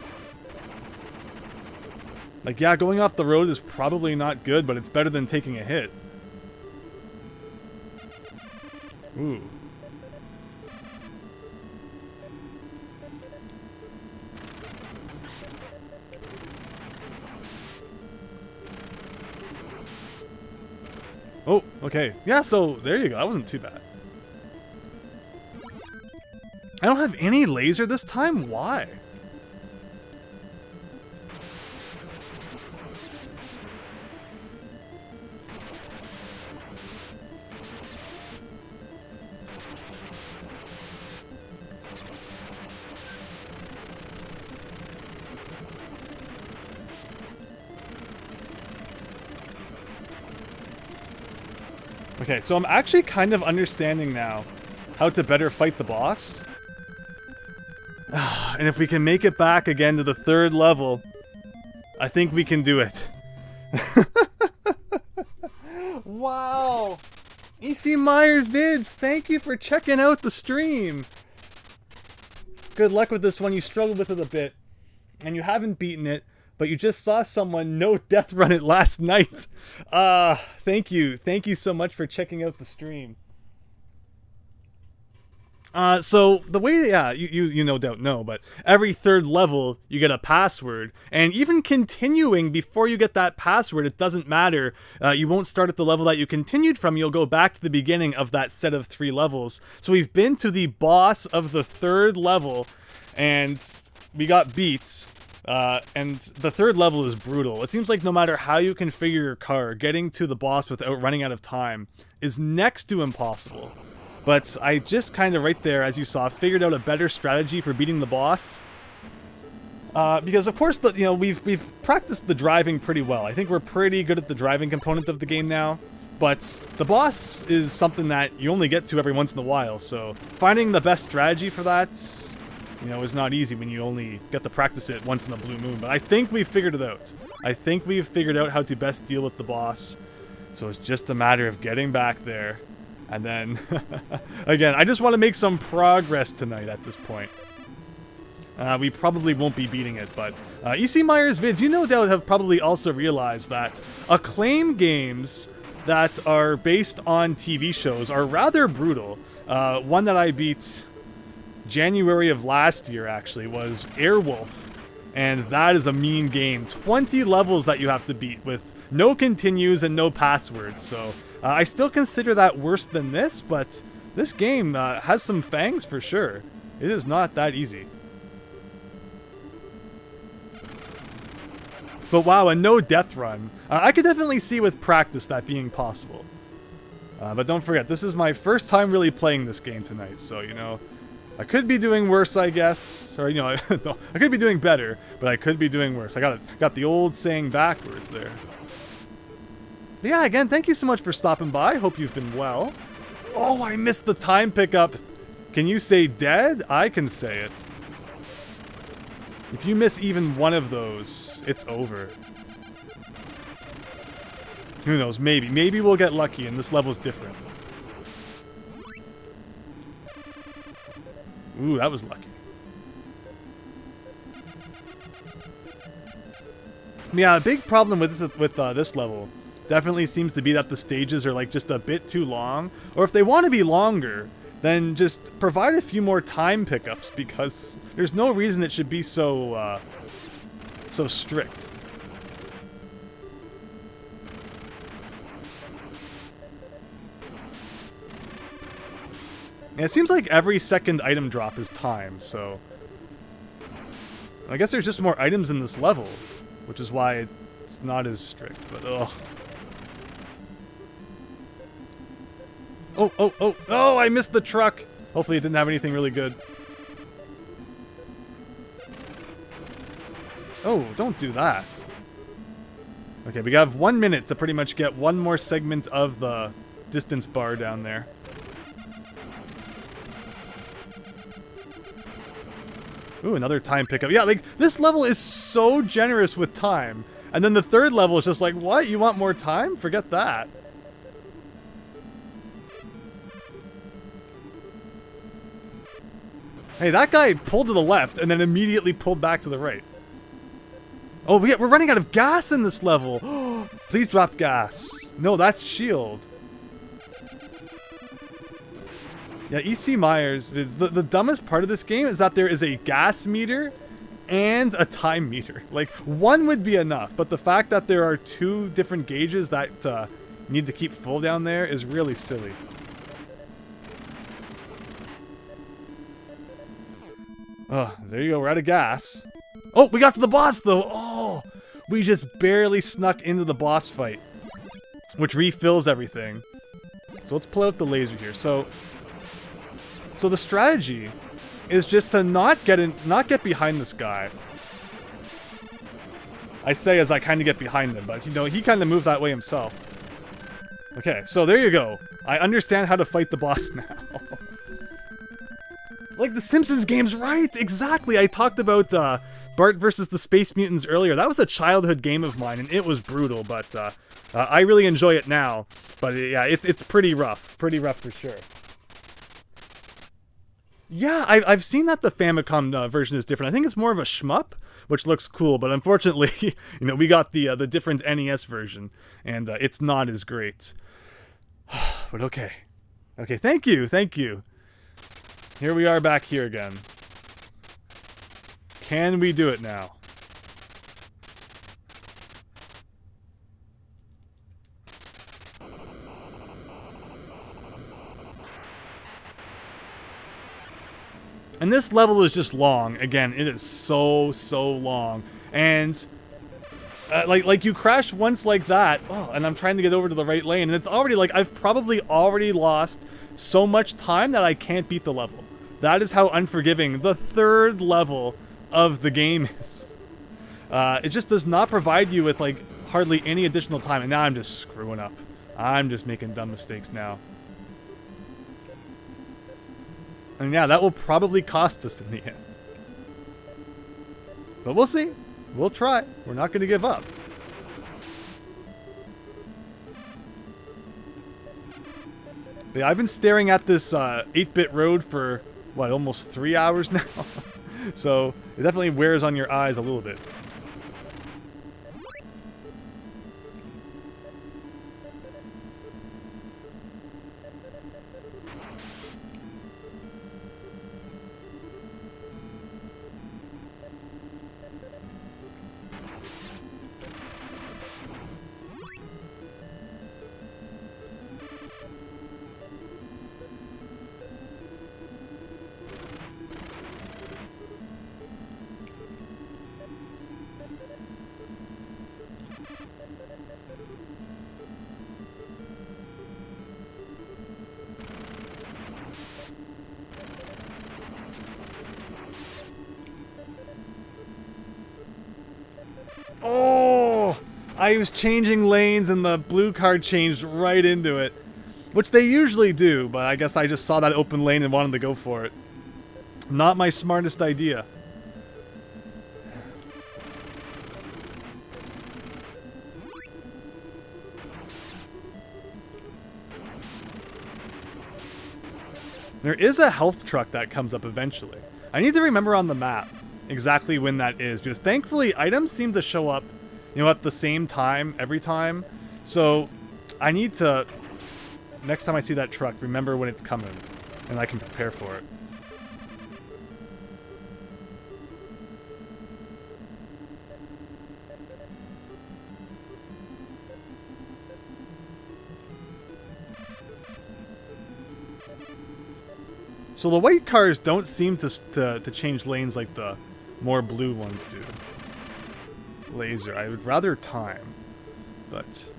Like, yeah, going off the road is probably not good, but it's better than taking a hit. Ooh. Oh, okay. Yeah, so there you go. That wasn't too bad. I don't have any laser this time? Why? Okay, so I'm actually kind of understanding now how to better fight the boss. And if we can make it back again to the 3rd level, I think we can do it. Wow! EC Myers Vids, thank you for checking out the stream. Good luck with this one. You struggled with it a bit, and you haven't beaten it, but you just saw someone no death run it last night. Thank you. Thank you so much for checking out the stream. So the way, yeah, you no doubt know, but every 3rd level you get a password, and even continuing before you get that password, it doesn't matter. You won't start at the level that you continued from. You'll go back to the beginning of that set of 3 levels. So we've been to the boss of the 3rd level, and we got beats. And the 3rd level is brutal. It seems like no matter how you configure your car, getting to the boss without running out of time is next to impossible. But I just kind of right there, as you saw, figured out a better strategy for beating the boss. Because of course, we've practiced the driving pretty well. I think we're pretty good at the driving component of the game now. But the boss is something that you only get to every once in a while. So finding the best strategy for that, is not easy when you only get to practice it once in a blue moon. But I think we've figured it out. I think we've figured out how to best deal with the boss. So it's just a matter of getting back there. And then, again, I just want to make some progress tonight at this point. We probably won't be beating it, but EC Myers Vids, you no doubt have probably also realized that Acclaim games that are based on TV shows are rather brutal. One that I beat January of last year, actually, was Airwolf, and that is a mean game. 20 levels that you have to beat with no continues and no passwords, so... I still consider that worse than this, but this game has some fangs for sure. It is not that easy. But wow, a no death run. I could definitely see with practice that being possible. But don't forget, this is my first time really playing this game tonight, so, you know, I could be doing worse, I guess. Or, you know, I could be doing better, but I could be doing worse. I got the old saying backwards there. But yeah, again, thank you so much for stopping by. Hope you've been well. Oh, I missed the time pickup. Can you say dead? I can say it. If you miss even one of those, it's over. Who knows? Maybe. Maybe we'll get lucky and this level's different. Ooh, that was lucky. Yeah, a big problem with this level definitely seems to be that the stages are like just a bit too long. Or if they want to be longer, then just provide a few more time pickups, because there's no reason it should be so so strict. And it seems like every second item drop is timed, so I guess there's just more items in this level, which is why it's not as strict, but ugh. Oh, I missed the truck. Hopefully it didn't have anything really good. Oh, don't do that. Okay, we have 1 minute to pretty much get one more segment of the distance bar down there. Ooh, another time pickup. Yeah, like, this level is so generous with time. And then the third level is just like, what? You want more time? Forget that. Hey, that guy pulled to the left and then immediately pulled back to the right. Oh, we're running out of gas in this level. Please drop gas. No, that's shield. Yeah, E.C. Myers, the dumbest part of this game is that there is a gas meter and a time meter. Like, one would be enough, but the fact that there are two different gauges that need to keep full down there is really silly. Oh, there you go, we're out of gas. Oh, we got to the boss, though! Oh, we just barely snuck into the boss fight, which refills everything. So let's pull out the laser here. So the strategy is just to not get behind this guy. I say as I kind of get behind him, but you know, he kind of moved that way himself. Okay, so there you go. I understand how to fight the boss now. Like the Simpsons games, right? Exactly. I talked about Bart versus the Space Mutants earlier. That was a childhood game of mine, and it was brutal, but I really enjoy it now. But yeah, it's pretty rough for sure. Yeah, I've seen that the Famicom version is different. I think it's more of a shmup, which looks cool, but unfortunately, you know, we got the different NES version, and it's not as great. But okay. Okay, thank you. Here we are back here again. Can we do it now? And this level is just long. Again, it is so long. And like you crash once like that, oh, and I'm trying to get over to the right lane, and it's already like I've probably already lost so much time that I can't beat the level. That is how unforgiving the third level of the game is. It just does not provide you with like hardly any additional time, and now I'm just screwing up. I'm just making dumb mistakes now. And yeah, that will probably cost us in the end. But we'll see. We'll try. We're not going to give up. But yeah, I've been staring at this 8-bit road for, what, almost 3 hours now? So it definitely wears on your eyes a little bit. I was changing lanes and the blue car changed right into it. Which they usually do, but I guess I just saw that open lane and wanted to go for it. Not my smartest idea. There is a health truck that comes up eventually. I need to remember on the map exactly when that is, because thankfully items seem to show up, you know, at the same time every time. So I need to, next time I see that truck, remember when it's coming, and I can prepare for it. So the white cars don't seem to change lanes like the more blue ones do. Laser. I would rather time, but...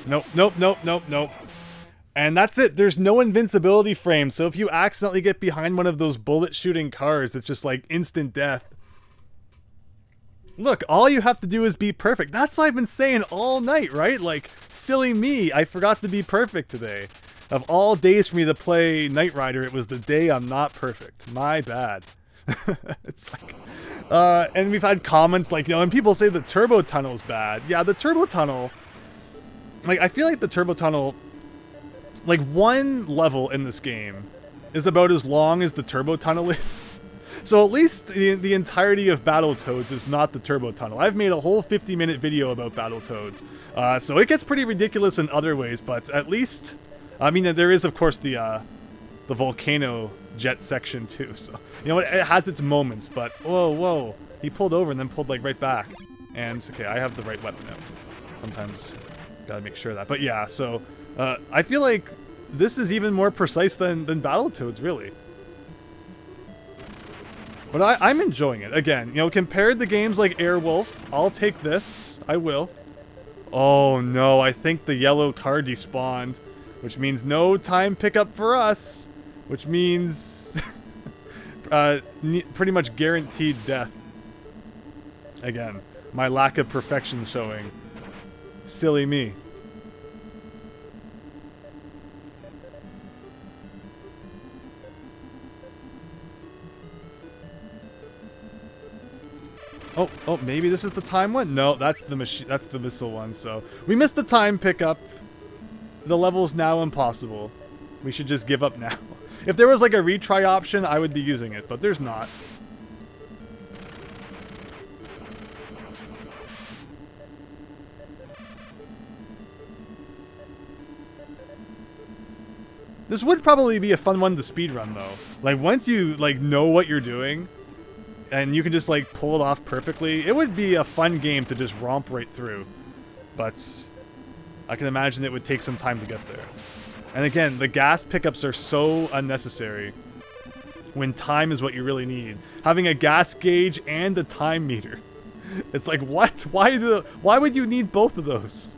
Nope, nope, nope, nope, nope. And that's it. There's no invincibility frame, so if you accidentally get behind one of those bullet-shooting cars, it's just like instant death. Look, all you have to do is be perfect. That's what I've been saying all night, right? Like, silly me, I forgot to be perfect today. Of all days for me to play Knight Rider, it was the day I'm not perfect. My bad. It's like... and we've had comments like, you know, and people say the turbo tunnel's bad. Yeah, the turbo tunnel... Like, I feel like the turbo tunnel... Like, one level in this game is about as long as the turbo tunnel is. So at least the entirety of Battletoads is not the turbo tunnel. I've made a whole 50-minute video about Battletoads. So it gets pretty ridiculous in other ways, but at least... I mean, there is, of course, the volcano jet section, too. So, you know, it has its moments, but... Whoa, whoa. He pulled over and then pulled, like, right back. And, okay, I have the right weapon out. Sometimes, gotta make sure of that. But yeah, so... I feel like this is even more precise than Battletoads, really. But I'm enjoying it. Again, you know, compared to games like Airwolf, I'll take this. I will. Oh no, I think the yellow car despawned. Which means no time pickup for us. Which means pretty much guaranteed death. Again, my lack of perfection showing. Silly me. Oh, maybe this is the time one? No, that's the machine. That's the missile one. So we missed the time pickup. The level's now impossible. We should just give up now. If there was like a retry option, I would be using it, but there's not. This would probably be a fun one to speedrun though. Like once you like know what you're doing, and you can just like pull it off perfectly, it would be a fun game to just romp right through. But I can imagine it would take some time to get there. And again, the gas pickups are so unnecessary when time is what you really need. Having a gas gauge and a time meter. It's like, what? Why would you need both of those?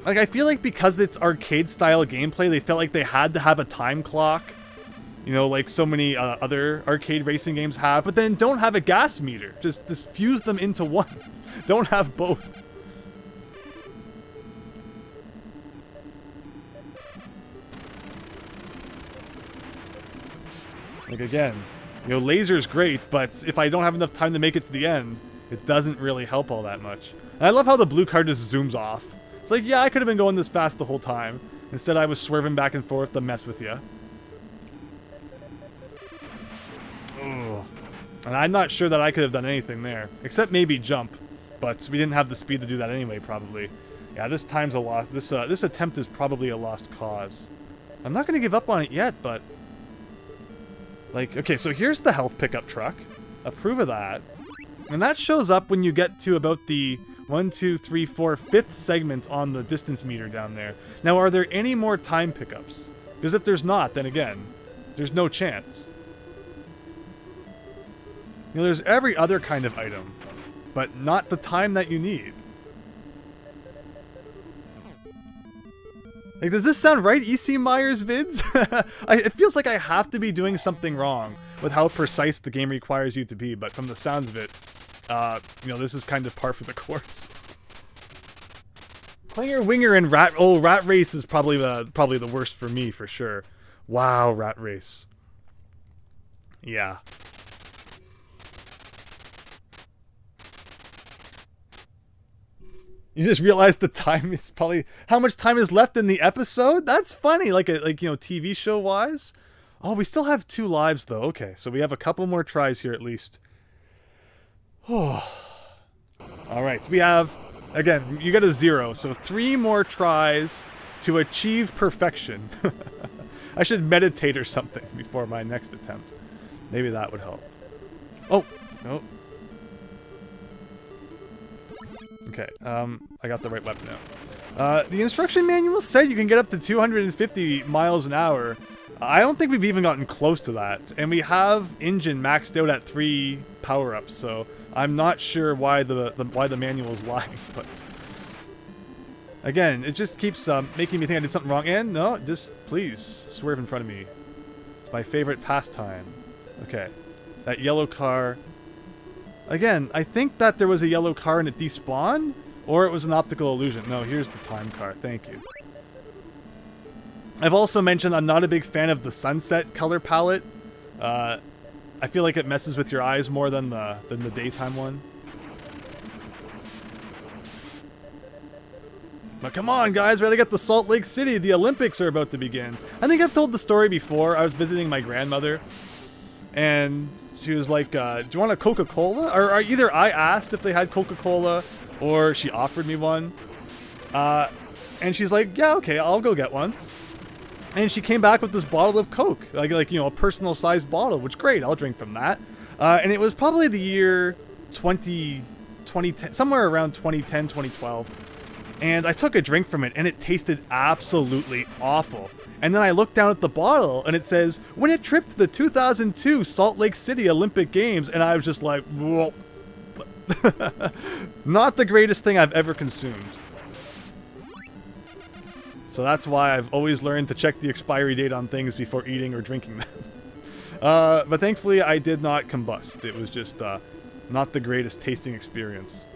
Like, I feel like because it's arcade-style gameplay, they felt like they had to have a time clock. You know, like so many other arcade racing games have. But then don't have a gas meter. Just fuse them into one. Don't have both. Like, again, you know, laser's great, but if I don't have enough time to make it to the end, it doesn't really help all that much. And I love how the blue car just zooms off. It's like, yeah, I could have been going this fast the whole time. Instead, I was swerving back and forth to mess with you. Ugh. And I'm not sure that I could have done anything there. Except maybe jump. But we didn't have the speed to do that anyway, probably. Yeah, this time's a loss. This attempt is probably a lost cause. I'm not going to give up on it yet, but... Like, okay, so here's the health pickup truck. Approve of that. And that shows up when you get to about the 1, 2, 3, 4, 5th segment on the distance meter down there. Now, are there any more time pickups? Because if there's not, then again, there's no chance. You know, there's every other kind of item, but not the time that you need. Like, does this sound right, EC Myers vids? It feels like I have to be doing something wrong with how precise the game requires you to be, but from the sounds of it, you know, this is kind of par for the course. Clinger Winger and Rat Race is probably the worst for me for sure. Wow, Rat Race. Yeah. You just realized the time is probably how much time is left in the episode? That's funny, like you know, TV show wise. Oh, we still have 2 lives though. Okay, so we have a couple more tries here at least. Oh. All right, we have, again, you get a 0, so 3 more tries to achieve perfection. I should meditate or something before my next attempt. Maybe that would help. Oh, no. Okay, I got the right weapon now. The instruction manual said you can get up to 250 miles an hour. I don't think we've even gotten close to that. And we have engine maxed out at 3 power-ups, so I'm not sure why the manual is lying, but... Again, it just keeps making me think I did something wrong. And no, just please, swerve in front of me. It's my favorite pastime. Okay, that yellow car... Again, I think that there was a yellow car and it despawned, or it was an optical illusion. No, here's the time car. Thank you. I've also mentioned I'm not a big fan of the sunset color palette. I feel like it messes with your eyes more than the daytime one. But come on, guys, we gotta get to Salt Lake City. The Olympics are about to begin. I think I've told the story before. I was visiting my grandmother, and she was like, do you want a Coca-Cola? Or either I asked if they had Coca-Cola, or she offered me one. And she's like, yeah, okay, I'll go get one. And she came back with this bottle of Coke, like you know, a personal-sized bottle, which great, I'll drink from that. And it was probably the year 2010, somewhere around 2010, 2012. And I took a drink from it, and it tasted absolutely awful. And then I looked down at the bottle, and it says, when it tripped to the 2002 Salt Lake City Olympic Games, and I was just like, whoa. Not the greatest thing I've ever consumed. So that's why I've always learned to check the expiry date on things before eating or drinking them. But thankfully, I did not combust. It was just not the greatest tasting experience.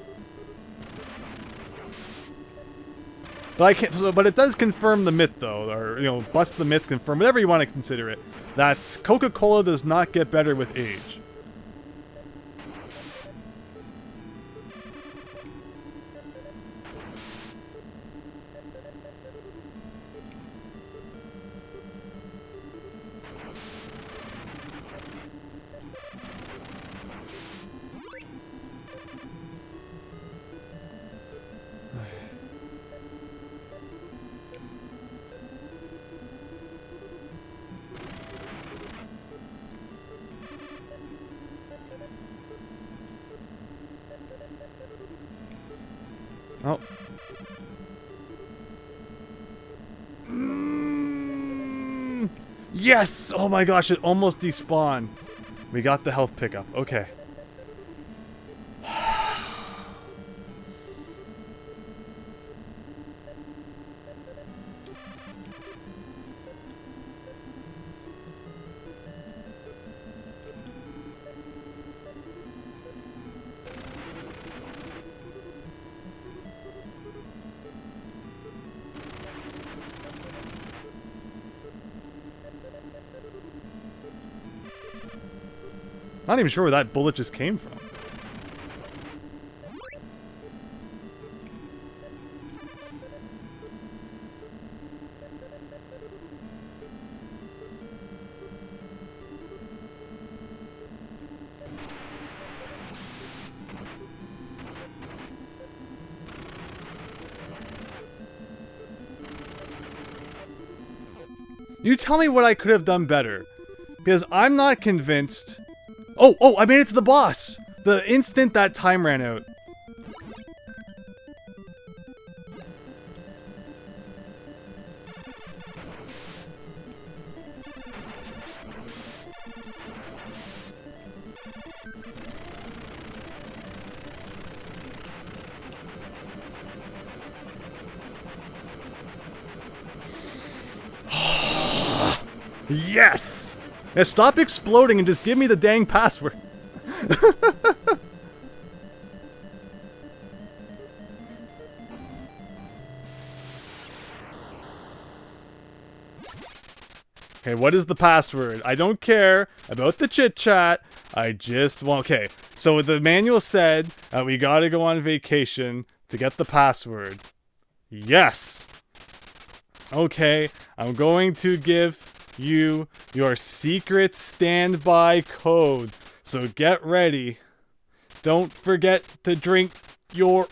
But I can't. But it does confirm the myth, though, or you know, bust the myth, confirm whatever you want to consider it. That Coca-Cola does not get better with age. Oh. Yes! Oh my gosh, it almost despawned. We got the health pickup. Okay. Not even sure where that bullet just came from. You tell me what I could have done better, because I'm not convinced. Oh, I made it to the boss! The instant that time ran out. Yes! Now stop exploding and just give me the dang password. Okay, what is the password? I don't care about the chit-chat. I just want... Okay, so the manual said we gotta go on vacation to get the password. Yes! Okay, I'm going to give you your secret standby code. So get ready. Don't forget to drink your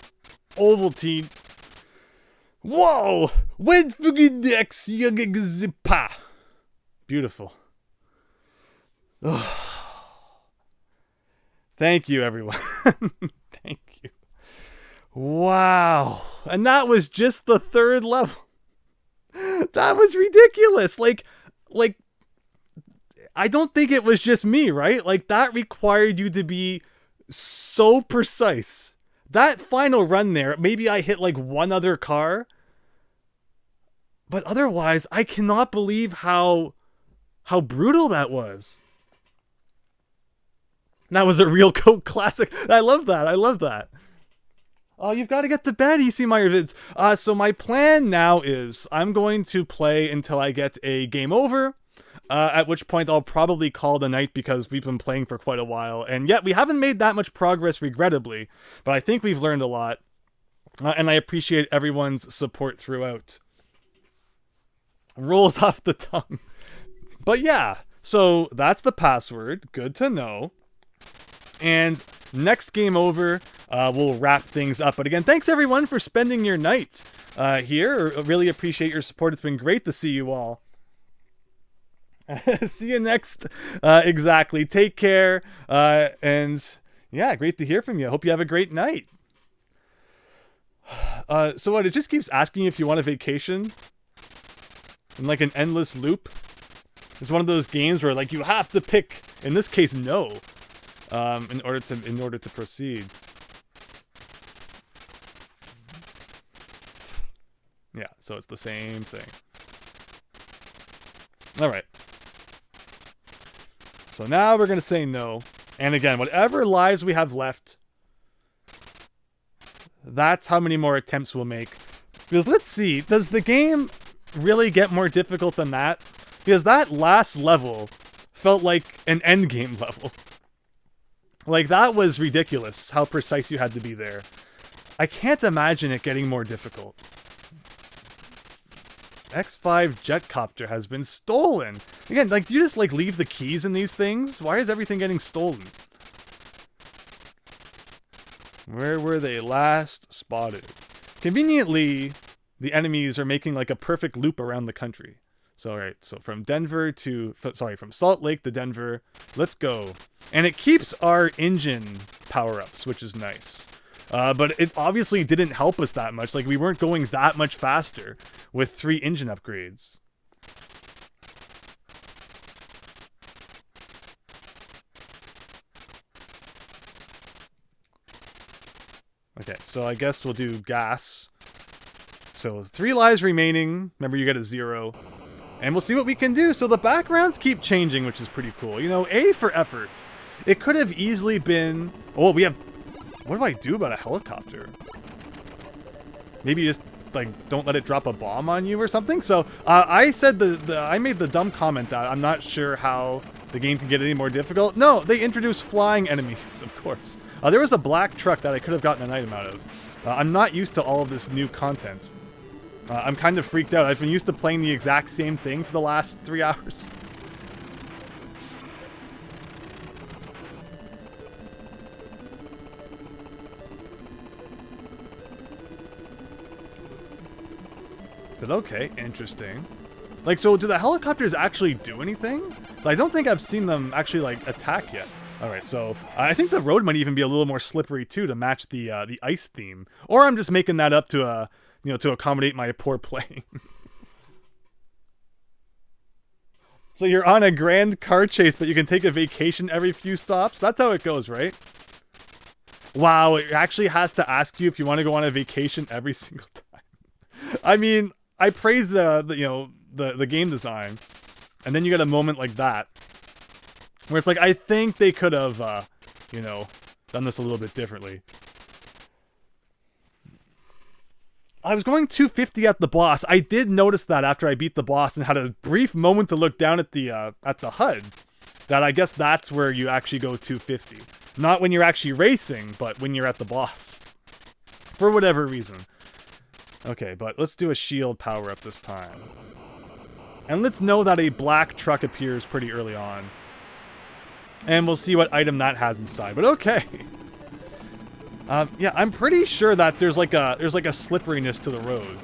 Ovaltine. Whoa! Beautiful. Thank you, everyone. Thank you. Wow. And that was just the 3rd level. That was ridiculous. Like, I don't think it was just me, right? Like, that required you to be so precise. That final run there, maybe I hit like one other car. But otherwise, I cannot believe how brutal that was. That was a real cult classic. I love that. I love that. Oh, you've got to get to bed, EC Meyer Vids. So my plan now is I'm going to play until I get a game over. At which point I'll probably call the night because we've been playing for quite a while. And yet we haven't made that much progress, regrettably. But I think we've learned a lot. And I appreciate everyone's support throughout. Rolls off the tongue. But yeah, so that's the password. Good to know. And next game over, we'll wrap things up. But again, thanks everyone for spending your night here. I really appreciate your support. It's been great to see you all. See you next. Exactly. Take care. And yeah, great to hear from you. I hope you have a great night. So what? It just keeps asking you if you want a vacation in like an endless loop. It's one of those games where like you have to pick. In this case, no. In order to proceed. Yeah, so it's the same thing. All right. So now we're going to say no. And again, whatever lives we have left, that's how many more attempts we'll make. Because let's see, does the game really get more difficult than that? Because that last level felt like an endgame level. Like, that was ridiculous, how precise you had to be there. I can't imagine it getting more difficult. X5 jetcopter has been stolen. Again, like, do you just, like, leave the keys in these things? Why is everything getting stolen? Where were they last spotted? Conveniently, the enemies are making, like, a perfect loop around the country. So, alright, so from Salt Lake to Denver, let's go. And it keeps our engine power-ups, which is nice. But it obviously didn't help us that much. Like, we weren't going that much faster with 3 engine upgrades. Okay, so I guess we'll do gas. So 3 lives remaining. Remember, you get a 0. And we'll see what we can do. So the backgrounds keep changing, which is pretty cool. You know, A for effort. It could have easily been... Oh, we have... What do I do about a helicopter? Maybe just, like, don't let it drop a bomb on you or something? So, I said I made the dumb comment that I'm not sure how the game can get any more difficult. No, they introduced flying enemies, of course. There was a black truck that I could have gotten an item out of. I'm not used to all of this new content. I'm kind of freaked out. I've been used to playing the exact same thing for the last 3 hours. But okay, interesting. Like, so do the helicopters actually do anything? So I don't think I've seen them actually, like, attack yet. Alright, so I think the road might even be a little more slippery, too, to match the ice theme. Or I'm just making that up to, to accommodate my poor playing. So you're on a grand car chase, but you can take a vacation every few stops? That's how it goes, right? Wow, it actually has to ask you if you want to go on a vacation every single time. I mean, I praise the game design. And then you get a moment like that, where it's like, I think they could have, you know, done this a little bit differently. I was going 250 at the boss. I did notice that after I beat the boss and had a brief moment to look down at the HUD. That I guess that's where you actually go 250. Not when you're actually racing, but when you're at the boss. For whatever reason. Okay, but let's do a shield power-up this time. And let's know that a black truck appears pretty early on. And we'll see what item that has inside. But okay. Yeah, I'm pretty sure that there's like a slipperiness to the road.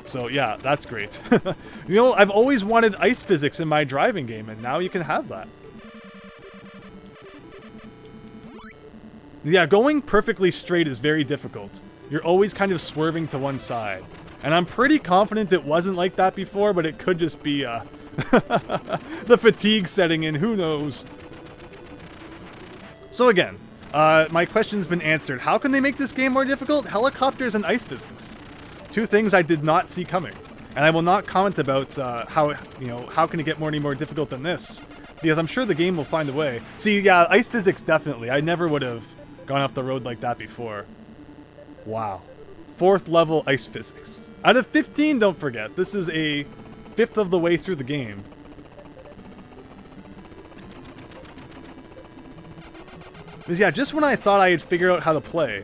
So yeah, that's great. You know, I've always wanted ice physics in my driving game, and now you can have that. Yeah, going perfectly straight is very difficult. You're always kind of swerving to one side. And I'm pretty confident it wasn't like that before, but it could just be the fatigue setting in, who knows. So again, my question's been answered. How can they make this game more difficult? Helicopters and ice physics. Two things I did not see coming. And I will not comment about how can it get any more difficult than this? Because I'm sure the game will find a way. See, yeah, ice physics definitely. I never would have gone off the road like that before. Wow. 4th level ice physics. Out of 15, don't forget. This is a 5th of the way through the game. Because yeah, just when I thought I had figured out how to play,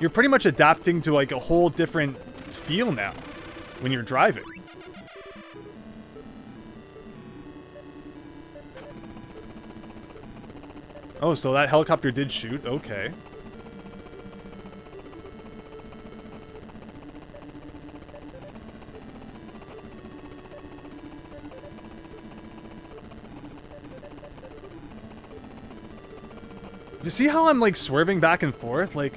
you're pretty much adapting to like a whole different feel now when you're driving. Oh, so that helicopter did shoot. Okay. You see how I'm like swerving back and forth? Like,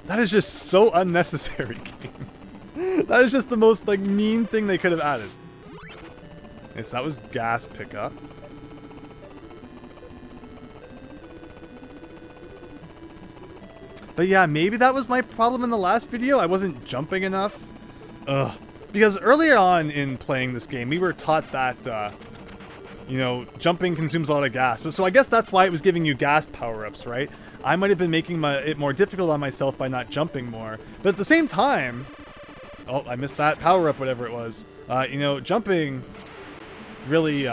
that is just so unnecessary, game. That is just the most like mean thing they could have added. Yes, that was gas pickup. But yeah, maybe that was my problem in the last video. I wasn't jumping enough. Ugh. Because earlier on in playing this game, we were taught that, you know, jumping consumes a lot of gas. But so I guess that's why it was giving you gas power-ups, right? I might have been making it more difficult on myself by not jumping more. But at the same time... Oh, I missed that power-up, whatever it was. You know, jumping really, you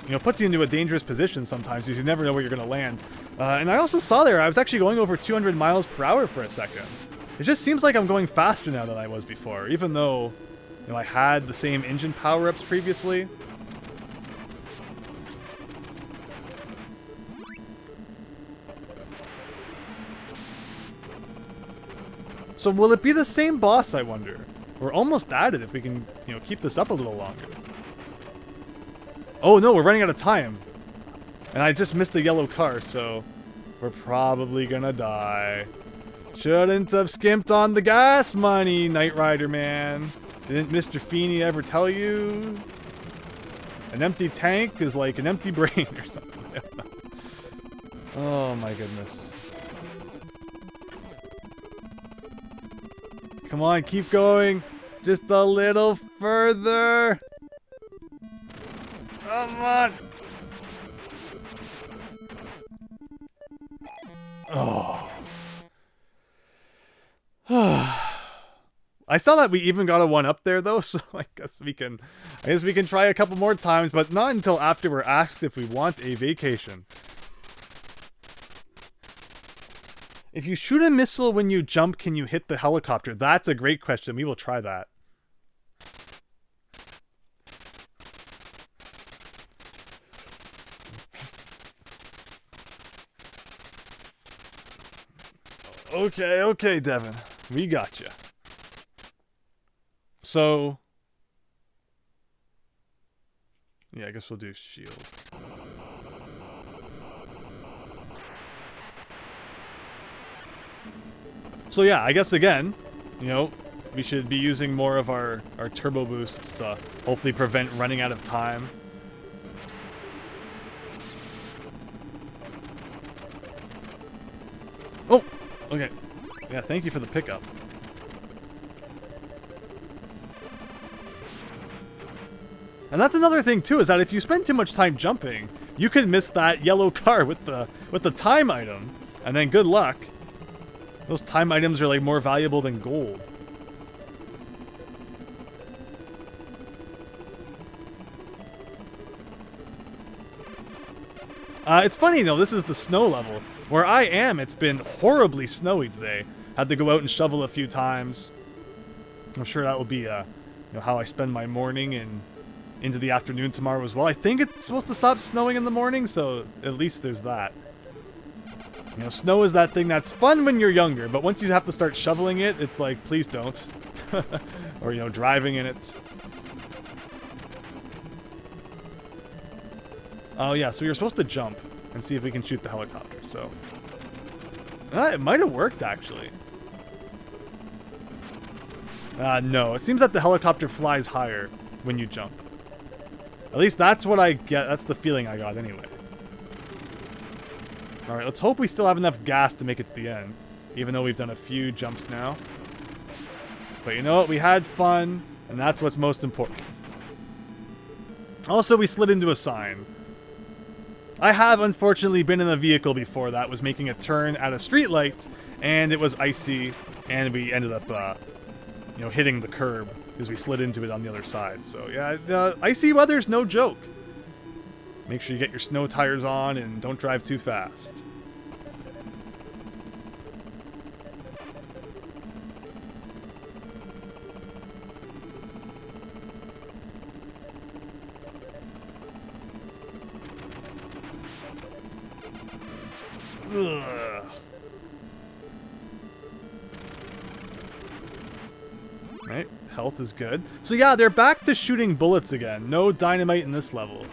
know, puts you into a dangerous position sometimes because you never know where you're going to land. And I also saw there, I was actually going over 200 miles per hour for a second. It just seems like I'm going faster now than I was before, even though, you know, I had the same engine power-ups previously. So will it be the same boss, I wonder? We're almost at it if we can, you know, keep this up a little longer. Oh no, we're running out of time. And I just missed the yellow car, so we're probably gonna die. Shouldn't have skimped on the gas money, Knight Rider man. Didn't Mr. Feeney ever tell you? An empty tank is like an empty brain or something. Oh my goodness. Come on, keep going. Just a little further. Come on. Oh. I saw that we even got a one up there though, so I guess we can try a couple more times, but not until after we're asked if we want a vacation. If you shoot a missile when you jump, can you hit the helicopter? That's a great question. We will try that. Okay, Devin. We got you. So, yeah, I guess we'll do shield. So yeah, I guess again, you know, we should be using more of our turbo boosts to hopefully prevent running out of time. Oh, okay. Yeah, thank you for the pickup. And that's another thing too, is that if you spend too much time jumping, you could miss that yellow car with the time item, and then good luck. Those time items are like more valuable than gold. It's funny though, this is the snow level. Where I am, it's been horribly snowy today. Had to go out and shovel a few times. I'm sure that will be how I spend my morning and into the afternoon tomorrow as well. I think it's supposed to stop snowing in the morning, so at least there's that. You know, snow is that thing that's fun when you're younger, but once you have to start shoveling it, it's like, please don't. Or, you know, driving in it. Oh yeah, so you're supposed to jump and see if we can shoot the helicopter, so... it might have worked, actually. No, it seems that the helicopter flies higher when you jump. At least that's what I get, that's the feeling I got anyway. Alright, let's hope we still have enough gas to make it to the end, even though we've done a few jumps now. But you know what, we had fun, and that's what's most important. Also, we slid into a sign. I have unfortunately been in a vehicle before that was making a turn at a streetlight, and it was icy, and we ended up, hitting the curb because we slid into it on the other side. So yeah, icy weather's no joke. Make sure you get your snow tires on and don't drive too fast. Ugh. Right, health is good. So yeah, they're back to shooting bullets again. No dynamite in this level.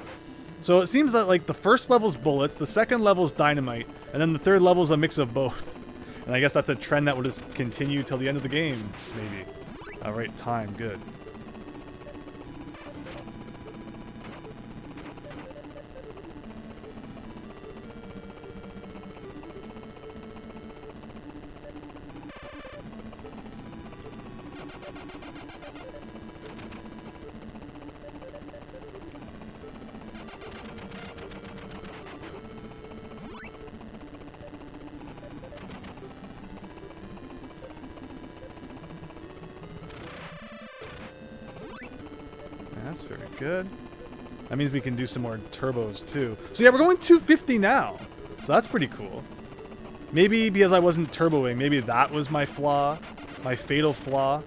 So it seems that like the first level's bullets, the second level's dynamite, and then the third level's a mix of both. And I guess that's a trend that will just continue till the end of the game, maybe. Alright, time, good. That's very good. That means we can do some more turbos too. So yeah, we're going 250 now. So that's pretty cool. Maybe because I wasn't turboing, maybe that was my flaw. My fatal flaw.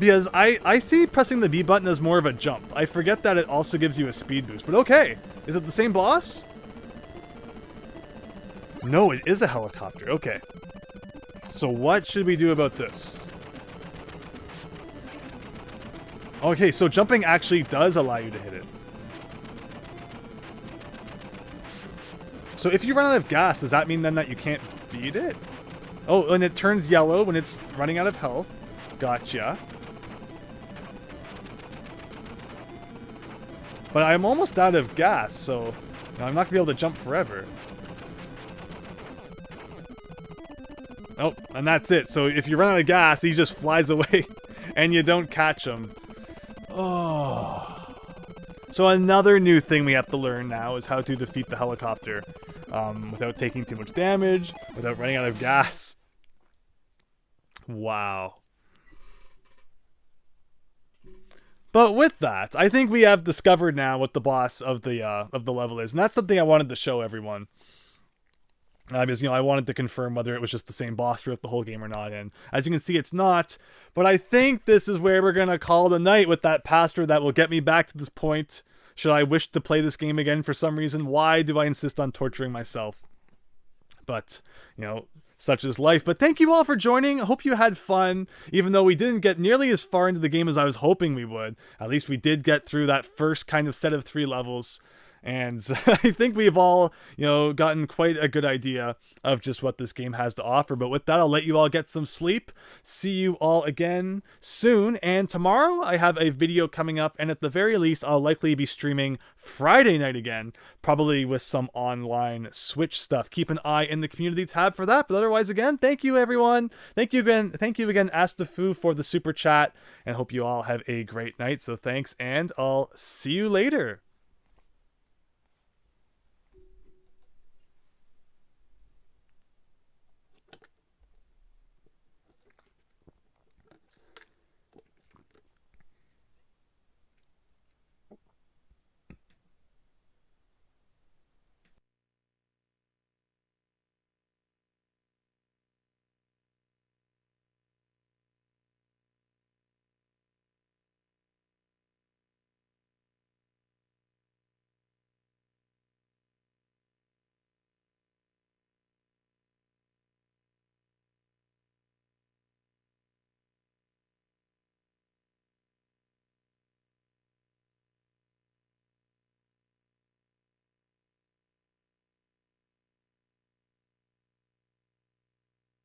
Because I see pressing the B button as more of a jump. I forget that it also gives you a speed boost. But okay, is it the same boss? No, it is a helicopter. Okay. So what should we do about this? Okay, so jumping actually does allow you to hit it. So if you run out of gas, does that mean then that you can't beat it? Oh, and it turns yellow when it's running out of health. Gotcha. But I'm almost out of gas, so I'm not going to be able to jump forever. Oh, and that's it. So if you run out of gas, he just flies away and you don't catch him. Oh. So another new thing we have to learn now is how to defeat the helicopter without taking too much damage, without running out of gas. Wow. But with that, I think we have discovered now what the boss of the level is, and that's something I wanted to show everyone. Because, I wanted to confirm whether it was just the same boss throughout the whole game or not, and as you can see, it's not. But I think this is where we're going to call it a night with that pastor that will get me back to this point. Should I wish to play this game again for some reason, why do I insist on torturing myself? But, such is life. But thank you all for joining. I hope you had fun, even though we didn't get nearly as far into the game as I was hoping we would. At least we did get through that first kind of set of 3 levels. And I think we've all, gotten quite a good idea of just what this game has to offer. But with that, I'll let you all get some sleep. See you all again soon. And tomorrow I have a video coming up, and at the very least, I'll likely be streaming Friday night again, probably with some online Switch stuff. Keep an eye in the community tab for that. But otherwise, again, thank you, everyone. Thank you again, Astafu, for the super chat, and hope you all have a great night. So thanks, and I'll see you later.